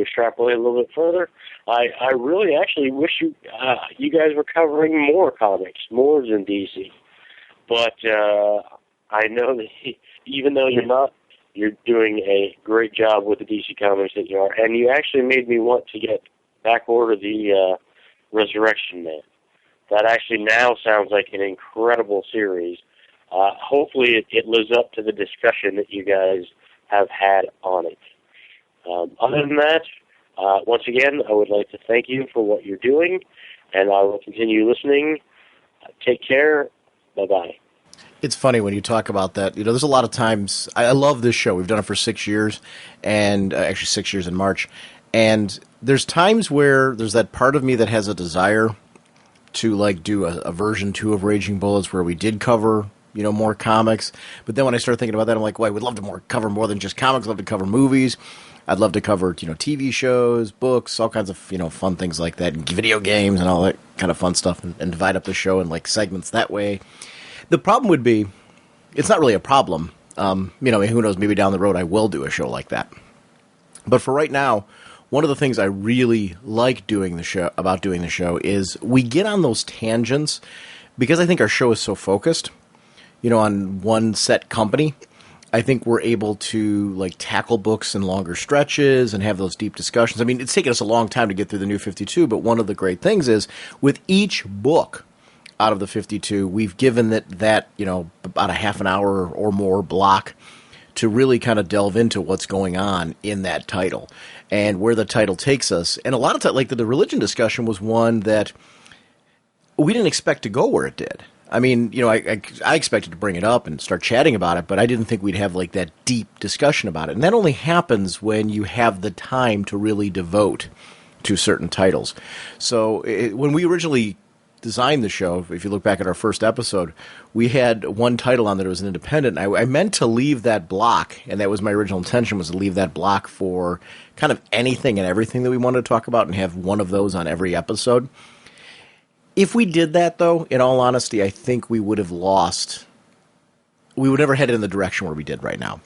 extrapolate a little bit further, I really actually wish you guys were covering more comics, more than DC. But I know that even though you're not, you're doing a great job with the DC comics that you are, and you actually made me want to get back order the Resurrection Man. That actually now sounds like an incredible series. Hopefully it lives up to the discussion that you guys have had on it. Other than that, once again, I would like to thank you for what you're doing, and I will continue listening. Take care. Bye-bye. It's funny when you talk about that. There's a lot of times, I love this show. We've done it for 6 years, and actually 6 years in March. And there's times where there's that part of me that has a desire to like do a version 2 of Raging Bullets where we did cover more comics. But then when I start thinking about that, I'm like, well, I would love to cover more than just comics. I'd love to cover movies. I'd love to cover, TV shows, books, all kinds of, fun things like that, and video games and all that kind of fun stuff, and divide up the show in like segments that way. The problem would be, it's not really a problem. Who knows, maybe down the road I will do a show like that. But for right now, one of the things I really like doing the show is we get on those tangents because I think our show is so focused, on one set company. I think we're able to like tackle books in longer stretches and have those deep discussions. I mean, it's taken us a long time to get through the New 52, but one of the great things is with each book out of the 52, we've given that about a half an hour or more block to really kind of delve into what's going on in that title and where the title takes us. And a lot of times, like the religion discussion was one that we didn't expect to go where it did. I mean, I expected to bring it up and start chatting about it, but I didn't think we'd have like that deep discussion about it. And that only happens when you have the time to really devote to certain titles. So when we originally designed the show, if you look back at our first episode, we had one title on that was an independent. I meant to leave that block, and that was my original intention, was to leave that block for kind of anything and everything that we wanted to talk about and have one of those on every episode. If we did that, though, in all honesty, I think we would have lost. We would never head in the direction where we did right now,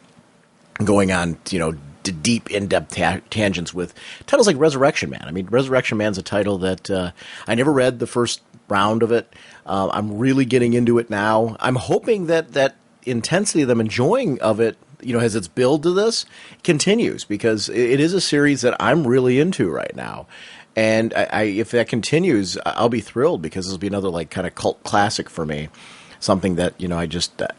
going on, to deep, in-depth tangents with titles like Resurrection Man. I mean, Resurrection Man's a title that I never read the first round of it. I'm really getting into it now. I'm hoping that intensity that I'm enjoying of it, as its build to this, continues, because it is a series that I'm really into right now. And if that continues, I'll be thrilled, because this will be another like kind of cult classic for me. Something that,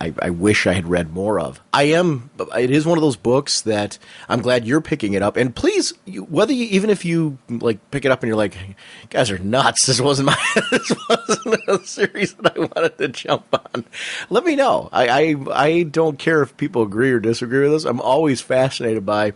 I wish I had read more of. It is one of those books that I'm glad you're picking it up. And please, even if you like pick it up and you're like, you guys are nuts, this wasn't a series that I wanted to jump on, let me know. I don't care if people agree or disagree with this. I'm always fascinated by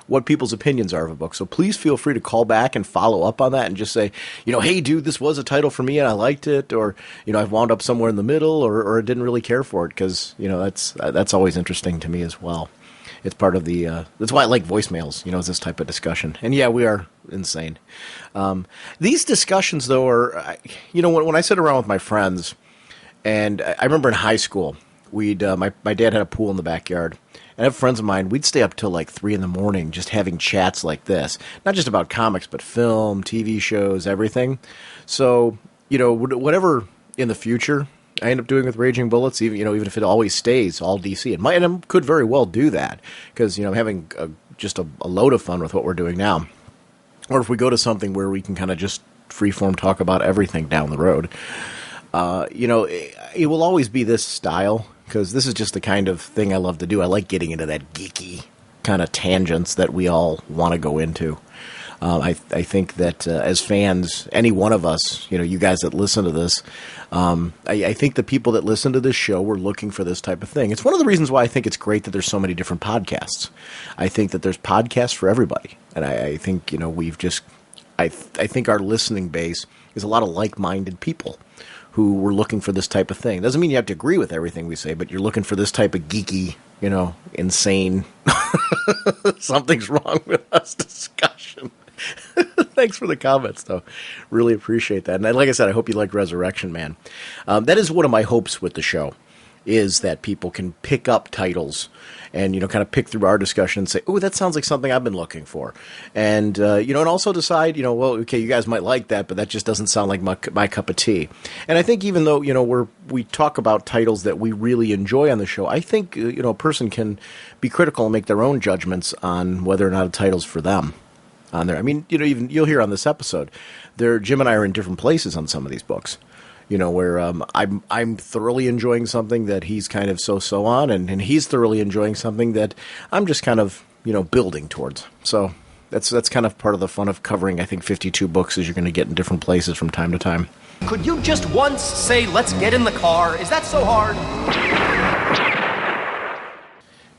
what people's opinions are of a book. So please feel free to call back and follow up on that and just say, hey, dude, this was a title for me and I liked it, or, I've wound up somewhere in the middle, or I didn't really care for it, because, that's always interesting to me as well. It's part of the, that's why I like voicemails, is this type of discussion. And yeah, we are insane. These discussions, though, are, when I sit around with my friends, and I remember in high school, my dad had a pool in the backyard. And I have friends of mine, we'd stay up till like 3 a.m. just having chats like this. Not just about comics, but film, TV shows, everything. So, whatever in the future I end up doing with Raging Bullets, even if it always stays all DC, it could very well do that, because, I'm having just a load of fun with what we're doing now. Or if we go to something where we can kind of just freeform talk about everything down the road, it will always be this style, because this is just the kind of thing I love to do. I like getting into that geeky kind of tangents that we all want to go into. I think that as fans, any one of us, you guys that listen to this, I think the people that listen to this show were looking for this type of thing. It's one of the reasons why I think it's great that there's so many different podcasts. I think that there's podcasts for everybody. And I think, I think our listening base is a lot of like-minded people who were looking for this type of thing. Doesn't mean you have to agree with everything we say, but you're looking for this type of geeky, insane, something's wrong with us discussion. Thanks for the comments, though. Really appreciate that. And like I said, I hope you like Resurrection Man. That is one of my hopes with the show, is that people can pick up titles and, kind of pick through our discussion and say, oh, that sounds like something I've been looking for. And, and also decide, well, okay, you guys might like that, but that just doesn't sound like my cup of tea. And I think even though, we talk about titles that we really enjoy on the show, I think, a person can be critical and make their own judgments on whether or not a title's for them on there. I mean, even you'll hear on this episode, Jim and I are in different places on some of these books. Where I'm thoroughly enjoying something that he's kind of so on, and he's thoroughly enjoying something that I'm just kind of, building towards. So that's kind of part of the fun of covering, I think, 52 books is you're going to get in different places from time to time. Could you just once say, let's get in the car? Is that so hard?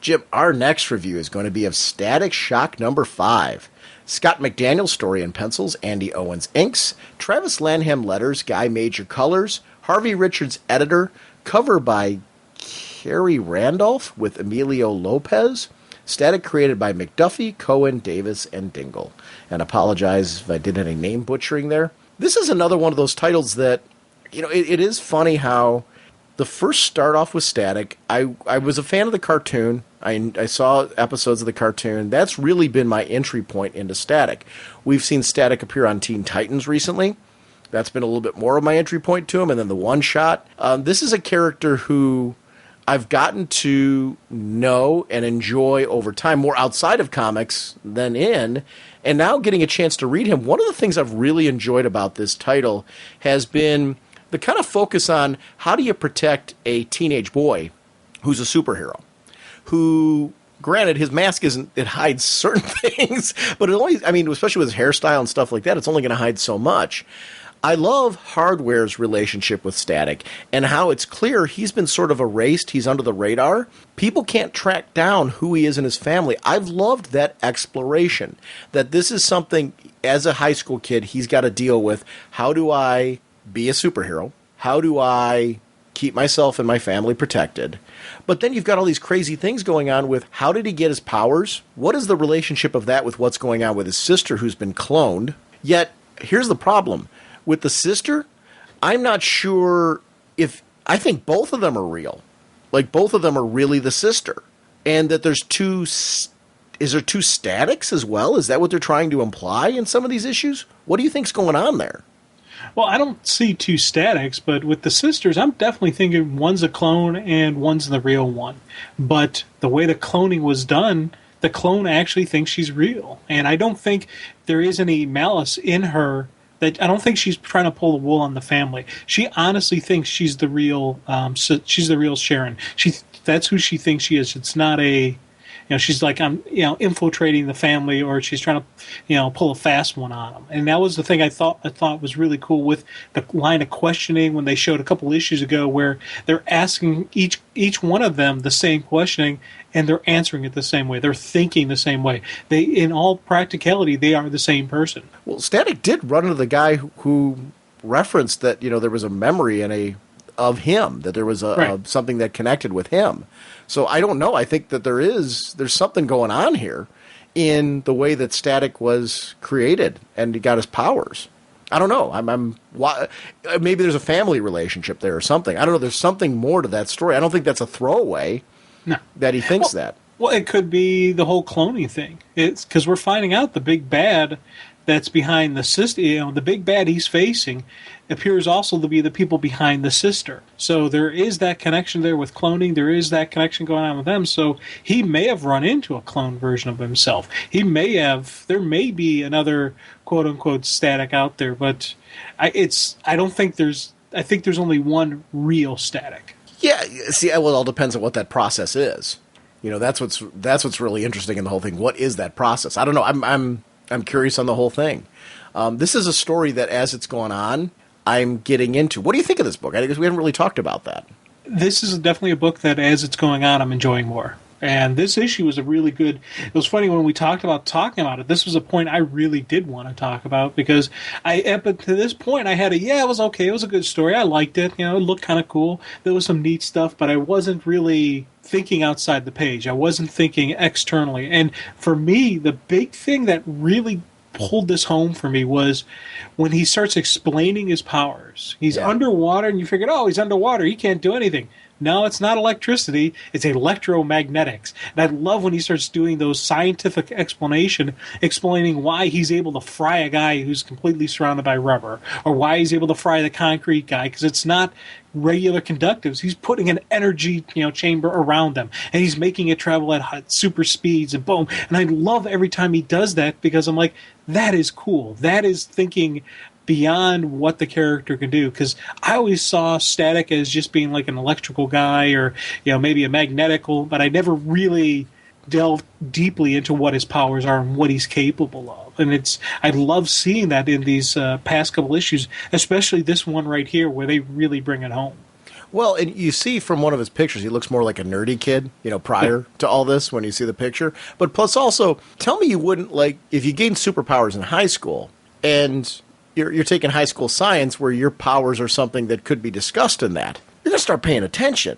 Jim, our next review is going to be of Static Shock number 5. Scott McDaniel story and pencils, Andy Owens inks, Travis Lanham letters, Guy Major colors, Harvey Richards editor, cover by Carrie Randolph with Emilio Lopez, static created by McDuffie, Cohen, Davis, and Dingle. And apologize if I did any name butchering there. This is another one of those titles that, it is funny how the first start off with Static, I was a fan of the cartoon. I saw episodes of the cartoon. That's really been my entry point into Static. We've seen Static appear on Teen Titans recently. That's been a little bit more of my entry point to him. And then the One Shot. This is a character who I've gotten to know and enjoy over time, more outside of comics than in. And now getting a chance to read him, one of the things I've really enjoyed about this title has been the kind of focus on how do you protect a teenage boy who's a superhero, who, granted, his mask it hides certain things, but especially with his hairstyle and stuff like that, it's only going to hide so much. I love Hardware's relationship with Static and how it's clear he's been sort of erased. He's under the radar. People can't track down who he is in his family. I've loved that exploration, that this is something, as a high school kid, he's got to deal with. How do I be a superhero? How do I keep myself and my family protected? But then you've got all these crazy things going on with how did he get his powers? What is the relationship of that with what's going on with his sister who's been cloned? Yet, here's the problem. With the sister, I'm not sure I think both of them are real. Like, both of them are really the sister. And that is there two statics as well? Is that what they're trying to imply in some of these issues? What do you think's going on there? Well, I don't see two statics, but with the sisters, I'm definitely thinking one's a clone and one's the real one. But the way the cloning was done, the clone actually thinks she's real. And I don't think there is any malice in her. That I don't think she's trying to pull the wool on the family. She honestly thinks she's the real Sharon. That's who she thinks she is. It's not she's like, I'm, infiltrating the family, or she's trying to, pull a fast one on them. And that was the thing I thought was really cool with the line of questioning when they showed a couple issues ago, where they're asking each one of them the same questioning, and they're answering it the same way. They're thinking the same way. They, in all practicality, they are the same person. Well, Static did run into the guy who referenced that, there was a memory of him, that there was something that connected with him. So I don't know. I think that there's something going on here in the way that Static was created and he got his powers. I don't know. Maybe there's a family relationship there or something. I don't know. There's something more to that story. I don't think that's a throwaway. No. That he thinks that. Well, it could be the whole cloning thing. It's because we're finding out the big bad that's behind the sister. The big bad he's facing appears also to be the people behind the sister. So there is that connection there with cloning. There is that connection going on with them. So he may have run into a clone version of himself. There may be another quote unquote Static out there, but I think there's only one real Static. Yeah, see, well, it all depends on what that process is. That's what's really interesting in the whole thing. What is that process? I don't know. I'm curious on the whole thing. This is a story that, as it's going on, I'm getting into. What do you think of this book? I guess we haven't really talked about that. This is definitely a book that, as it's going on, I'm enjoying more. And this issue was a really good. It was funny when we talking about it. This was a point I really did want to talk about, because up to this point I had it was okay. It was a good story. I liked it. It looked kind of cool. There was some neat stuff, but I wasn't really thinking outside the page. I wasn't thinking externally. And for me, the big thing that really pulled this home for me was when he starts explaining his powers. He's underwater, and you figured, he's underwater. He can't do anything. no, it's not electricity, it's electromagnetics. And I love when he starts doing those scientific explaining why he's able to fry a guy who's completely surrounded by rubber, or why he's able to fry the concrete guy, because it's not regular conductives. He's putting an energy chamber around them, and he's making it travel at super speeds, and boom. And I love every time he does that, because I'm like, that is cool. That is thinking beyond what the character can do, because I always saw Static as just being like an electrical guy, or maybe a magnetical, but I never really delved deeply into what his powers are and what he's capable of. And I love seeing that in these past couple issues, especially this one right here, where they really bring it home. Well, and you see from one of his pictures, he looks more like a nerdy kid, prior to all this, when you see the picture. But plus also, tell me you wouldn't, like, if you gained superpowers in high school, and you're taking high school science where your powers are something that could be discussed in that, you're going to start paying attention.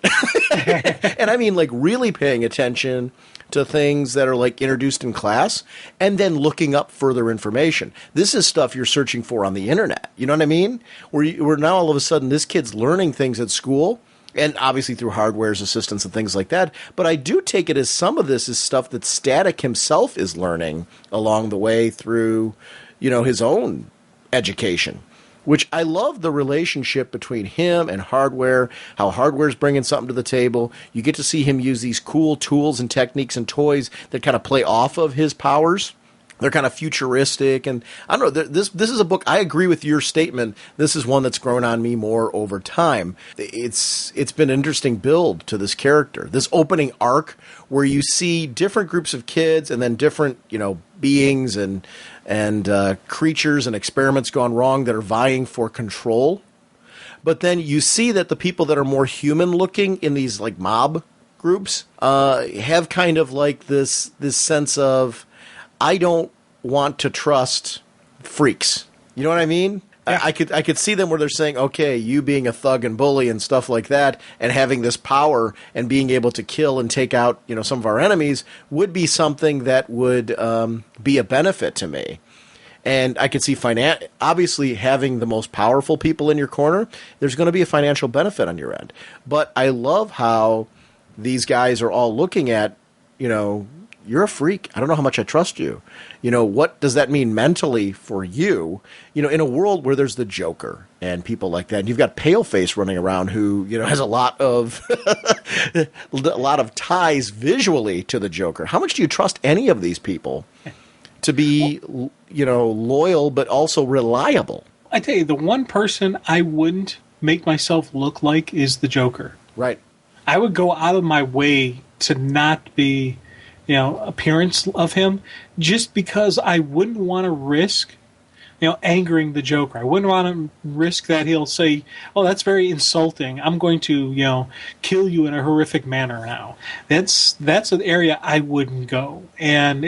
And I mean, like, really paying attention to things that are, like, introduced in class, and then looking up further information. This is stuff you're searching for on the internet. You know what I mean? Where now all of a sudden this kid's learning things at school, and obviously through hardware's assistance and things like that. But I do take it as some of this is stuff that Static himself is learning along the way through, his own education. Which I love the relationship between him and Hardware, how Hardware's bringing something to the table. You get to see him use these cool tools and techniques and toys that kind of play off of his powers. They're kind of futuristic, and I don't know, this is a book, I agree with your statement, this is one that's grown on me more over time. It's been an interesting build to this character. This opening arc where you see different groups of kids and then different, beings and creatures and experiments gone wrong that are vying for control. But then you see that the people that are more human looking in these like mob groups have kind of like this sense of, I don't want to trust freaks. You know what I mean? Yeah. I could see them where they're saying, okay, you being a thug and bully and stuff like that, and having this power and being able to kill and take out some of our enemies would be something that would be a benefit to me. And I could see obviously having the most powerful people in your corner, there's going to be a financial benefit on your end. But I love how these guys are all looking at, you're a freak. I don't know how much I trust you. What does that mean mentally for you? In a world where there's the Joker and people like that, and you've got Paleface running around who, has a lot of ties visually to the Joker. How much do you trust any of these people to be, loyal but also reliable? I tell you, the one person I wouldn't make myself look like is the Joker. Right. I would go out of my way to not be appearance of him, just because I wouldn't want to risk, angering the Joker. I wouldn't want to risk that he'll say, "Oh, that's very insulting. I'm going to, kill you in a horrific manner now." That's an area I wouldn't go. And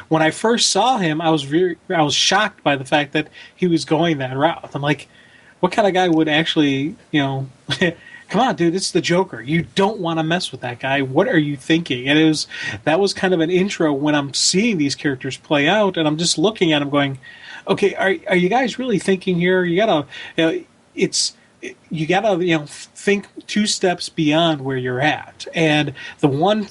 when I first saw him, I was shocked by the fact that he was going that route. I'm like, what kind of guy would actually, come on, dude, it's the Joker. You don't want to mess with that guy. What are you thinking? And that was kind of an intro when I'm seeing these characters play out, and I'm just looking at them going, okay, are you guys really thinking here? You gotta, think two steps beyond where you're at. And the one,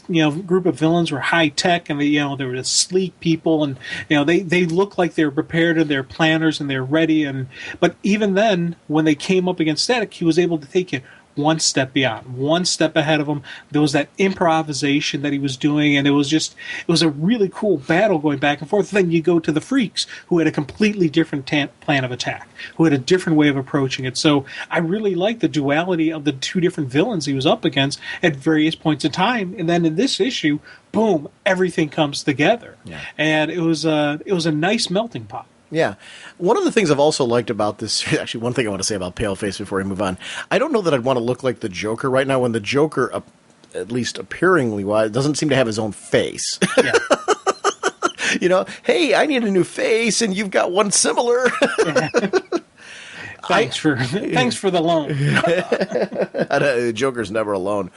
group of villains were high tech, and they were the sleek people, and they look like they're prepared and they're planners and they're ready. But even then, when they came up against Static, he was able to take it one step beyond, one step ahead of him. There was that improvisation that he was doing, and it was a really cool battle going back and forth. Then you go to the Freaks, who had a completely different plan of attack, who had a different way of approaching it. So I really like the duality of the two different villains he was up against at various points in time. And then in this issue, boom, everything comes together. Yeah. And it was a nice melting pot. Yeah. One of the things I've also liked about this, actually one thing I want to say about Paleface before we move on, I don't know that I'd want to look like the Joker right now when the Joker, at least appearingly wise, doesn't seem to have his own face. Yeah. Hey, I need a new face, and you've got one similar. Thanks for the loan. Joker's never alone.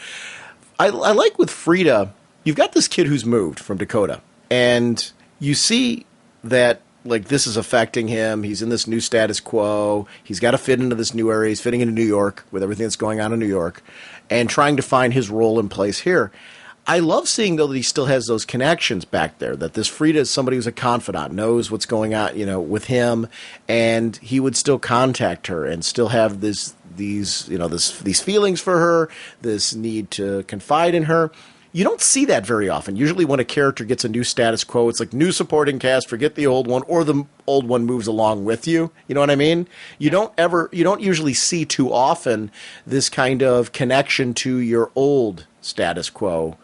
I like with Frida, you've got this kid who's moved from Dakota, and you see that like this is affecting him. He's in this new status quo. He's got to fit into this new area. He's fitting into New York with everything that's going on in New York and trying to find his role in place here. I love seeing, though, that he still has those connections back there, that this Frida is somebody who's a confidant, knows what's going on, with him, and he would still contact her and still have these feelings for her, this need to confide in her. You don't see that very often. Usually when a character gets a new status quo, it's like new supporting cast, forget the old one, or the old one moves along with you. You know what I mean? You don't usually see too often this kind of connection to your old status quo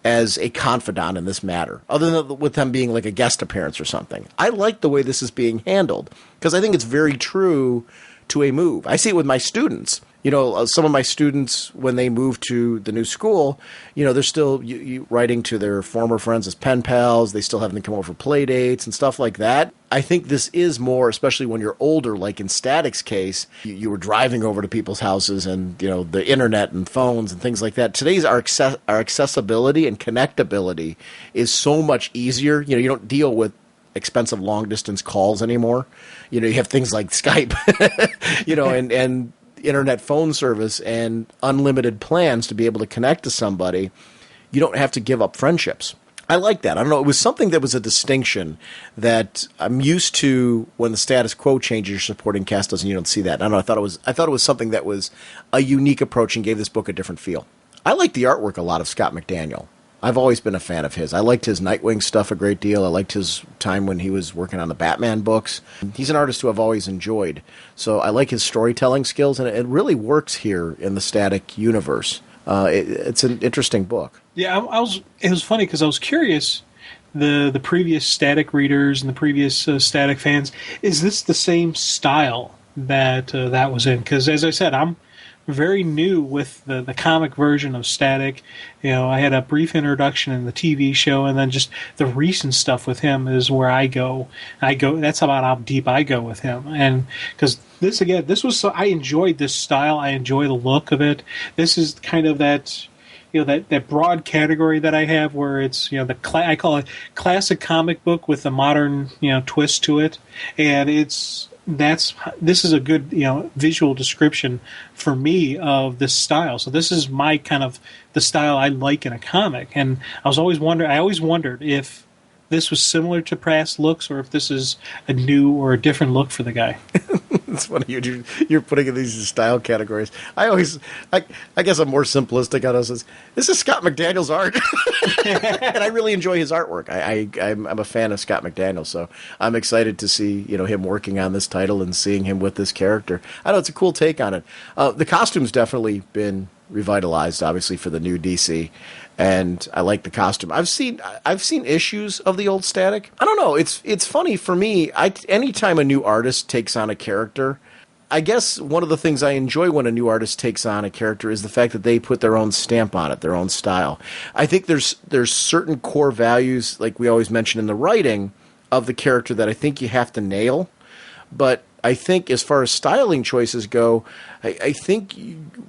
as a confidant in this matter, other than with them being like a guest appearance or something. I like the way this is being handled because I think it's very true to a move. I see it with my students. Some of my students, when they move to the new school, they're still writing to their former friends as pen pals. They still have them come over for play dates and stuff like that. I think this is more, especially when you're older, like in Static's case, you were driving over to people's houses and, the internet and phones and things like that. Today's our accessibility and connectability is so much easier. You don't deal with expensive long-distance calls anymore. You have things like Skype, and internet phone service and unlimited plans to be able to connect to somebody. You don't have to give up friendships. I like that. I don't know. It was something that was a distinction that I'm used to. When the status quo changes, your supporting cast doesn't. You don't see that. I don't know. I thought it was something that was a unique approach and gave this book a different feel. I like the artwork a lot of Scott McDaniel. I've always been a fan of his. I liked his Nightwing stuff a great deal. I liked his time when he was working on the Batman books. He's an artist who I've always enjoyed. So I like his storytelling skills, and it really works here in the Static universe. It's an interesting book. Yeah, it was funny because I was curious. The previous Static readers and the previous Static fans, is this the same style that was in? Because as I said, I'm very new with the comic version of Static. I had a brief introduction in the TV show, and then just the recent stuff with him is where I go. That's about how deep I go with him. And because I enjoyed this style. I enjoy the look of it. This is kind of that, that broad category that I have where it's, I call it classic comic book with a modern, twist to it. And this is a good visual description for me of this style. So this is my kind of the style I like in a comic, and I always wondered if this was similar to past looks or if this is a new or a different look for the guy. It's funny you're putting in these style categories. I guess I'm more simplistic on this. This is Scott McDaniel's art, and I really enjoy his artwork. I'm a fan of Scott McDaniel, so I'm excited to see him working on this title and seeing him with this character. I know it's a cool take on it. The costume's definitely been revitalized, obviously, for the new DC. And I like the costume. I've seen issues of the old Static. I don't know. It's funny for me. Anytime a new artist takes on a character, I guess one of the things I enjoy when a new artist takes on a character is the fact that they put their own stamp on it, their own style. I think there's certain core values, like we always mention in the writing of the character, that I think you have to nail. But I think as far as styling choices go, I think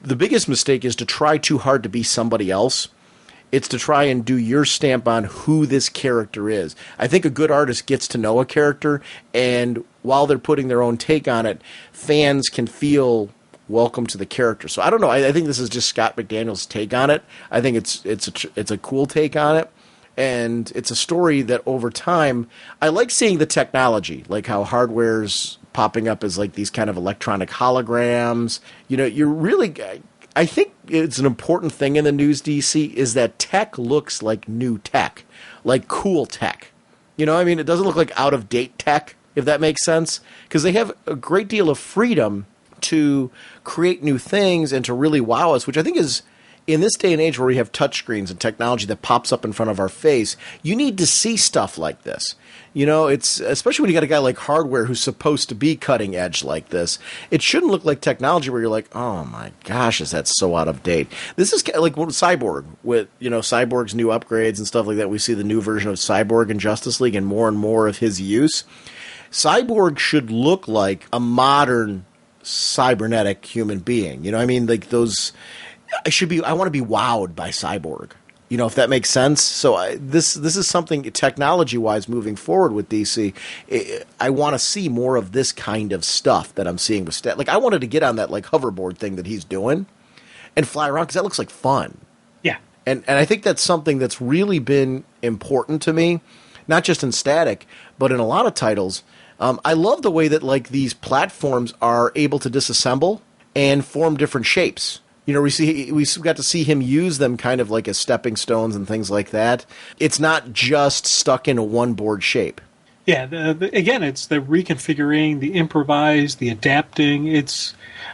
the biggest mistake is to try too hard to be somebody else. It's to try and do your stamp on who this character is. I think a good artist gets to know a character, and while they're putting their own take on it, fans can feel welcome to the character. So I don't know. I think this is just Scott McDaniel's take on it. I think it's a cool take on it, and it's a story that over time, I like seeing the technology, like how hardware's popping up as like these kind of electronic holograms. You're really... I think it's an important thing in the news DC is that tech looks like new tech, like cool tech. It doesn't look like out-of-date tech, if that makes sense, because they have a great deal of freedom to create new things and to really wow us, which I think is, in this day and age where we have touchscreens and technology that pops up in front of our face, you need to see stuff like this. It's especially when you got a guy like Hardware who's supposed to be cutting edge like this. It shouldn't look like technology where you're like, oh my gosh, is that so out of date? This is like Cyborg with Cyborg's new upgrades and stuff like that. We see the new version of Cyborg in Justice League and more of his use. Cyborg should look like a modern cybernetic human being. Like those. I want to be wowed by Cyborg. if that makes sense. So this is something technology-wise moving forward with DC. I want to see more of this kind of stuff that I'm seeing with Static. Like, I wanted to get on that like hoverboard thing that he's doing and fly around because that looks like fun. Yeah. And I think that's something that's really been important to me, not just in Static, but in a lot of titles. I love the way that like these platforms are able to disassemble and form different shapes. We got to see him use them kind of like as stepping stones and things like that. It's not just stuck in a one board shape. Yeah, again, it's the reconfiguring, the improvise, the adapting.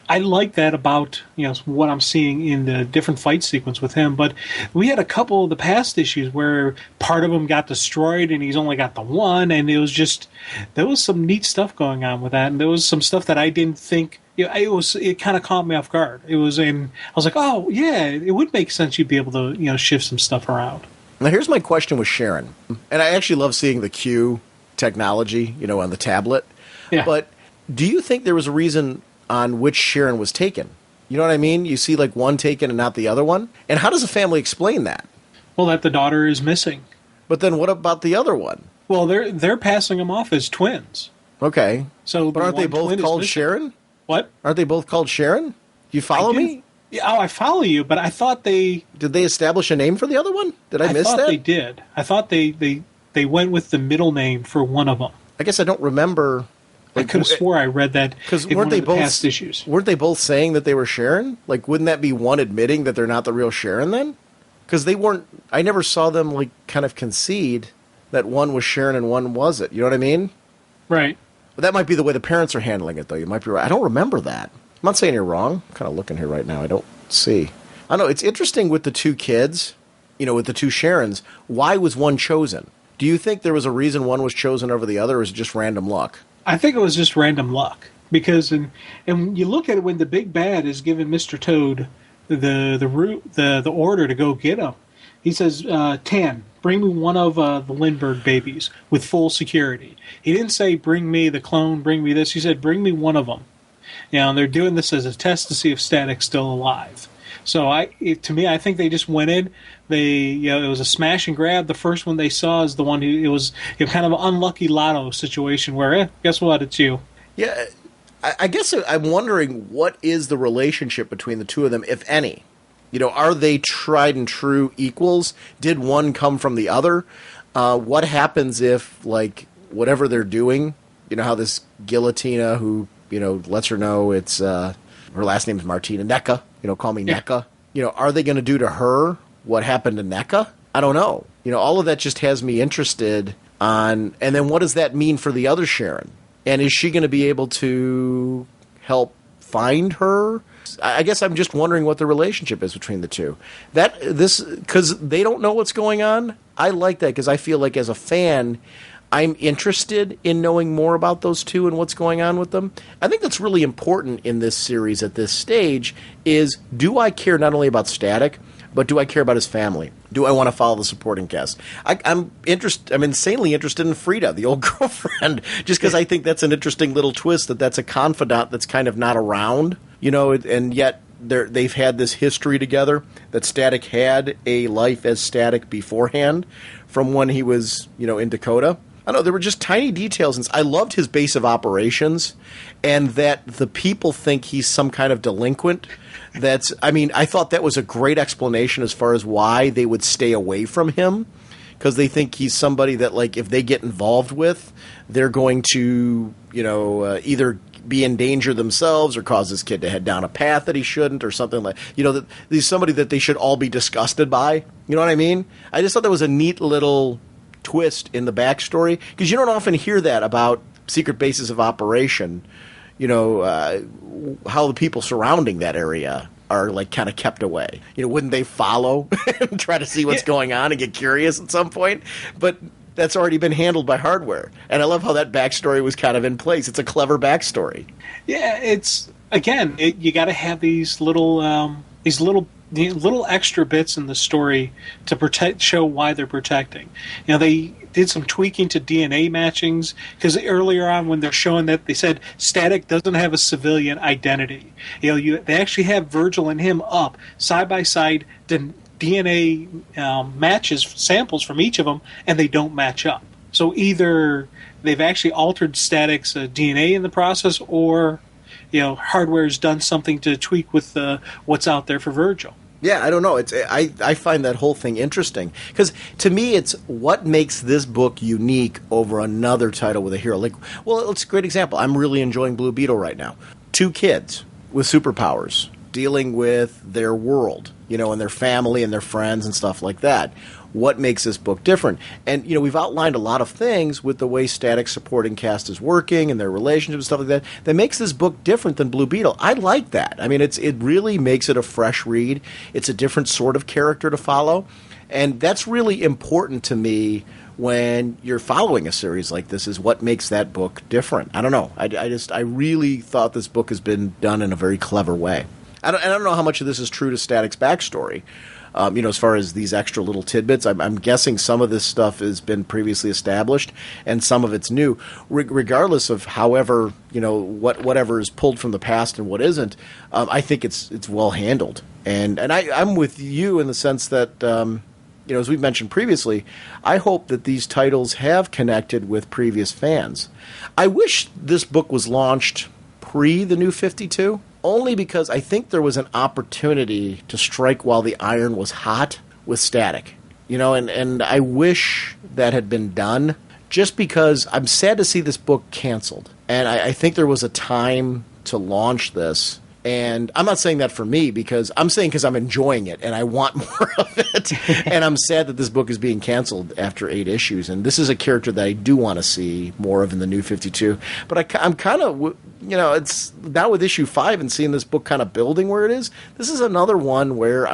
I like that about what I'm seeing in the different fight sequence with him. But we had a couple of the past issues where part of him got destroyed and he's only got the one, and there was some neat stuff going on with that, and there was some stuff that I didn't think. It kind of caught me off guard. I was like, oh yeah, it would make sense you'd be able to shift some stuff around. Now here's my question with Sharon, and I actually love seeing the Q technology, on the tablet. Yeah. But do you think there was a reason on which Sharon was taken? You know what I mean? You see like one taken and not the other one? And how does a family explain that? Well, that the daughter is missing. But then what about the other one? Well, they're passing them off as twins. Okay. So, but aren't they both called Sharon? What? Aren't they both called Sharon? Do you follow me? Yeah, I follow you, but I thought they... Did they establish a name for the other one? Did I miss that? I thought they did. I thought they went with the middle name for one of them. I guess I don't remember. I could have swore I read that in one of the past issues. Weren't they both saying that they were Sharon? Like, wouldn't that be one admitting that they're not the real Sharon then? Because they weren't... I never saw them, like, kind of concede that one was Sharon and one wasn't. You know what I mean? Right. But that might be the way the parents are handling it, though. You might be right. I don't remember that. I'm not saying you're wrong. I'm kind of looking here right now. I don't see. I know. It's interesting with the two kids, with the two Sharons. Why was one chosen? Do you think there was a reason one was chosen over the other, or is it just random luck? I think it was just random luck. Because, and you look at it when the big bad is giving Mr. Toad the order to go get him. He says, Tan, bring me one of the Lindbergh babies with full security. He didn't say, bring me the clone, bring me this. He said, bring me one of them. And they're doing this as a test to see if Static's still alive. So to me, I think they just went in. It was a smash and grab. The first one they saw is the one who it was kind of an unlucky lotto situation where, guess what, it's you. Yeah, I guess I'm wondering what is the relationship between the two of them, if any. Are they tried and true equals? Did one come from the other? What happens if, like, whatever they're doing, how this Guillotina, who, lets her know it's, her last name is Martina, NECA, call me NECA. Are they going to do to her what happened to NECA? I don't know. All of that just has me interested on, and then what does that mean for the other Sharon? And is she going to be able to help find her? I guess I'm just wondering what the relationship is between the two. Because they don't know what's going on. I like that because I feel like as a fan, I'm interested in knowing more about those two and what's going on with them. I think that's really important in this series at this stage is, do I care not only about Static, but do I care about his family? Do I want to follow the supporting cast? I'm insanely interested in Frida, the old girlfriend, just because I think that's an interesting little twist that's a confidant that's kind of not around, and yet they've had this history together, that Static had a life as Static beforehand from when he was, in Dakota. I know there were just tiny details, and I loved his base of operations, and that the people think he's some kind of delinquent. I thought that was a great explanation as far as why they would stay away from him, because they think he's somebody that, like, if they get involved with, they're going to, either be in danger themselves or cause this kid to head down a path that he shouldn't or something like, that he's somebody that they should all be disgusted by. You know what I mean? I just thought that was a neat little twist in the backstory, because you don't often hear that about secret bases of operation, how the people surrounding that area are, like, kind of kept away. Wouldn't they follow and try to see what's going on and get curious at some point? But that's already been handled by hardware. And I love how that backstory was kind of in place. It's a clever backstory. Yeah, it's, again, you got to have these little extra bits in the story to show why they're protecting. They did some tweaking to DNA matchings, because earlier on when they're showing that, they said Static doesn't have a civilian identity. They actually have Virgil and him up side by side, DNA matches, samples from each of them, and they don't match up. So either they've actually altered Static's DNA in the process, or hardware's done something to tweak with what's out there for Virgil. Yeah, I don't know. I find that whole thing interesting because to me, it's what makes this book unique over another title with a hero. It's a great example. I'm really enjoying Blue Beetle right now. 2 kids with superpowers dealing with their world, and their family and their friends and stuff like that. What makes this book different? And, we've outlined a lot of things with the way Static's supporting cast is working and their relationship and stuff like that makes this book different than Blue Beetle. I like that. I mean, it really makes it a fresh read. It's a different sort of character to follow. And that's really important to me when you're following a series like this, is what makes that book different. I don't know. I really thought this book has been done in a very clever way. I don't know how much of this is true to Static's backstory. As far as these extra little tidbits, I'm guessing some of this stuff has been previously established and some of it's new. Regardless of however, whatever is pulled from the past and what isn't, I think it's well handled. And I'm with you in the sense that, as we've mentioned previously, I hope that these titles have connected with previous fans. I wish this book was launched pre the New 52. Only because I think there was an opportunity to strike while the iron was hot with Static. And I wish that had been done, just because I'm sad to see this book canceled. And I think there was a time to launch this. And I'm not saying that for me, because I'm enjoying it and I want more of it. And I'm sad that this book is being canceled after 8 issues. And this is a character that I do want to see more of in the New 52. But I'm kind of, it's now with issue 5 and seeing this book kind of building where it is. This is another one where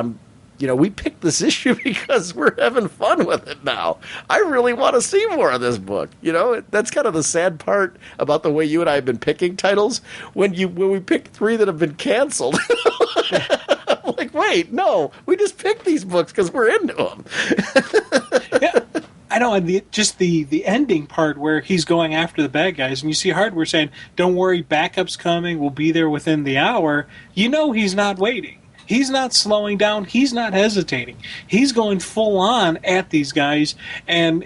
we picked this issue because we're having fun with it now. I really want to see more of this book. That's kind of the sad part about the way you and I have been picking titles. When we pick 3 that have been canceled, I'm like, wait, no, we just picked these books because we're into them. Yeah, I know. And the ending part where he's going after the bad guys, and you see Hardware saying, "Don't worry, backup's coming. We'll be there within the hour." He's not waiting. He's not slowing down. He's not hesitating. He's going full on at these guys, and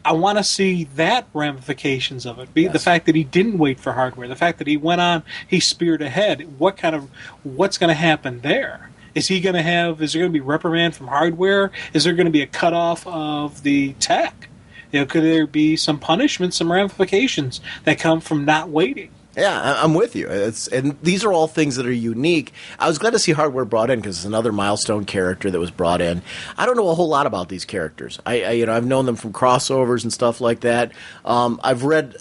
I want to see that ramifications of it. Yes. The fact that he didn't wait for Hardware, the fact that he went on, he speared ahead. What's going to happen there? Is there going to be reprimand from Hardware? Is there going to be a cutoff of the tech? Could there be some punishment, some ramifications that come from not waiting? Yeah, I'm with you. And these are all things that are unique. I was glad to see Hardware brought in because it's another milestone character that was brought in. I don't know a whole lot about these characters. I've known them from crossovers and stuff like that. I've read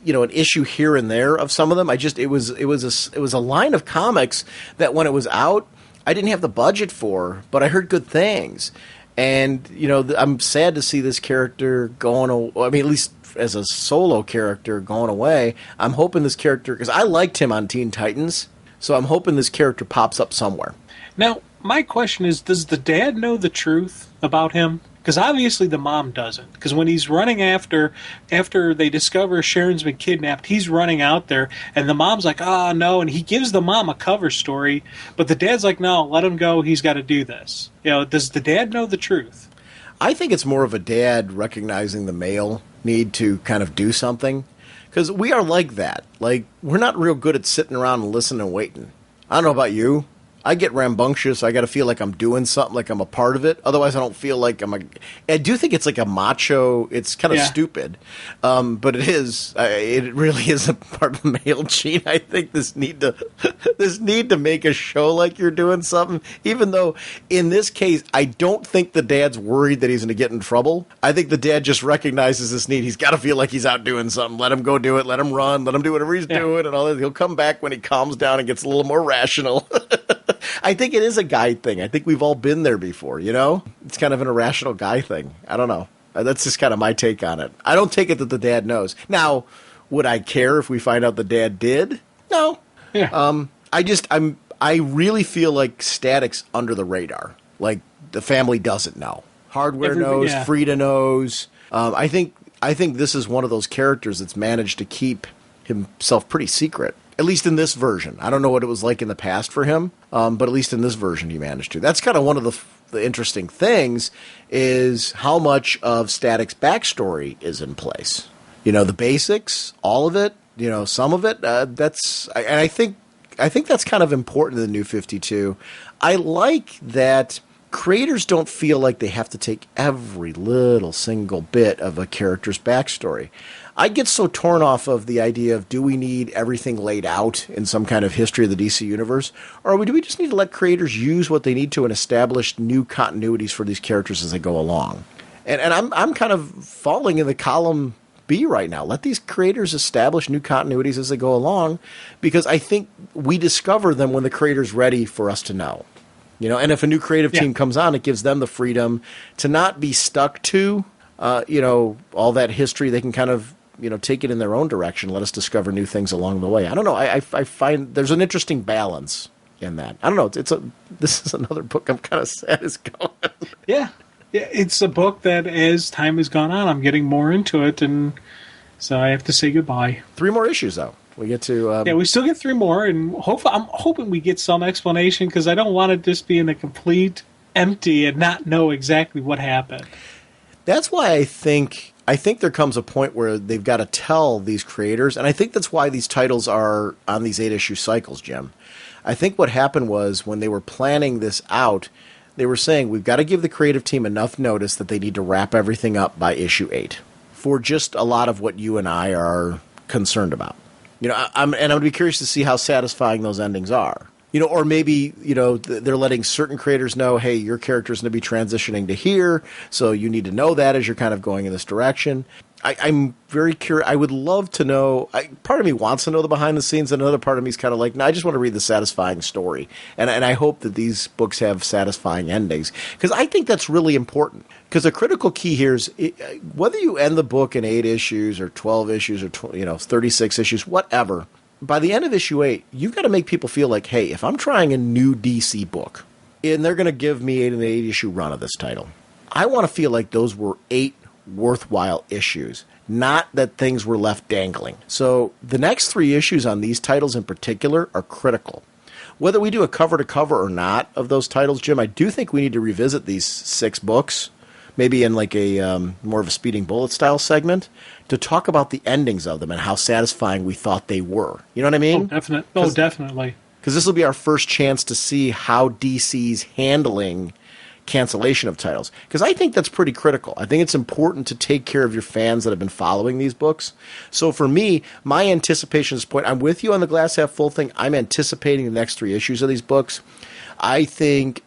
an issue here and there of some of them. It was a line of comics that when it was out, I didn't have the budget for, but I heard good things. And I'm sad to see this character going. At least as a solo character going away. I'm hoping this character, because I liked him on Teen Titans, so I'm hoping this character pops up somewhere. Now, my question is, does the dad know the truth about him? Because obviously the mom doesn't. Because when he's running after they discover Sharon's been kidnapped, he's running out there, and the mom's like, no, and he gives the mom a cover story, but the dad's like, no, let him go, he's got to do this. Does the dad know the truth? I think it's more of a dad recognizing the male need to kind of do something, because we are like that. Like, we're not real good at sitting around and listening and waiting. I don't know about you. I get rambunctious. I got to feel like I'm doing something, like I'm a part of it. Otherwise, I don't feel like I do think it's like a macho. It's kind of stupid, but it is. It really is a part of the male gene. I think this need to make a show like you're doing something. Even though in this case, I don't think the dad's worried that he's going to get in trouble. I think the dad just recognizes this need. He's got to feel like he's out doing something. Let him go do it. Let him run. Let him do whatever he's doing, and all that. He'll come back when he calms down and gets a little more rational. I think it is a guy thing. I think we've all been there before, It's kind of an irrational guy thing. I don't know. That's just kind of my take on it. I don't take it that the dad knows. Now, would I care if we find out the dad did? No. Yeah. I really feel like Static's under the radar. Like, the family doesn't know. Hardware knows. Yeah. Frida knows. I think this is one of those characters that's managed to keep himself pretty secret. At least in this version. I don't know what it was like in the past for him, but at least in this version he managed to. That's kind of one of the interesting things is how much of Static's backstory is in place. The basics, all of it, some of it. I think that's kind of important in the New 52. I like that creators don't feel like they have to take every little single bit of a character's backstory. I get so torn off of the idea of, do we need everything laid out in some kind of history of the DC universe, or do we just need to let creators use what they need to and establish new continuities for these characters as they go along? And I'm kind of falling in the column B right now. Let these creators establish new continuities as they go along, because I think we discover them when the creator's ready for us to know. And if a new creative team comes on, it gives them the freedom to not be stuck to, all that history. They can kind of, take it in their own direction. Let us discover new things along the way. I don't know. I find there's an interesting balance in that. I don't know. This is another book I'm kind of sad is going. Yeah. It's a book that, as time has gone on, I'm getting more into it, and so I have to say goodbye. 3 more issues, though. We get to... we still get 3 more, and I'm hoping we get some explanation, because I don't want to just be in a complete empty and not know exactly what happened. That's why I think there comes a point where they've got to tell these creators, and I think that's why these titles are on these 8-issue cycles, Jim. I think what happened was, when they were planning this out, they were saying, we've got to give the creative team enough notice that they need to wrap everything up by issue 8 for just a lot of what you and I are concerned about. I'm going to be curious to see how satisfying those endings are. Or maybe, they're letting certain creators know, hey, your character's going to be transitioning to here, so you need to know that as you're kind of going in this direction. I'm very curious. I would love to know. Part of me wants to know the behind the scenes, and another part of me is kind of like, no, I just want to read the satisfying story. And I hope that these books have satisfying endings, because I think that's really important. Because a critical key here is whether you end the book in 8 issues or 12 issues or 36 issues, whatever. By the end of issue 8, you've got to make people feel like, hey, if I'm trying a new DC book, and they're going to give me an 8-issue run of this title, I want to feel like those were 8 worthwhile issues, not that things were left dangling. So the next 3 issues on these titles in particular are critical. Whether we do a cover-to-cover or not of those titles, Jim, I do think we need to revisit these 6 books, maybe in like a more of a Speeding Bullet style segment, to talk about the endings of them and how satisfying we thought they were. You know what I mean? Definitely. Because this will be our first chance to see how DC's handling cancellation of titles, because I think that's pretty critical. I think it's important to take care of your fans that have been following these books. So for me, my anticipation at this point, I'm with you on the glass half full thing. I'm anticipating the next 3 issues of these books. I think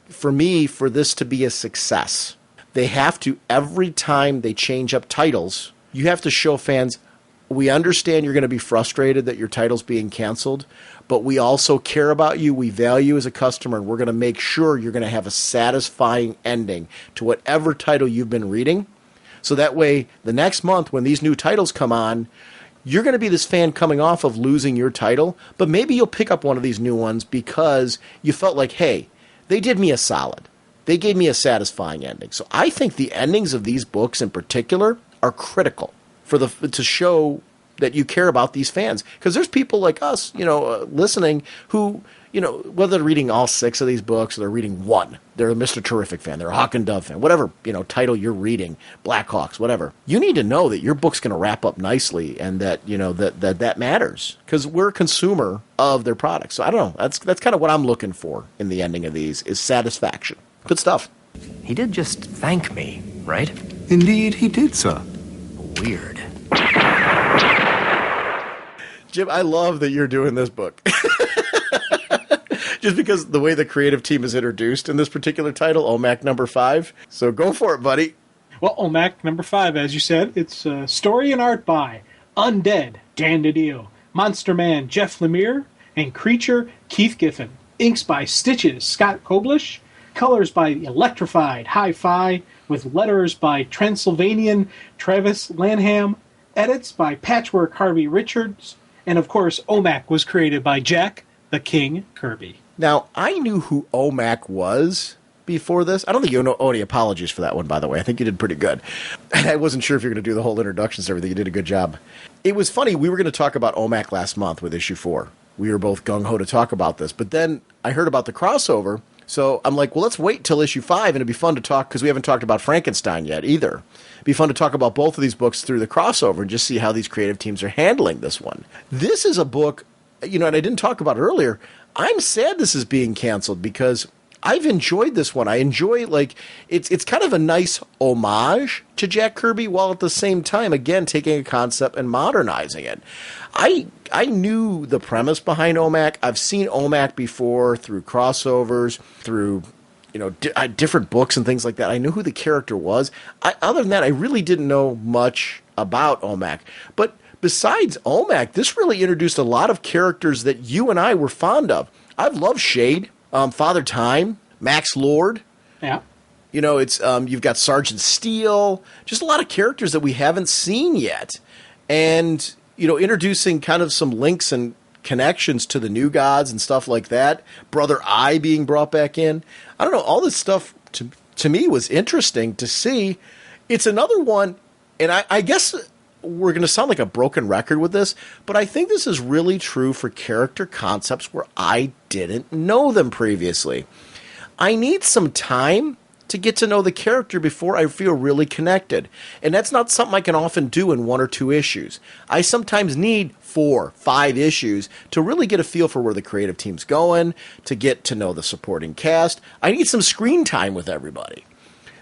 for me, for this to be a success, they have to, every time they change up titles, you have to show fans, we understand you're going to be frustrated that your title's being canceled, but we also care about you, we value you as a customer, and we're going to make sure you're going to have a satisfying ending to whatever title you've been reading. So that way, the next month when these new titles come on, you're going to be this fan coming off of losing your title, but maybe you'll pick up one of these new ones because you felt like, hey, they did me a solid. They gave me a satisfying ending. So I think the endings of these books in particular are critical to show that you care about these fans. Because there's people like us, listening who, whether they're reading all 6 of these books or they're reading 1, they're a Mr. Terrific fan, they're a Hawk and Dove fan, whatever, title you're reading, Blackhawks, whatever. You need to know that your book's going to wrap up nicely and that, that matters. Because we're a consumer of their products. So I don't know. That's kind of what I'm looking for in the ending of these is satisfaction. Good stuff. He did just thank me, right? Indeed, he did, sir. Weird. Jim, I love that you're doing this book. Just because the way the creative team is introduced in this particular title, OMAC number 5. So go for it, buddy. Well, OMAC number 5, as you said, it's story and art by Undead, Dan DiDio, Monster Man, Jeff Lemire, and Creature, Keith Giffen. Inks by Stitches, Scott Koblish. Colors by Electrified Hi-Fi, with letters by Transylvanian Travis Lanham. Edits by Patchwork Harvey Richards. And, of course, OMAC was created by Jack the King Kirby. Now, I knew who OMAC was before this. I don't think you owe any apologies for that one, by the way. I think you did pretty good. And I wasn't sure if you were going to do the whole introductions and everything. You did a good job. It was funny. We were going to talk about OMAC last month with issue 4. We were both gung-ho to talk about this. But then I heard about the crossover. So I'm like, well, let's wait till issue 5, and it'd be fun to talk, because we haven't talked about Frankenstein yet either. It'd be fun to talk about both of these books through the crossover and just see how these creative teams are handling this one. This is a book, and I didn't talk about it earlier. I'm sad this is being canceled because I've enjoyed this one. I enjoy, it's kind of a nice homage to Jack Kirby, while at the same time, again, taking a concept and modernizing it. I knew the premise behind OMAC. I've seen OMAC before through crossovers, through different books and things like that. I knew who the character was. Other than that, I really didn't know much about OMAC. But besides OMAC, this really introduced a lot of characters that you and I were fond of. I've loved Shade, Father Time, Max Lord. Yeah. It's you've got Sergeant Steele, just a lot of characters that we haven't seen yet. And, introducing kind of some links and connections to the New Gods and stuff like that. Brother Eye being brought back in. I don't know, all this stuff to me was interesting to see. It's another one, and I guess we're going to sound like a broken record with this, but I think this is really true for character concepts where I didn't know them previously. I need some time to get to know the character before I feel really connected. And that's not something I can often do in 1 or 2 issues. I sometimes need 4, 5 issues to really get a feel for where the creative team's going, to get to know the supporting cast. I need some screen time with everybody.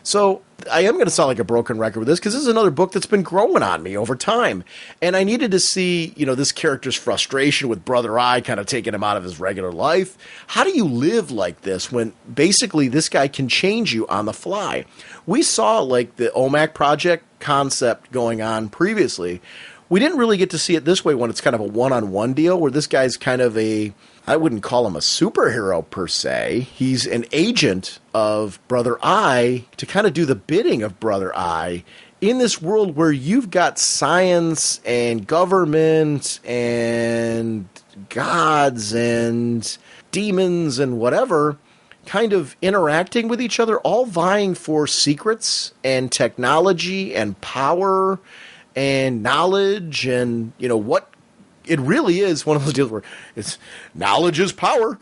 So I am going to sound like a broken record with this, because this is another book that's been growing on me over time. And I needed to see, this character's frustration with Brother Eye kind of taking him out of his regular life. How do you live like this when basically this guy can change you on the fly? We saw the OMAC project concept going on previously. We didn't really get to see it this way when it's kind of a one-on-one deal, where this guy's kind of I wouldn't call him a superhero per se. He's an agent of Brother Eye to kind of do the bidding of Brother Eye in this world where you've got science and government and gods and demons and whatever kind of interacting with each other, all vying for secrets and technology and power and knowledge, and what it really is one of those deals where it's knowledge is power.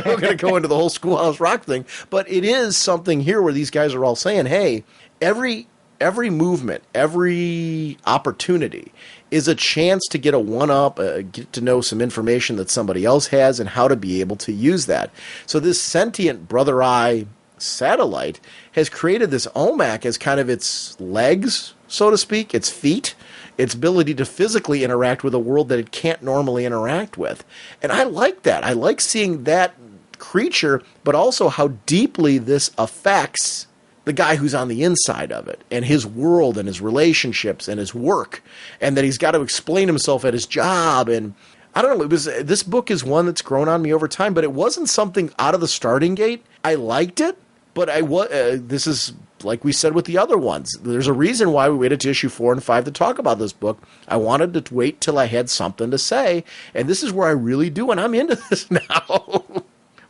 We're going to go into the whole Schoolhouse Rock thing, but it is something here where these guys are all saying, hey, every movement, every opportunity is a chance to get a one-up, get to know some information that somebody else has and how to be able to use that. So this sentient Brother Eye satellite has created this OMAC as kind of its legs, so to speak, its feet, its ability to physically interact with a world that it can't normally interact with. And I like that. I like seeing that creature, but also how deeply this affects the guy who's on the inside of it, and his world and his relationships and his work, and that he's got to explain himself at his job. And I don't know, this book is one that's grown on me over time, but it wasn't something out of the starting gate. I liked it, but this is like we said with the other ones. There's a reason why we waited to issue 4 and 5 to talk about this book. I wanted to wait till I had something to say, and this is where I really do, and I'm into this now.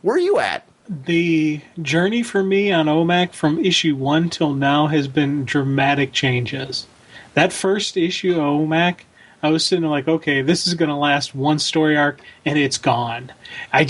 Where are you at? The journey for me on OMAC from issue 1 till now has been dramatic changes. That first issue of OMAC, I was sitting there like, okay, this is going to last one story arc, and it's gone. I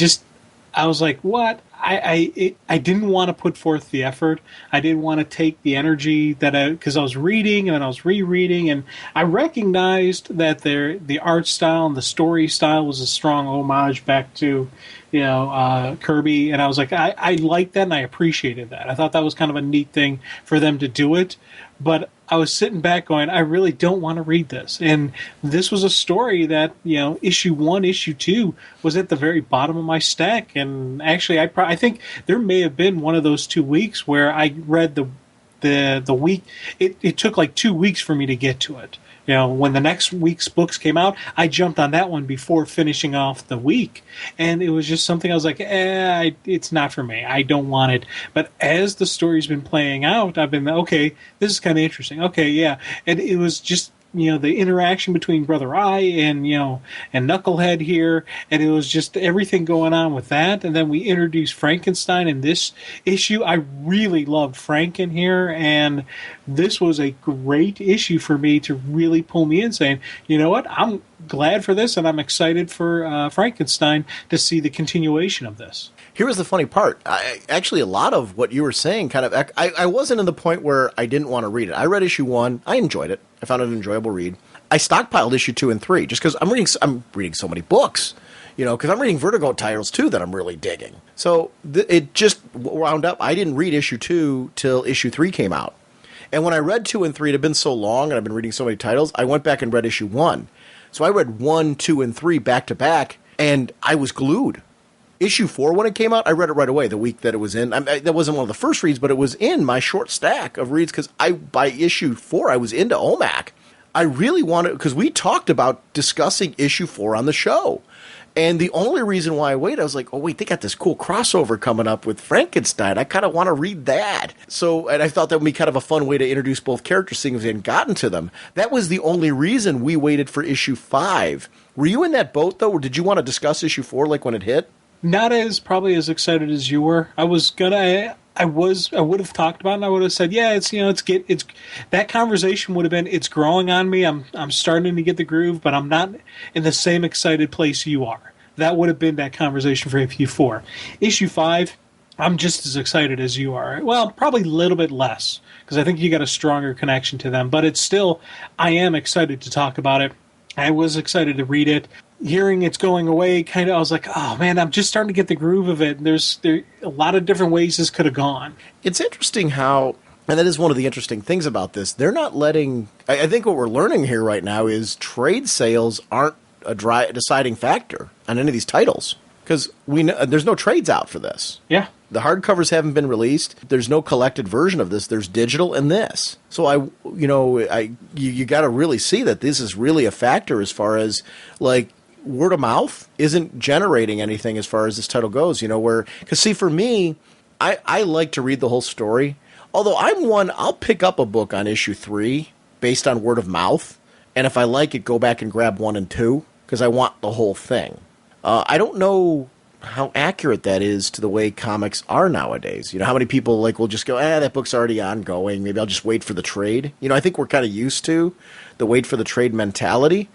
was like, what? I didn't want to put forth the effort. I didn't want to take the energy because I was reading and then I was rereading, and I recognized that the art style and the story style was a strong homage back to Kirby, and I was like, I liked that and I appreciated that. I thought that was kind of a neat thing for them to do it, but I was sitting back going, I really don't want to read this. And this was a story that, issue 1, issue 2 was at the very bottom of my stack. And actually, I think there may have been one of those 2 weeks where I read the week. It took like 2 weeks for me to get to it. When the next week's books came out, I jumped on that one before finishing off the week. And it was just something I was like, it's not for me. I don't want it. But as the story's been playing out, I've been, okay, this is kind of interesting. Okay, yeah. And it was just the interaction between Brother Eye and and Knucklehead here, and it was just everything going on with that. And then we introduced Frankenstein in this issue. I really loved Frank in here, and this was a great issue for me to really pull me in, saying, you know what, I'm glad for this, and I'm excited for Frankenstein to see the continuation of this. Here was the funny part. Actually, a lot of what you were saying I wasn't in the point where I didn't want to read it. I read issue 1. I enjoyed it. I found it an enjoyable read. I stockpiled issue 2 and 3 just because I'm reading so many books, because I'm reading Vertigo titles too that I'm really digging. So it just wound up. I didn't read issue 2 till issue 3 came out. And when I read 2 and 3, it had been so long and I've been reading so many titles, I went back and read issue 1. So I read 1, 2, and 3 back to back, and I was glued. Issue 4, when it came out, I read it right away the week that it was in. That wasn't one of the first reads, but it was in my short stack of reads because by issue 4, I was into OMAC. I really wanted, because we talked about discussing issue 4 on the show. And the only reason why I waited, I was like, oh, wait, they got this cool crossover coming up with Frankenstein. I kind of want to read that. So, and I thought that would be kind of a fun way to introduce both characters, seeing as we hadn't gotten to them. That was the only reason we waited for issue 5. Were you in that boat, though, or did you want to discuss issue 4 like when it hit? Not probably as excited as you were. I would have talked about it and I would have said, yeah, it's that conversation would have been, it's growing on me. I'm starting to get the groove, but I'm not in the same excited place you are. That would have been that conversation for issue 4. Issue 5, I'm just as excited as you are. Well, probably a little bit less because I think you got a stronger connection to them, but it's still, I am excited to talk about it. I was excited to read it. Hearing it's going away, I was like, oh man, I'm just starting to get the groove of it. There's a lot of different ways this could have gone. It's interesting how, and that is one of the interesting things about this, they're not letting, I think what we're learning here right now is trade sales aren't a deciding factor on any of these titles. Because there's no trades out for this. Yeah. The hardcovers haven't been released. There's no collected version of this. There's digital and this. So you got to really see that this is really a factor as far as like word of mouth isn't generating anything as far as this title goes. Because see, for me, I like to read the whole story. Although I'll pick up a book on issue 3 based on word of mouth, and if I like it, go back and grab 1 and 2 because I want the whole thing. I don't know how accurate that is to the way comics are nowadays. How many people will just go, that book's already ongoing. Maybe I'll just wait for the trade. I think we're kind of used to the wait for the trade mentality,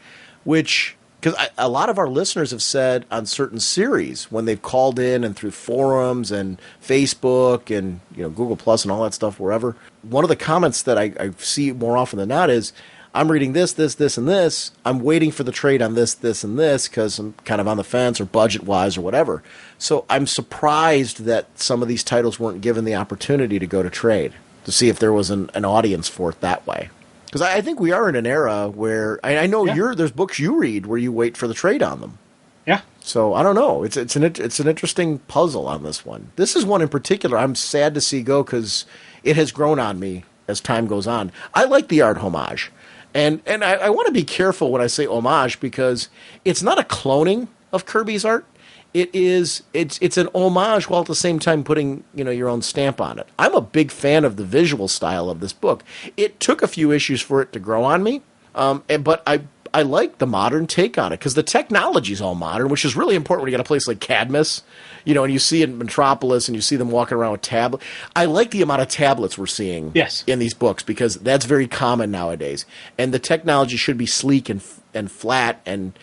which, because a lot of our listeners have said on certain series when they've called in and through forums and Facebook and Google Plus and all that stuff, wherever, one of the comments that I see more often than not is, I'm reading this, and this. I'm waiting for the trade on this, and this because I'm kind of on the fence or budget-wise or whatever. So I'm surprised that some of these titles weren't given the opportunity to go to trade to see if there was an audience for it that way. Because I think we are in an era where I know there's books you read where you wait for the trade on them. Yeah. So I don't know. It's an interesting puzzle on this one. This is one in particular I'm sad to see go because it has grown on me as time goes on. I like the art homage. And I want to be careful when I say homage because it's not a cloning of Kirby's art. It's an homage while at the same time putting your own stamp on it. I'm a big fan of the visual style of this book. It took a few issues for it to grow on me, but I like the modern take on it because the technology's all modern, which is really important when you got a place like Cadmus, and you see it in Metropolis and you see them walking around with tablets. I like the amount of tablets we're seeing in these books because that's very common nowadays. And the technology should be sleek and flat and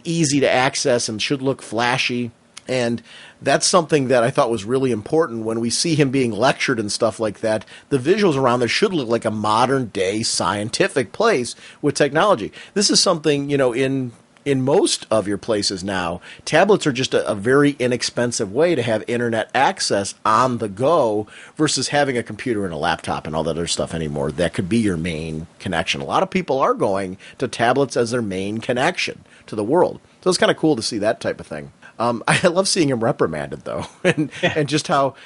easy to access and should look flashy. And that's something that I thought was really important when we see him being lectured and stuff like that. The visuals around there should look like a modern-day scientific place with technology. This is something, in most of your places now, tablets are just a very inexpensive way to have internet access on the go versus having a computer and a laptop and all that other stuff anymore. That could be your main connection. A lot of people are going to tablets as their main connection to the world. So it's kind of cool to see that type of thing. I love seeing him reprimanded, though, and just how,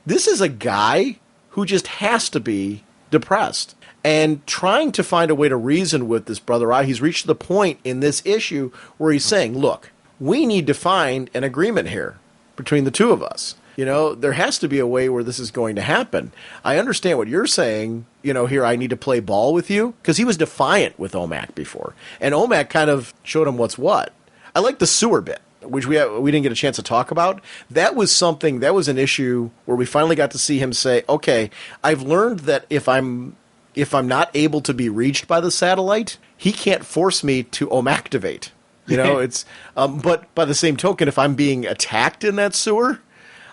this is a guy who just has to be depressed and trying to find a way to reason with this brother. He's reached the point in this issue where he's saying, look, we need to find an agreement here between the two of us. There has to be a way where this is going to happen. I understand what you're saying, here I need to play ball with you, because he was defiant with OMAC before. And OMAC kind of showed him what's what. I like the sewer bit, which we didn't get a chance to talk about. That was an issue where we finally got to see him say, okay, I've learned that if I'm not able to be reached by the satellite, he can't force me to OMActivate. It's but by the same token, if I'm being attacked in that sewer,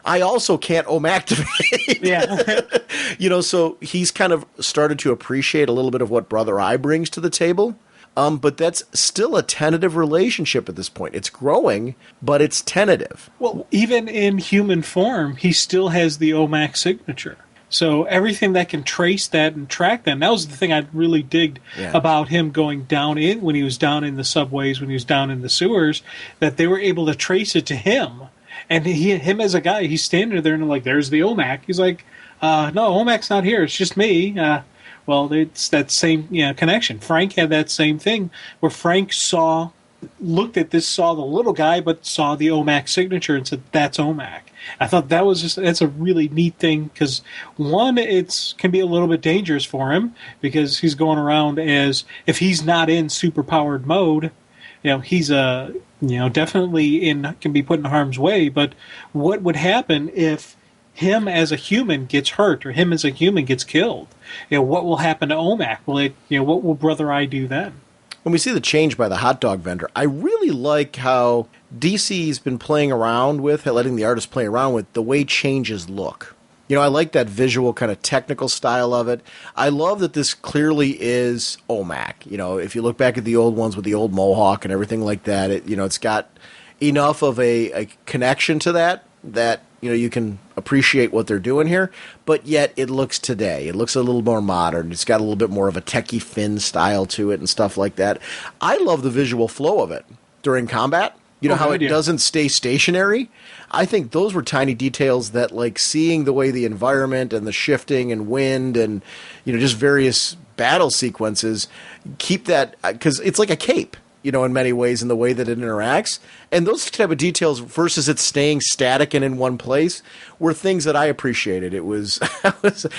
I also can't OMActivate. Yeah. So he's kind of started to appreciate a little bit of what Brother Eye brings to the table. But that's still a tentative relationship at this point. It's growing, but it's tentative. Well, even in human form, he still has the OMAC signature. So everything that can trace that and track that, and that was the thing I really digged about him going down in, when he was down in the subways, when he was down in the sewers, that they were able to trace it to him. And him as a guy, he's standing there and like, there's the OMAC. He's like, no, OMAC's not here. It's just me. Well, it's that same connection. Frank had that same thing where Frank looked at this, saw the little guy, but saw the OMAC signature and said, that's OMAC. I thought that's a really neat thing because, one, it can be a little bit dangerous for him because he's going around as, if he's not in superpowered mode, he's definitely can be put in harm's way. But what would happen if him as a human gets hurt or him as a human gets killed? What will happen to OMAC? What will Brother Eye do then? When we see the change by the hot dog vendor, I really like how DC's been playing around with, letting the artists play around with the way changes look. I like that visual kind of technical style of it. I love that this clearly is OMAC. If you look back at the old ones with the old mohawk and everything like that, it's got enough of a connection to that you can appreciate what they're doing here, but yet it looks today. It looks a little more modern. It's got a little bit more of a techie Finn style to it and stuff like that. I love the visual flow of it during combat. How it doesn't stay stationary. I think those were tiny details that, like, seeing the way the environment and the shifting and wind and, just various battle sequences keep that, because it's like a cape. In many ways in the way that it interacts. And those type of details versus it staying static and in one place were things that I appreciated. It was,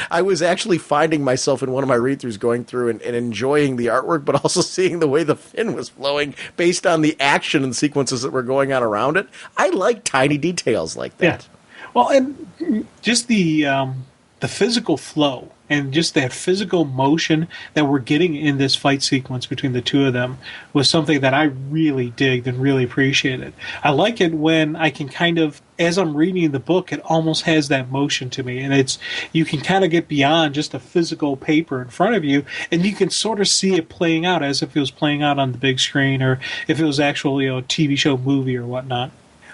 I was actually finding myself in one of my read-throughs going through and enjoying the artwork, but also seeing the way the fin was flowing based on the action and sequences that were going on around it. I like tiny details like that. Yeah. Well, and just the physical flow and just that physical motion that we're getting in this fight sequence between the two of them was something that I really digged and really appreciated. I like it when I can kind of, as I'm reading the book, it almost has that motion to me. And you can kind of get beyond just a physical paper in front of you, and you can sort of see it playing out as if it was playing out on the big screen or if it was actually a TV show, movie, or whatnot.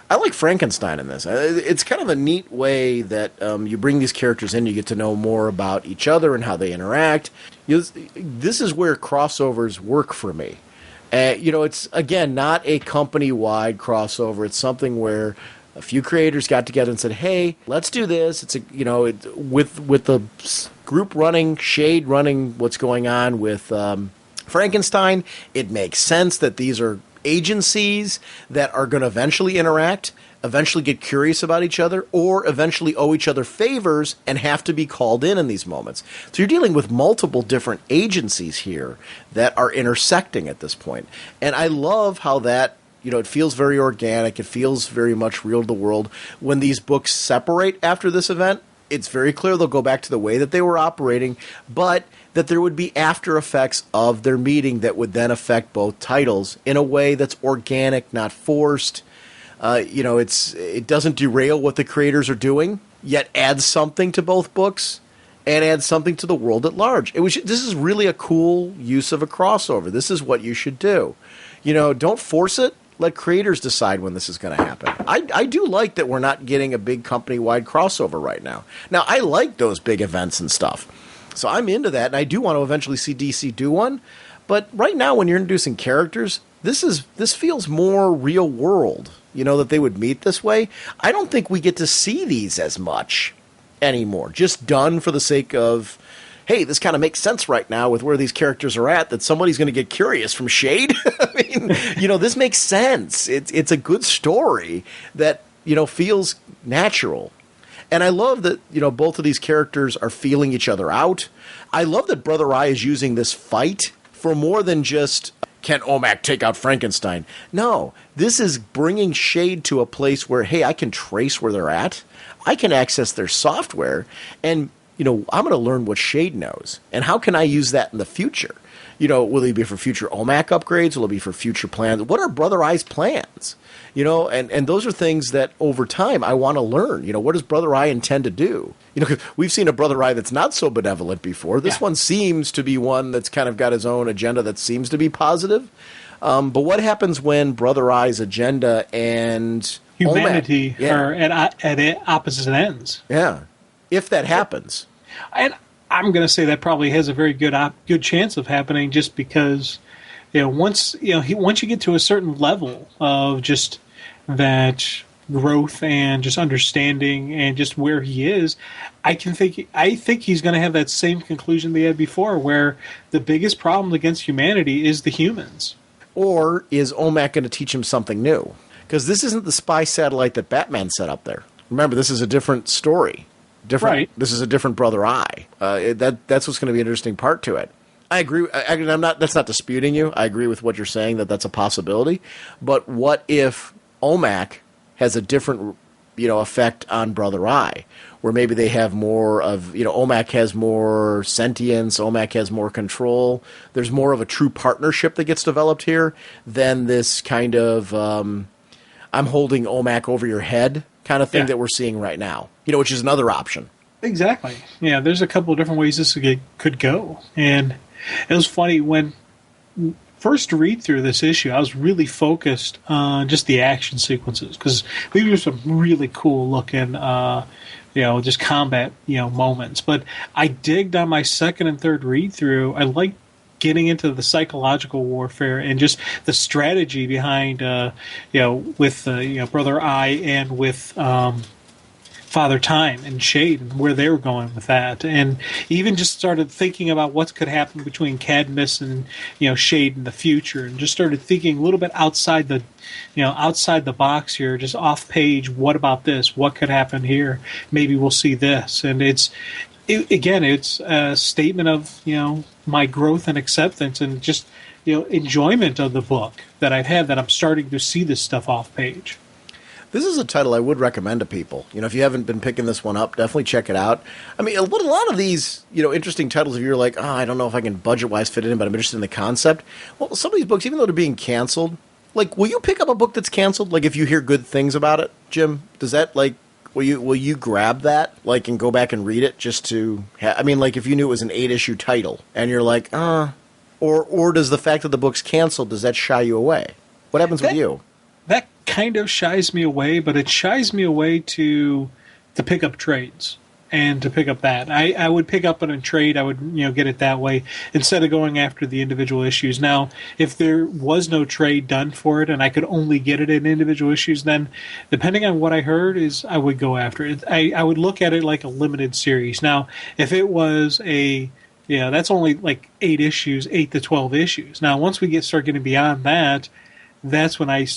I like Frankenstein in this. It's kind of a neat way that you bring these characters in, you get to know more about each other and how they interact. This is where crossovers work for me. It's, again, not a company-wide crossover. It's something where a few creators got together and said, hey, let's do this. It's with the group running, Shade running what's going on with Frankenstein, it makes sense that these are agencies that are going to eventually interact, eventually get curious about each other, or eventually owe each other favors and have to be called in these moments. So you're dealing with multiple different agencies here that are intersecting at this point. And I love how that, it feels very organic. It feels very much real to the world. When these books separate after this event, it's very clear they'll go back to the way that they were operating, but that there would be after effects of their meeting that would then affect both titles in a way that's organic, not forced. It doesn't derail what the creators are doing, yet adds something to both books and adds something to the world at large. This is really a cool use of a crossover. This is what you should do. Don't force it. Let creators decide when this is going to happen. I do like that we're not getting a big company-wide crossover right now. Now, I like those big events and stuff. So I'm into that, and I do want to eventually see DC do one. But right now, when you're introducing characters, this feels more real world, that they would meet this way. I don't think we get to see these as much anymore. Just done for the sake of, hey, this kind of makes sense right now with where these characters are at, that somebody's going to get curious from Shade. I mean, this makes sense. It's a good story that, feels natural. And I love that, both of these characters are feeling each other out. I love that Brother Eye is using this fight for more than just, can OMAC take out Frankenstein? No, this is bringing Shade to a place where, hey, I can trace where they're at. I can access their software. And, I'm going to learn what Shade knows. And how can I use that in the future? Will it be for future OMAC upgrades? Will it be for future plans? What are Brother Eye's plans? And those are things that over time I want to learn. What does Brother Eye intend to do? Because we've seen a Brother Eye that's not so benevolent before. This one seems to be one that's kind of got his own agenda that seems to be positive. But what happens when Brother Eye's agenda and humanity OMAC, are at opposite ends? Yeah, if that happens. And I'm going to say that probably has a very good chance of happening, just because once you get to a certain level of just that growth and just understanding and just where he is, I think he's going to have that same conclusion they had before, where the biggest problem against humanity is the humans. Or is OMAC going to teach him something new? Because this isn't the spy satellite that Batman set up there. Remember, this is a different story. Right. This is a different Brother Eye. That's what's going to be an interesting part to it. I agree. That's not disputing you. I agree with what you're saying, that's a possibility. But what if OMAC has a different, effect on Brother Eye, where maybe they have more of, OMAC has more sentience, OMAC has more control. There's more of a true partnership that gets developed here than this kind of I'm holding OMAC over your head kind of thing that we're seeing right now, which is another option. Exactly. Yeah, there's a couple of different ways this could go. And it was funny, when first read through this issue, I was really focused on just the action sequences, because these were some really cool looking, just combat, moments. But I digged on my second and third read through. I liked getting into the psychological warfare and just the strategy behind, with Brother Eye and with Father Time and Shade, and where they were going with that, and even just started thinking about what could happen between Cadmus and Shade in the future, and just started thinking a little bit outside the box here, just off page. What about this? What could happen here? Maybe we'll see this, and it's a statement of my growth and acceptance and just enjoyment of the book that I've had, that I'm starting to see this stuff off page. This is a title I would recommend to people. If you haven't been picking this one up, definitely check it out. I mean, a lot of these, interesting titles, if you're like, I don't know if I can budget-wise fit it in, but I'm interested in the concept. Well, some of these books, even though they're being canceled, will you pick up a book that's canceled? If you hear good things about it, Jim, does that, will you grab that, and go back and read it just to, if you knew it was an 8-issue title, and you're like, or does the fact that the book's canceled, does that shy you away? What happens with you? That kind of shies me away, but it shies me away to pick up trades and to pick up that. I would pick up in a trade. I would get it that way instead of going after the individual issues. Now, if there was no trade done for it and I could only get it in individual issues, then depending on what I heard, is I would go after it. I would look at it like a limited series. Now, if it was that's only 8 to 12 issues. Now, once we start getting beyond that, that's when I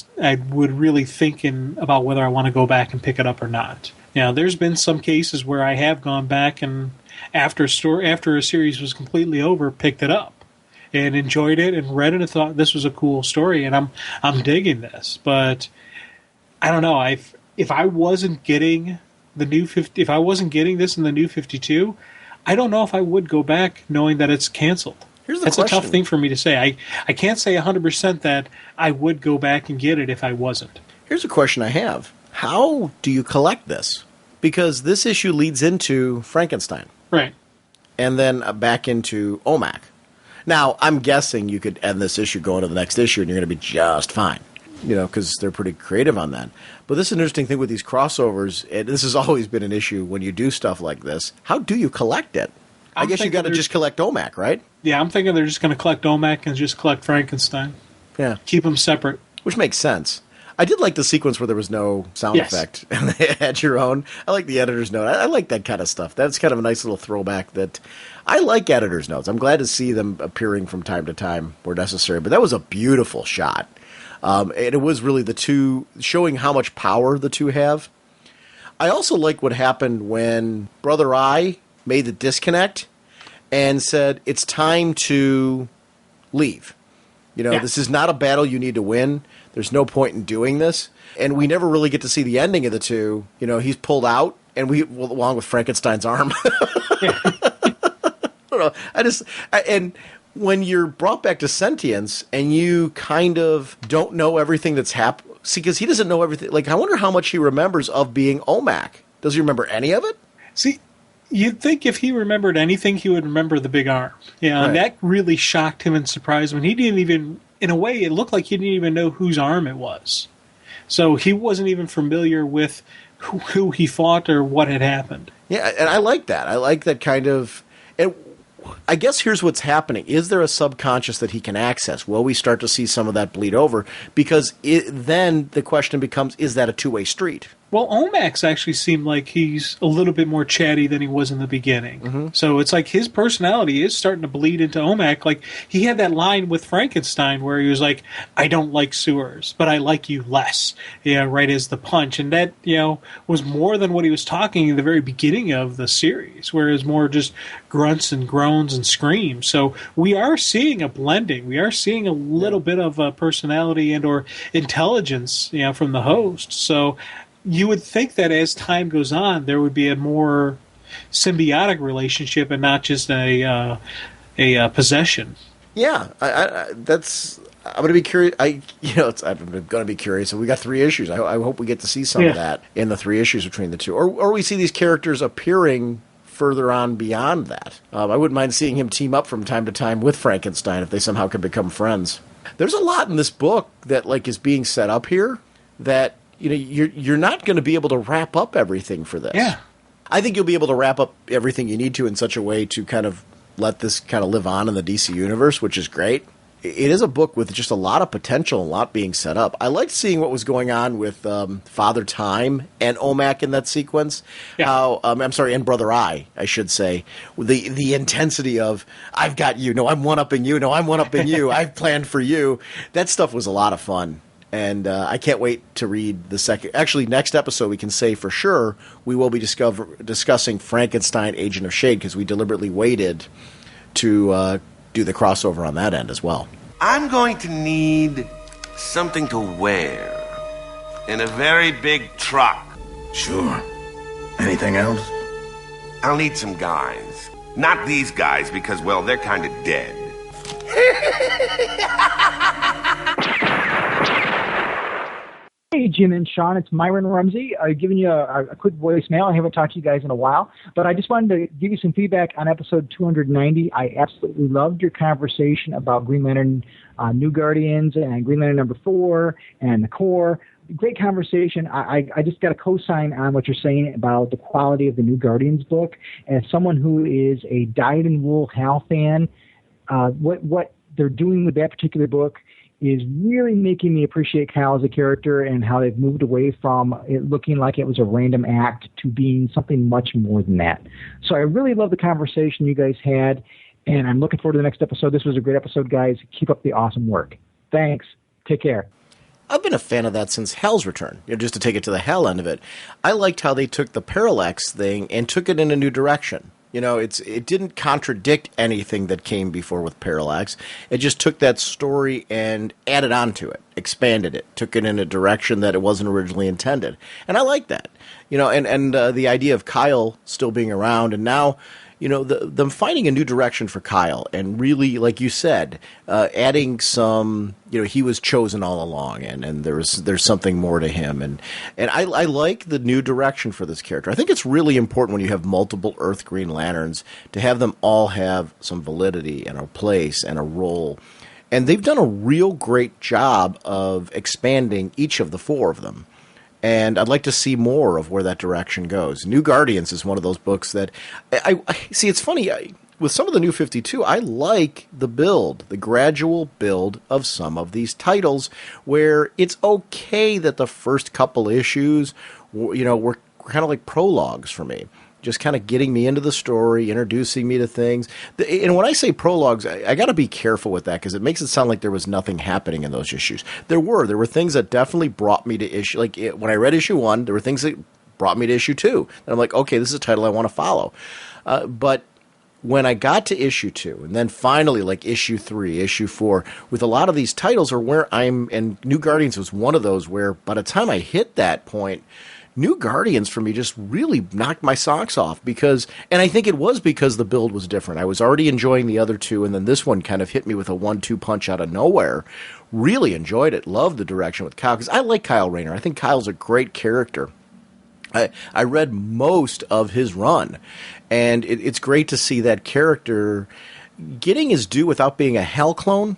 would really thinking about whether I want to go back and pick it up or not. There's been some cases where I have gone back and after a series was completely over, picked it up and enjoyed it and read it and thought this was a cool story and I'm digging this. But I don't know, if I wasn't getting if I wasn't getting this in the New 52, I don't know if I would go back knowing that it's canceled. That's a tough thing for me to say. I can't say 100% that I would go back and get it if I wasn't. Here's a question I have. How do you collect this? Because this issue leads into Frankenstein. Right. And then back into OMAC. Now, I'm guessing you could end this issue, go into the next issue, and you're going to be just fine. Because they're pretty creative on that. But this is an interesting thing with these crossovers, and this has always been an issue when you do stuff like this. How do you collect it? I guess you got to just collect OMAC, right? Yeah, I'm thinking they're just going to collect OMAC and just collect Frankenstein. Yeah. Keep them separate. Which makes sense. I did like the sequence where there was no sound effect and they had your own. I like the editor's note. I like that kind of stuff. That's kind of a nice little throwback that I like editor's notes. I'm glad to see them appearing from time to time where necessary. But that was a beautiful shot. And it was really the two, showing how much power the two have. I also like what happened when Brother Eye made the disconnect and said, it's time to leave. This is not a battle you need to win. There's no point in doing this. And we never really get to see the ending of the two. He's pulled out, and along with Frankenstein's arm. I don't know. And when you're brought back to sentience and you kind of don't know everything that's happened. See, because he doesn't know everything. Like, I wonder how much he remembers of being OMAC. Does he remember any of it? See, you'd think if he remembered anything, he would remember the big arm. Yeah, right. And that really shocked him and surprised him. He didn't even, in a way, it looked like he didn't even know whose arm it was. So he wasn't even familiar with who he fought or what had happened. Yeah, and I like that. I like that kind of... I guess here's what's happening. Is there a subconscious that he can access? Will we start to see some of that bleed over? Because then the question becomes, is that a two-way street? Well, OMAC's actually seemed like he's a little bit more chatty than he was in the beginning. Mm-hmm. So it's like his personality is starting to bleed into OMAC. Like, he had that line with Frankenstein where he was like, I don't like sewers, but I like you less. Yeah, right as the punch. And that, was more than what he was talking in the very beginning of the series, where it was more just grunts and groans and screams. So we are seeing a blending. We are seeing a little bit of a personality and or intelligence, from the host. So you would think that as time goes on, there would be a more symbiotic relationship and not just a possession. Yeah, I'm going to be curious. I'm going to be curious. And we got 3 issues. I hope we get to see some of that in the 3 issues between the two, or we see these characters appearing further on beyond that. I wouldn't mind seeing him team up from time to time with Frankenstein if they somehow could become friends. There's a lot in this book that is being set up here that. You're not going to be able to wrap up everything for this. Yeah. I think you'll be able to wrap up everything you need to in such a way to kind of let this kind of live on in the DC universe, which is great. It is a book with just a lot of potential, a lot being set up. I liked seeing what was going on with Father Time and OMAC in that sequence. Yeah. And Brother Eye, I should say. The intensity of, I've got you, no, I'm one-upping you, no, I'm one-upping you, I've planned for you. That stuff was a lot of fun. And I can't wait to read the second. Actually, next episode we can say for sure we will be discussing Frankenstein, Agent of Shade, because we deliberately waited to do the crossover on that end as well. I'm going to need something to wear in a very big truck. Sure. Anything else? I'll need some guys. Not these guys, because, well, they're kind of dead. Hey, Jim and Sean, it's Myron Rumsey. I'm giving you a quick voicemail. I haven't talked to you guys in a while, but I just wanted to give you some feedback on episode 290. I absolutely loved your conversation about Green Lantern New Guardians and Green Lantern number 4 and the Corps. Great conversation. I just got a cosign on what you're saying about the quality of the New Guardians book. As someone who is a dyed-in-wool Hal fan, what they're doing with that particular book is really making me appreciate Kyle as a character and how they've moved away from it looking like it was a random act to being something much more than that. So I really love the conversation you guys had, and I'm looking forward to the next episode. This was a great episode, guys. Keep up the awesome work. Thanks. Take care. I've been a fan of that since Hal's return, just to take it to the Hal end of it. I liked how they took the Parallax thing and took it in a new direction. It didn't contradict anything that came before with Parallax. It just took that story and added on to it, expanded it, took it in a direction that it wasn't originally intended. And I like that. And the idea of Kyle still being around, and now, them finding a new direction for Kyle, and really, like you said, adding some, he was chosen all along, and there's something more to him, and I like the new direction for this character. I think it's really important when you have multiple Earth Green Lanterns to have them all have some validity and a place and a role, and they've done a real great job of expanding each of the 4 of them. And I'd like to see more of where that direction goes. New Guardians is one of those books that I see. It's funny, with some of the New 52, I like the gradual build of some of these titles, where it's okay that the first couple issues, were kind of like prologues for me. Just kind of getting me into the story, introducing me to things. And when I say prologues, I got to be careful with that, because it makes it sound like there was nothing happening in those issues. There were things that definitely brought me to issue. Like when I read issue 1, there were things that brought me to issue 2. And I'm like, okay, this is a title I want to follow. But when I got to issue 2, and then finally like issue 3, issue 4, with a lot of these titles are where and New Guardians was one of those where by the time I hit that point, New Guardians for me just really knocked my socks off and I think it was because the build was different. I was already enjoying the other 2, and then this one kind of hit me with a 1-2 punch out of nowhere. Really enjoyed it. Loved the direction with Kyle, because I like Kyle Rayner. I think Kyle's a great character. I read most of his run, and it's great to see that character getting his due without being a hell clone,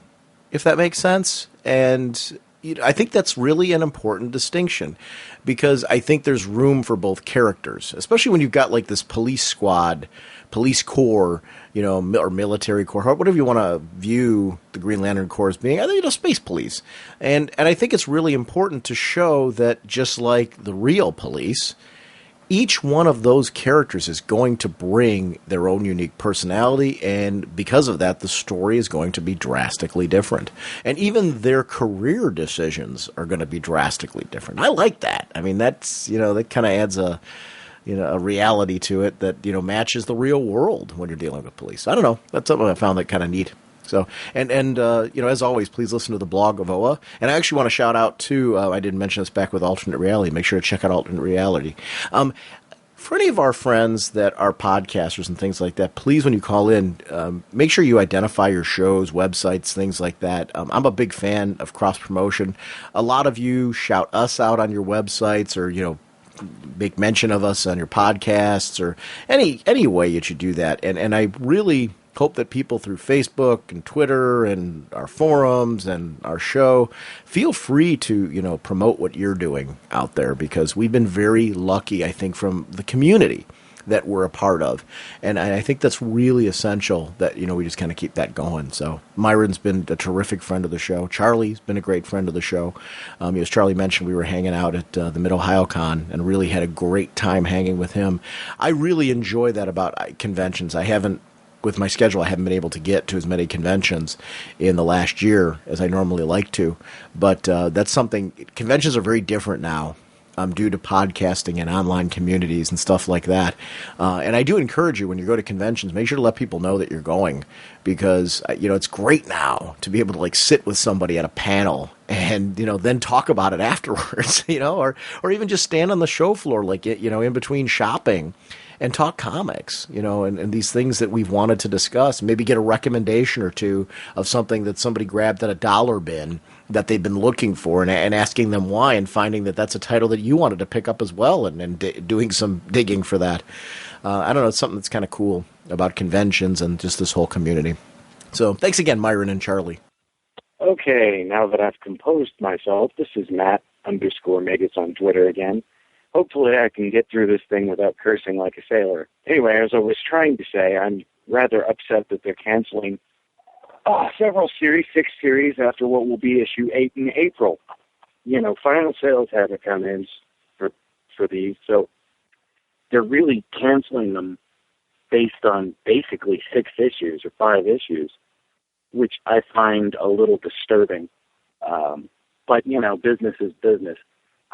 if that makes sense. And I think that's really an important distinction, because I think there's room for both characters, especially when you've got like this police squad, police corps, or military corps, whatever you want to view the Green Lantern Corps as being, space police. And I think it's really important to show that just like the real police, each one of those characters is going to bring their own unique personality, and because of that, the story is going to be drastically different. And even their career decisions are going to be drastically different. I like that. I mean, that's, that kind of adds a reality to it that, matches the real world when you're dealing with police. I don't know. That's something I found that kind of neat. So, and as always, please listen to the blog of OA. And I actually want to shout out to, I didn't mention this back with Alternate Reality. Make sure to check out Alternate Reality. For any of our friends that are podcasters and things like that, please, when you call in, make sure you identify your shows, websites, things like that. I'm a big fan of cross-promotion. A lot of you shout us out on your websites, or, make mention of us on your podcasts, or any way that you do that. And I really hope that people through Facebook and Twitter and our forums and our show feel free to, promote what you're doing out there, because we've been very lucky, I think, from the community that we're a part of. And I think that's really essential that, we just kind of keep that going. So Myron's been a terrific friend of the show. Charlie's been a great friend of the show. As Charlie mentioned, we were hanging out at the Mid-Ohio Con and really had a great time hanging with him. I really enjoy that about conventions. With my schedule, I haven't been able to get to as many conventions in the last year as I normally like to. But that's something, conventions are very different now. Due to podcasting and online communities and stuff like that. And I do encourage you, when you go to conventions, make sure to let people know that you're going, because, it's great now to be able to like sit with somebody at a panel and, then talk about it afterwards, or even just stand on the show floor, like, in between shopping and talk comics, and these things that we've wanted to discuss. Maybe get a recommendation or two of something that somebody grabbed at a dollar bin that they've been looking for, and asking them why, and finding that that's a title that you wanted to pick up as well, and doing some digging for that. I don't know, it's something that's kind of cool about conventions and just this whole community. So thanks again, Myron and Charlie. Okay, now that I've composed myself, this is Matt_Megas on Twitter again. Hopefully I can get through this thing without cursing like a sailor. Anyway, as I was trying to say, I'm rather upset that they're canceling several series, 6 series, after what will be issue 8 in April. Final sales haven't come in for these, so they're really canceling them based on basically 6 issues or 5 issues, which I find a little disturbing. But, business is business.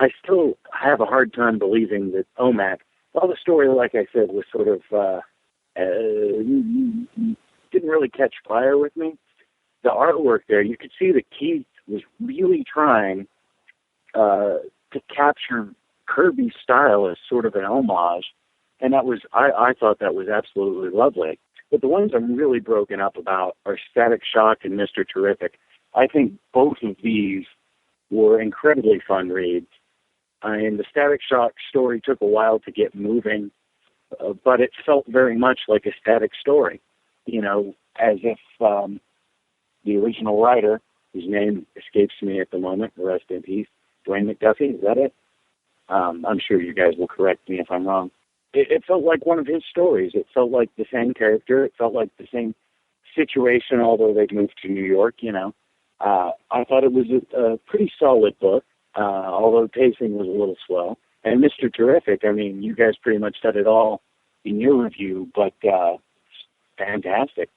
I still have a hard time believing that OMAC, well, the story, like I said, was sort of, didn't really catch fire with me. The artwork there, you could see that Keith was really trying to capture Kirby's style as sort of an homage, and that was, I thought that was absolutely lovely. But the ones I'm really broken up about are Static Shock and Mr. Terrific. I think both of these were incredibly fun reads. And the Static Shock story took a while to get moving, but it felt very much like a static story, as if the original writer, whose name escapes me at the moment, rest in peace, Dwayne McDuffie, is that it? I'm sure you guys will correct me if I'm wrong. It felt like one of his stories. It felt like the same character. It felt like the same situation, although they'd moved to New York, I thought it was a pretty solid book. Although pacing was a little slow. And Mr. Terrific, I mean, you guys pretty much said it all in your review, but fantastic.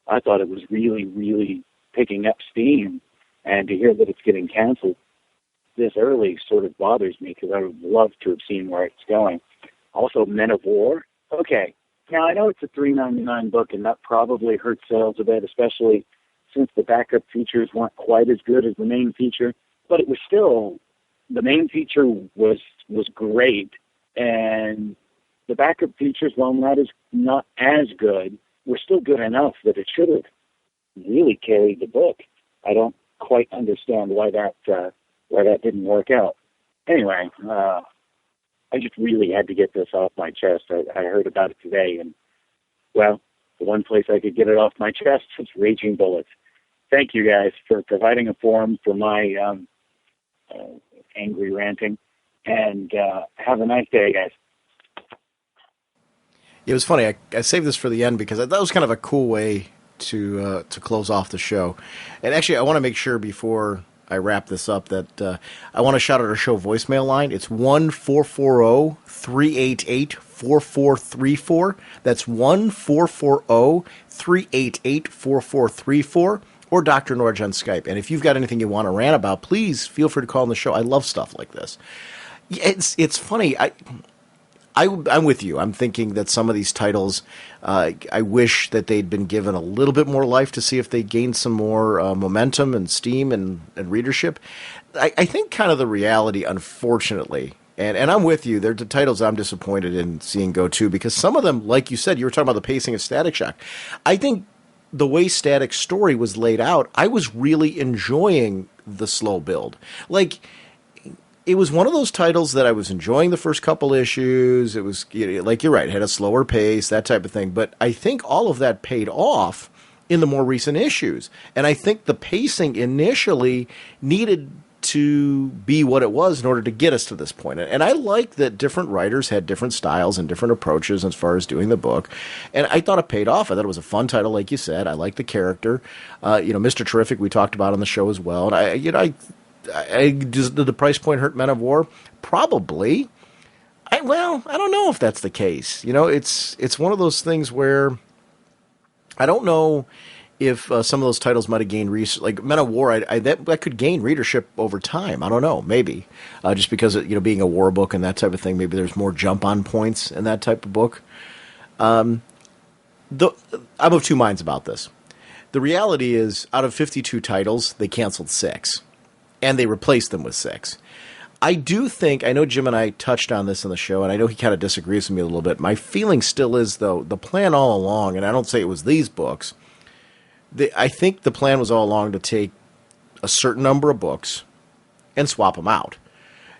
I thought it was really, really picking up steam. And to hear that it's getting canceled, this early sort of bothers me because I would love to have seen where it's going. Also, Men of War. Okay, now I know it's a $3.99 book, and that probably hurt sales a bit, especially since the backup features weren't quite as good as the main feature. But it was still, the main feature was great, and the backup features, while not as good, were still good enough that it should have really carried the book. I don't quite understand why that didn't work out. Anyway, I just really had to get this off my chest. I heard about it today, and, well, the one place I could get it off my chest is Raging Bullets. Thank you, guys, for providing a forum for my angry ranting, and have a nice day, guys. It was funny. I saved this for the end because that was kind of a cool way to close off the show. And actually, I want to make sure before I wrap this up that I want to shout out our show voicemail line. It's 1-440-388-4434. That's 1-440-388-4434. Or Dr. Norge on Skype. And if you've got anything you want to rant about, please feel free to call on the show. I love stuff like this. It's funny. I'm with you. I'm thinking that some of these titles, I wish that they'd been given a little bit more life to see if they gained some more momentum and steam and readership. I think kind of the reality, unfortunately, and I'm with you, they're the titles I'm disappointed in seeing go too, because some of them, like you said, you were talking about the pacing of Static Shock. I think the way Static's story was laid out, I was really enjoying the slow build. Like, it was one of those titles that I was enjoying the first couple issues. It was, like, you're right, it had a slower pace, that type of thing. But I think all of that paid off in the more recent issues. And I think the pacing initially needed to be what it was in order to get us to this point. And I like that different writers had different styles and different approaches as far as doing the book. And I thought it paid off. I thought it was a fun title, like you said. I like the character. Mr. Terrific we talked about on the show as well. And I did the price point hurt Men of War? Probably. I don't know if that's the case. It's one of those things where I don't know if some of those titles might have gained like Men of War, that could gain readership over time. I don't know, maybe just because of, being a war book and that type of thing. Maybe there's more jump on points in that type of book. I'm of two minds about this. The reality is, out of 52 titles, they canceled 6, and they replaced them with 6. I do think, I know Jim and I touched on this in the show, and I know he kind of disagrees with me a little bit. My feeling still is, though, the plan all along, and I don't say it was these books, I think the plan was all along to take a certain number of books and swap them out.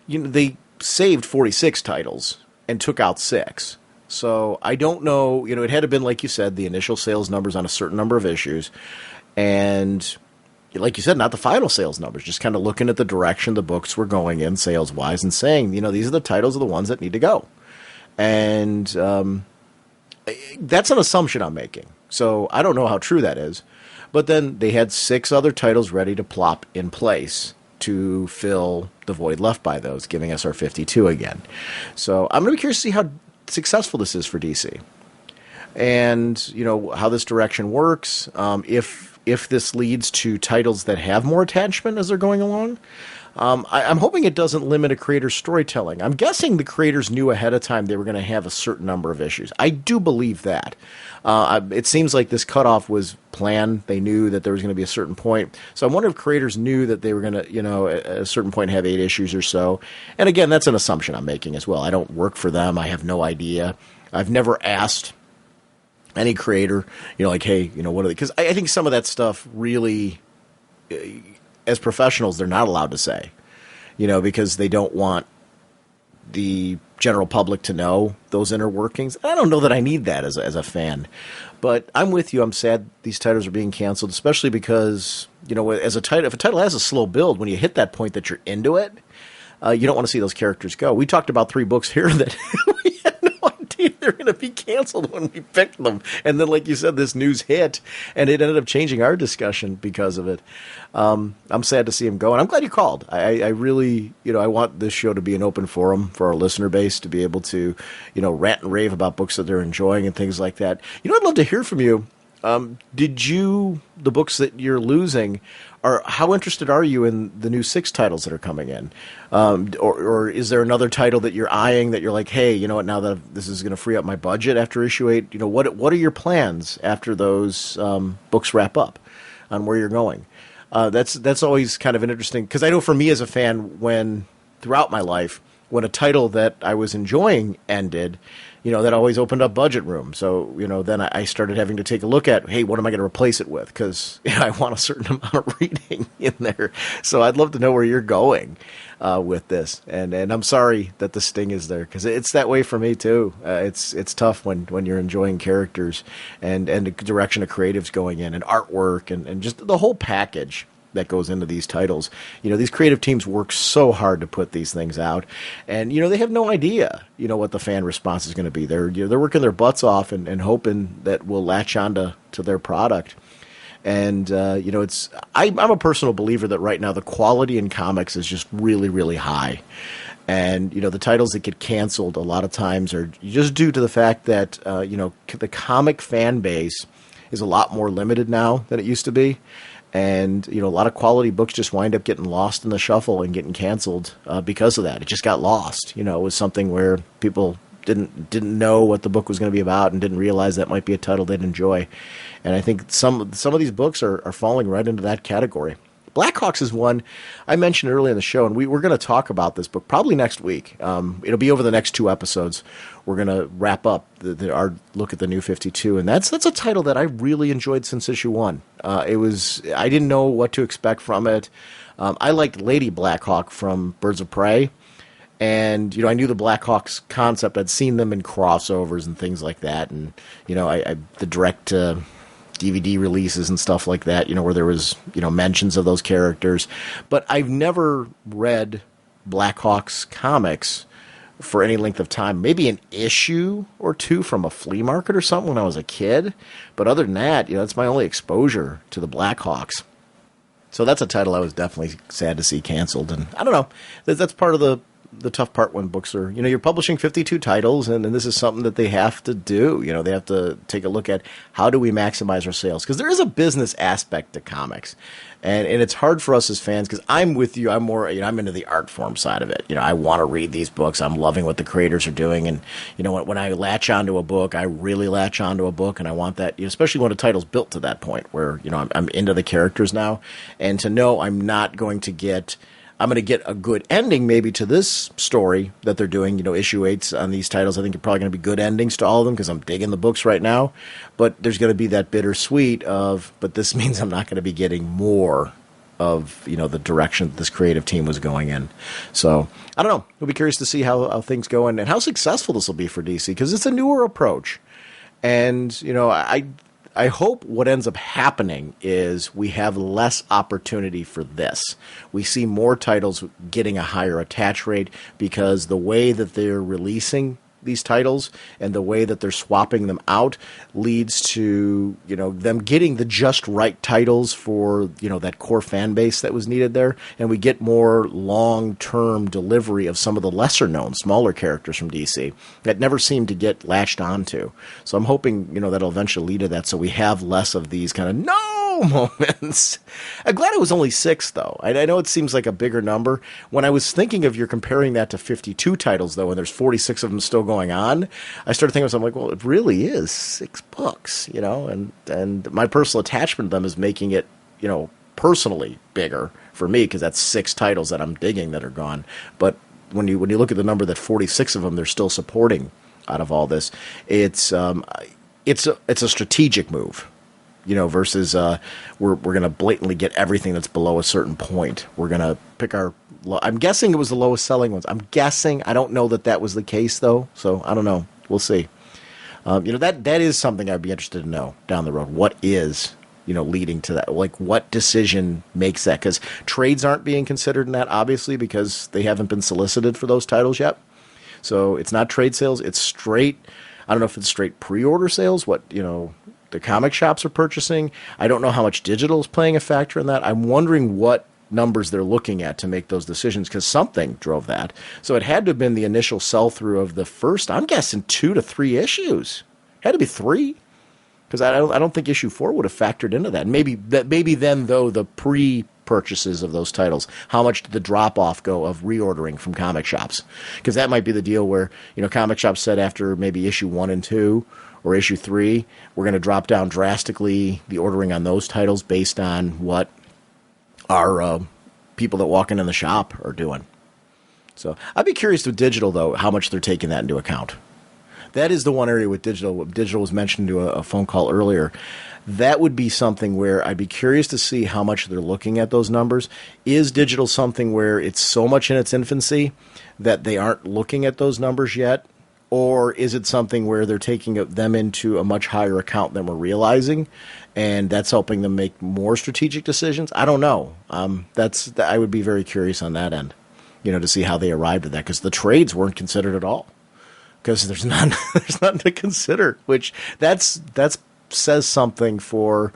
They saved 46 titles and took out 6. So I don't know, it had to have been, like you said, the initial sales numbers on a certain number of issues. And like you said, not the final sales numbers, just kind of looking at the direction the books were going in sales-wise and saying, these are the titles of the ones that need to go. And that's an assumption I'm making. So I don't know how true that is. But then they had 6 other titles ready to plop in place to fill the void left by those, giving us our 52 again. So I'm going to be curious to see how successful this is for DC. And, how this direction works, if this leads to titles that have more attachment as they're going along. I'm hoping it doesn't limit a creator's storytelling. I'm guessing the creators knew ahead of time they were going to have a certain number of issues. I do believe that. It seems like this cutoff was planned. They knew that there was going to be a certain point. So I wonder if creators knew that they were going to, at a certain point have 8 issues or so. And again, that's an assumption I'm making as well. I don't work for them. I have no idea. I've never asked any creator, like, hey, what are they? Because I think some of that stuff really, as professionals, they're not allowed to say, because they don't want the general public to know those inner workings. I don't know that I need that as a fan, but I'm with you. I'm sad these titles are being canceled, especially because, as a title, if a title has a slow build, when you hit that point that you're into it, you don't want to see those characters go. We talked about 3 books here that we had no idea they're going to be canceled when we picked them. And then, like you said, this news hit, and it ended up changing our discussion because of it. I'm sad to see him go, and I'm glad you called. I really, I want this show to be an open forum for our listener base to be able to, rant and rave about books that they're enjoying and things like that. I'd love to hear from you. The books that you're losing, how interested are you in the new 6 titles that are coming in? Or is there another title that you're eyeing that you're like, hey, you know what, now that this is going to free up my budget after issue 8, what are your plans after those books wrap up on where you're going? That's always kind of an interesting, because I know for me as a fan, throughout my life, when a title that I was enjoying ended, that always opened up budget room. So, then I started having to take a look at, hey, what am I going to replace it with? Because I want a certain amount of reading in there. So I'd love to know where you're going with this. And I'm sorry that the sting is there, because it's that way for me too. It's tough when you're enjoying characters and the direction of creatives going in and artwork and just the whole package that goes into these titles. These creative teams work so hard to put these things out, and they have no idea what the fan response is going to be. They're working their butts off and hoping that we'll latch on to their product. And I'm a personal believer that right now the quality in comics is just really, really high. And the titles that get canceled a lot of times are just due to the fact that the comic fan base is a lot more limited now than it used to be. And, a lot of quality books just wind up getting lost in the shuffle and getting canceled because of that. It just got lost. It was something where people didn't know what the book was going to be about and didn't realize that might be a title they'd enjoy. And I think some of these books are falling right into that category. Blackhawks is one I mentioned earlier in the show, and we're going to talk about this book probably next week. It'll be over the next 2 episodes. We're going to wrap up our look at the New 52, and that's a title that I really enjoyed since issue 1. I didn't know what to expect from it. I liked Lady Blackhawk from Birds of Prey, and I knew the Blackhawks concept. I'd seen them in crossovers and things like that, and the direct DVD releases and stuff like that, where there was, mentions of those characters. But I've never read Blackhawks comics for any length of time. Maybe an issue or 2 from a flea market or something when I was a kid. But other than that, that's my only exposure to the Blackhawks. So that's a title I was definitely sad to see canceled. And I don't know, that's part of the tough part when books are, you're publishing 52 titles, and this is something that they have to do. They have to take a look at how do we maximize our sales, because there is a business aspect to comics, and it's hard for us as fans, because I'm with you. I'm more, I'm into the art form side of it. I want to read these books. I'm loving what the creators are doing, and when I latch onto a book, I really latch onto a book, and I want that, especially when a title's built to that point where I'm into the characters now, and to know I'm going to get a good ending maybe to this story that they're doing, issue 8s on these titles. I think are probably going to be good endings to all of them because I'm digging the books right now. But there's going to be that bittersweet but this means I'm not going to be getting more of, the direction that this creative team was going in. So, I don't know. We'll be curious to see how things go and how successful this will be for DC, because it's a newer approach. And, I hope what ends up happening is we have less opportunity for this. We see more titles getting a higher attach rate because the way that they're releasing these titles and the way that they're swapping them out leads to, them getting the just right titles for, that core fan base that was needed there. And we get more long-term delivery of some of the lesser known, smaller characters from DC that never seem to get latched onto. So I'm hoping, that'll eventually lead to that. So we have less of these kind of no moments. I'm glad it was only 6 though. I know it seems like a bigger number. When I was thinking of you're comparing that to 52 titles though, and there's 46 of them still going on, I started thinking of something like, well, it really is 6 books, and my personal attachment to them is making it, personally bigger for me, because that's 6 titles that I'm digging that are gone. But when you look at the number that 46 of them they're still supporting out of all this, it's a strategic move. Versus we're going to blatantly get everything that's below a certain point. We're going to pick I'm guessing it was the lowest selling ones. I'm guessing. I don't know that was the case, though. So I don't know. We'll see. That is something I'd be interested to know down the road. What is, leading to that? Like, what decision makes that? Because trades aren't being considered in that, obviously, because they haven't been solicited for those titles yet. So it's not trade sales. It's straight, I don't know if it's straight pre-order sales, what, the comic shops are purchasing. I don't know how much digital is playing a factor in that. I'm wondering what numbers they're looking at to make those decisions, because something drove that. So it had to have been the initial sell-through of the first, I'm guessing 2 to 3 issues. Had to be 3, because I don't think issue 4 would have factored into that. Maybe then, though, the purchases of those titles? How much did the drop-off go of reordering from comic shops? Because that might be the deal where, comic shops said after maybe issue 1 and 2 or issue 3, we're going to drop down drastically the ordering on those titles based on what our people that walk in the shop are doing. So I'd be curious with digital, though, how much they're taking that into account. That is the one area with digital. Digital was mentioned to a phone call earlier. That would be something where I'd be curious to see how much they're looking at those numbers. Is digital something where it's so much in its infancy that they aren't looking at those numbers yet? Or is it something where they're taking them into a much higher account than we're realizing, and that's helping them make more strategic decisions? I don't know. I would be very curious on that end, to see how they arrived at that, because the trades weren't considered at all. Because there's none to consider, which that's says something for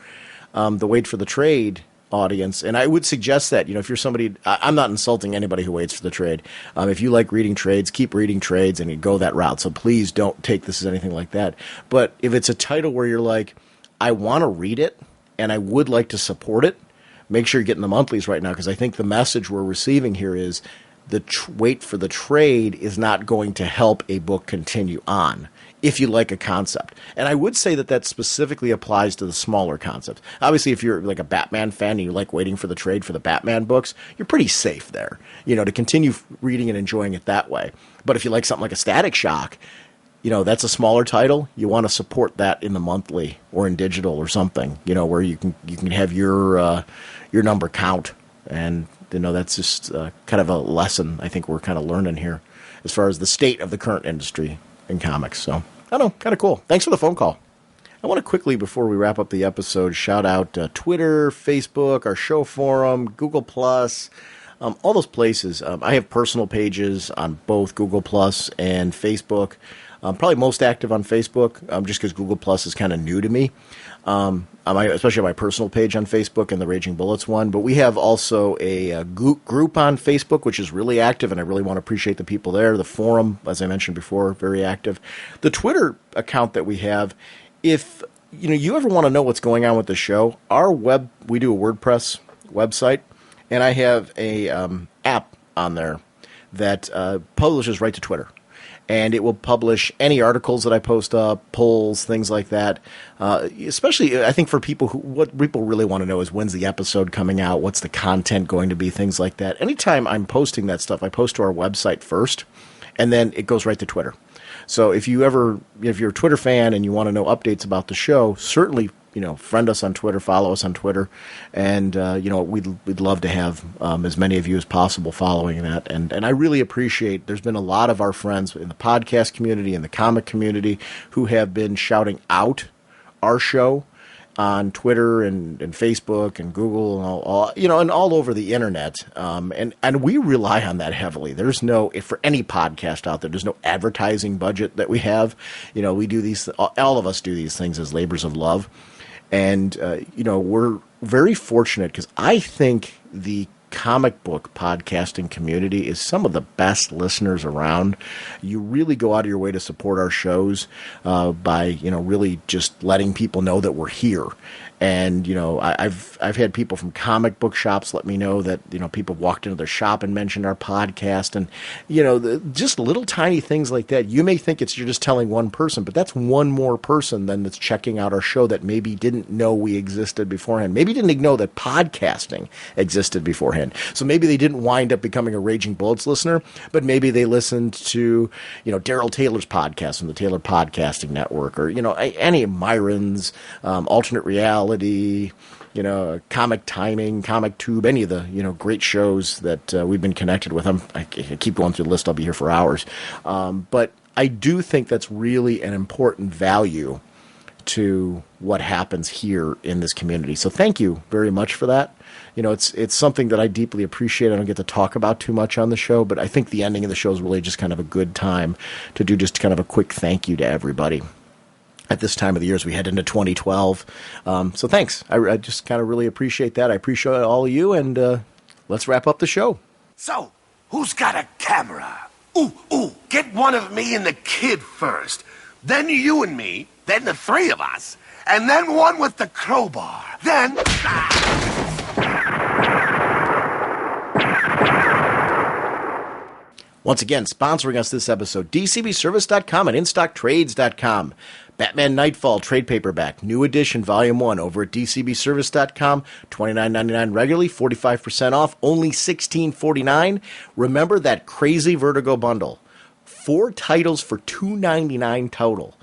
the wait for the trade audience. And I would suggest that, if you're somebody, I'm not insulting anybody who waits for the trade. If you like reading trades, keep reading trades and you go that route. So please don't take this as anything like that. But if it's a title where you're like, I want to read it and I would like to support it, make sure you're getting the monthlies right now, because I think the message we're receiving here is the wait for the trade is not going to help a book continue on if you like a concept. And I would say that specifically applies to the smaller concepts. Obviously, if you're like a Batman fan and you like waiting for the trade for the Batman books, you're pretty safe there, to continue reading and enjoying it that way. But if you like something like a Static Shock, that's a smaller title. You want to support that in the monthly or in digital or something, where you can have your number count. And that's just kind of a lesson I think we're kind of learning here as far as the state of the current industry in comics. So, I don't know, kind of cool. Thanks for the phone call. I want to quickly, before we wrap up the episode, shout out Twitter, Facebook, our show forum, Google+, all those places. I have personal pages on both Google+ and Facebook. I'm probably most active on Facebook, just because Google Plus is kind of new to me, especially on my personal page on Facebook and the Raging Bullets one. But we have also a group on Facebook, which is really active, and I really want to appreciate the people there. The forum, as I mentioned before, very active. The Twitter account that we have, if you ever want to know what's going on with the show, we do a WordPress website, and I have a app on there that publishes right to Twitter. And it will publish any articles that I post up, polls, things like that. Especially, I think for people what people really want to know is when's the episode coming out, what's the content going to be, things like that. Anytime I'm posting that stuff, I post to our website first, and then it goes right to Twitter. So if you're a Twitter fan and you want to know updates about the show, certainly, friend us on Twitter, follow us on Twitter, and we'd love to have as many of you as possible following that. And I really appreciate. There's been a lot of our friends in the podcast community and the comic community who have been shouting out our show on Twitter and Facebook and Google and all over the internet. And we rely on that heavily. There's for any podcast out there, there's no advertising budget that we have. We do these, all of us do these things as labors of love. And, we're very fortunate because I think the comic book podcasting community is some of the best listeners around. You really go out of your way to support our shows by, really just letting people know that we're here. And, I've had people from comic book shops let me know that, people walked into their shop and mentioned our podcast. And, just little tiny things like that. You may think you're just telling one person, but that's one more person then that's checking out our show that maybe didn't know we existed beforehand. Maybe didn't know that podcasting existed beforehand. So maybe they didn't wind up becoming a Raging Bullets listener, but maybe they listened to, Daryl Taylor's podcast from the Taylor Podcasting Network, or, any of Myron's, Alternate Reality, Comic Timing, Comic Tube, any of the, great shows that we've been connected with. I keep going through the list. I'll be here for hours. But I do think that's really an important value to what happens here in this community. So thank you very much for that. It's something that I deeply appreciate. I don't get to talk about too much on the show, but I think the ending of the show is really just kind of a good time to do just kind of a quick thank you to everybody at this time of the year as we head into 2012. So thanks. I just kind of really appreciate that. I appreciate all of you, and let's wrap up the show. So, who's got a camera? Ooh, get one of me and the kid first. Then you and me, then the three of us, and then one with the crowbar. Then... Once again, sponsoring us this episode, DCBService.com and InStockTrades.com. Batman Nightfall trade paperback, new edition, volume 1, over at DCBService.com, $29.99 regularly, 45% off, only $16.49. Remember that crazy Vertigo bundle. 4 titles for $2.99 total.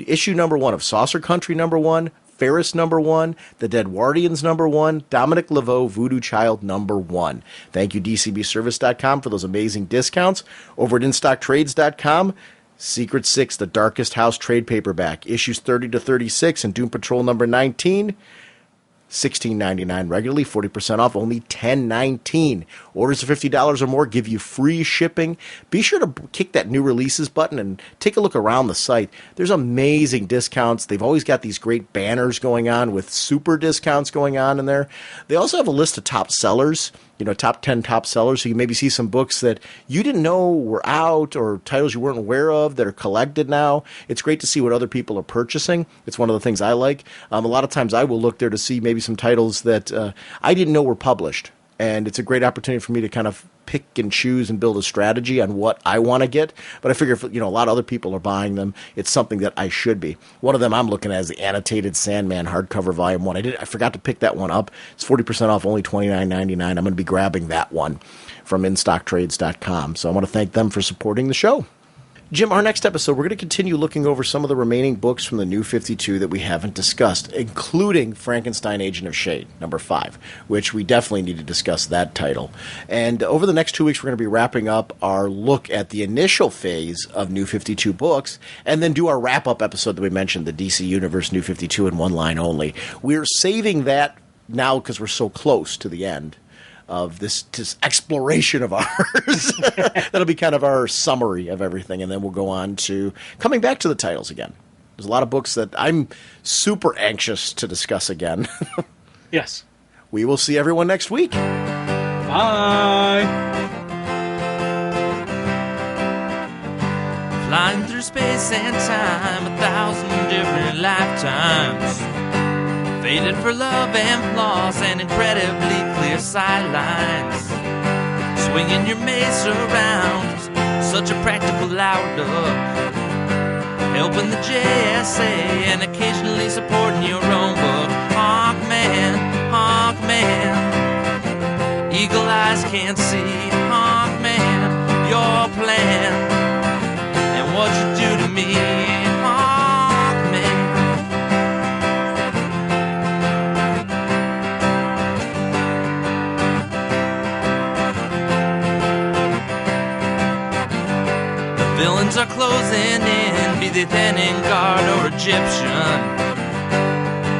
Issue number 1 of Saucer Country number 1, Ferris number 1, The Dead Wardians number 1, Dominic Laveau, Voodoo Child number 1. Thank you, DCBService.com, for those amazing discounts. Over at InStockTrades.com, Secret 6, The Darkest House trade paperback, issues 30 to 36, and Doom Patrol number 19, $16.99 regularly, 40% off, only $10.19. Orders of $50 or more give you free shipping. Be sure to kick that new releases button and take a look around the site. There's amazing discounts. They've always got these great banners going on with super discounts going on in there. They also have a list of top sellers, top 10 top sellers, so you maybe see some books that you didn't know were out or titles you weren't aware of that are collected now. It's great to see what other people are purchasing. It's one of the things I like. A lot of times I will look there to see maybe some titles that I didn't know were published, and it's a great opportunity for me to kind of pick and choose and build a strategy on what I want to get. But I figure if a lot of other people are buying them, it's something that I should be. One of them I'm looking at is the Annotated Sandman hardcover volume 1. I forgot to pick that one up. It's 40% off, only $29.99. I'm going to be grabbing that one from InStockTrades.com. So I want to thank them for supporting the show. Jim, our next episode, we're going to continue looking over some of the remaining books from the New 52 that we haven't discussed, including Frankenstein Agent of Shade, number 5, which we definitely need to discuss that title. And over the next 2 weeks, we're going to be wrapping up our look at the initial phase of New 52 books, and then do our wrap-up episode that we mentioned, the DC Universe New 52 in one line only. We're saving that now because we're so close to the end of this exploration of ours. That'll be kind of our summary of everything, and then we'll go on to coming back to the titles again. There's a lot of books that I'm super anxious to discuss again. Yes. We will see everyone next week. Bye. Flying through space and time, 1,000 different lifetimes. Faded for love and flaws and incredibly clear sightlines. Swinging your mace around, such a practical outlook. Helping the JSA and occasionally supporting your own book. Hawkman, Hawkman. Eagle eyes can't see. Hawkman, your plan and what you do to me. Villains are closing in, be they Thanon Guard or Egyptian.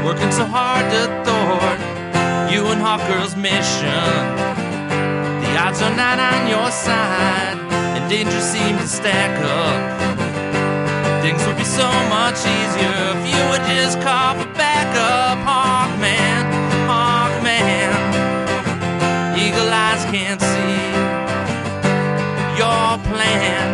Working so hard to thwart you and Hawkgirl's mission. The odds are not on your side, and danger seems to stack up. Things would be so much easier if you would just call for backup. Hawkman, Hawkman. Eagle eyes can't see your plan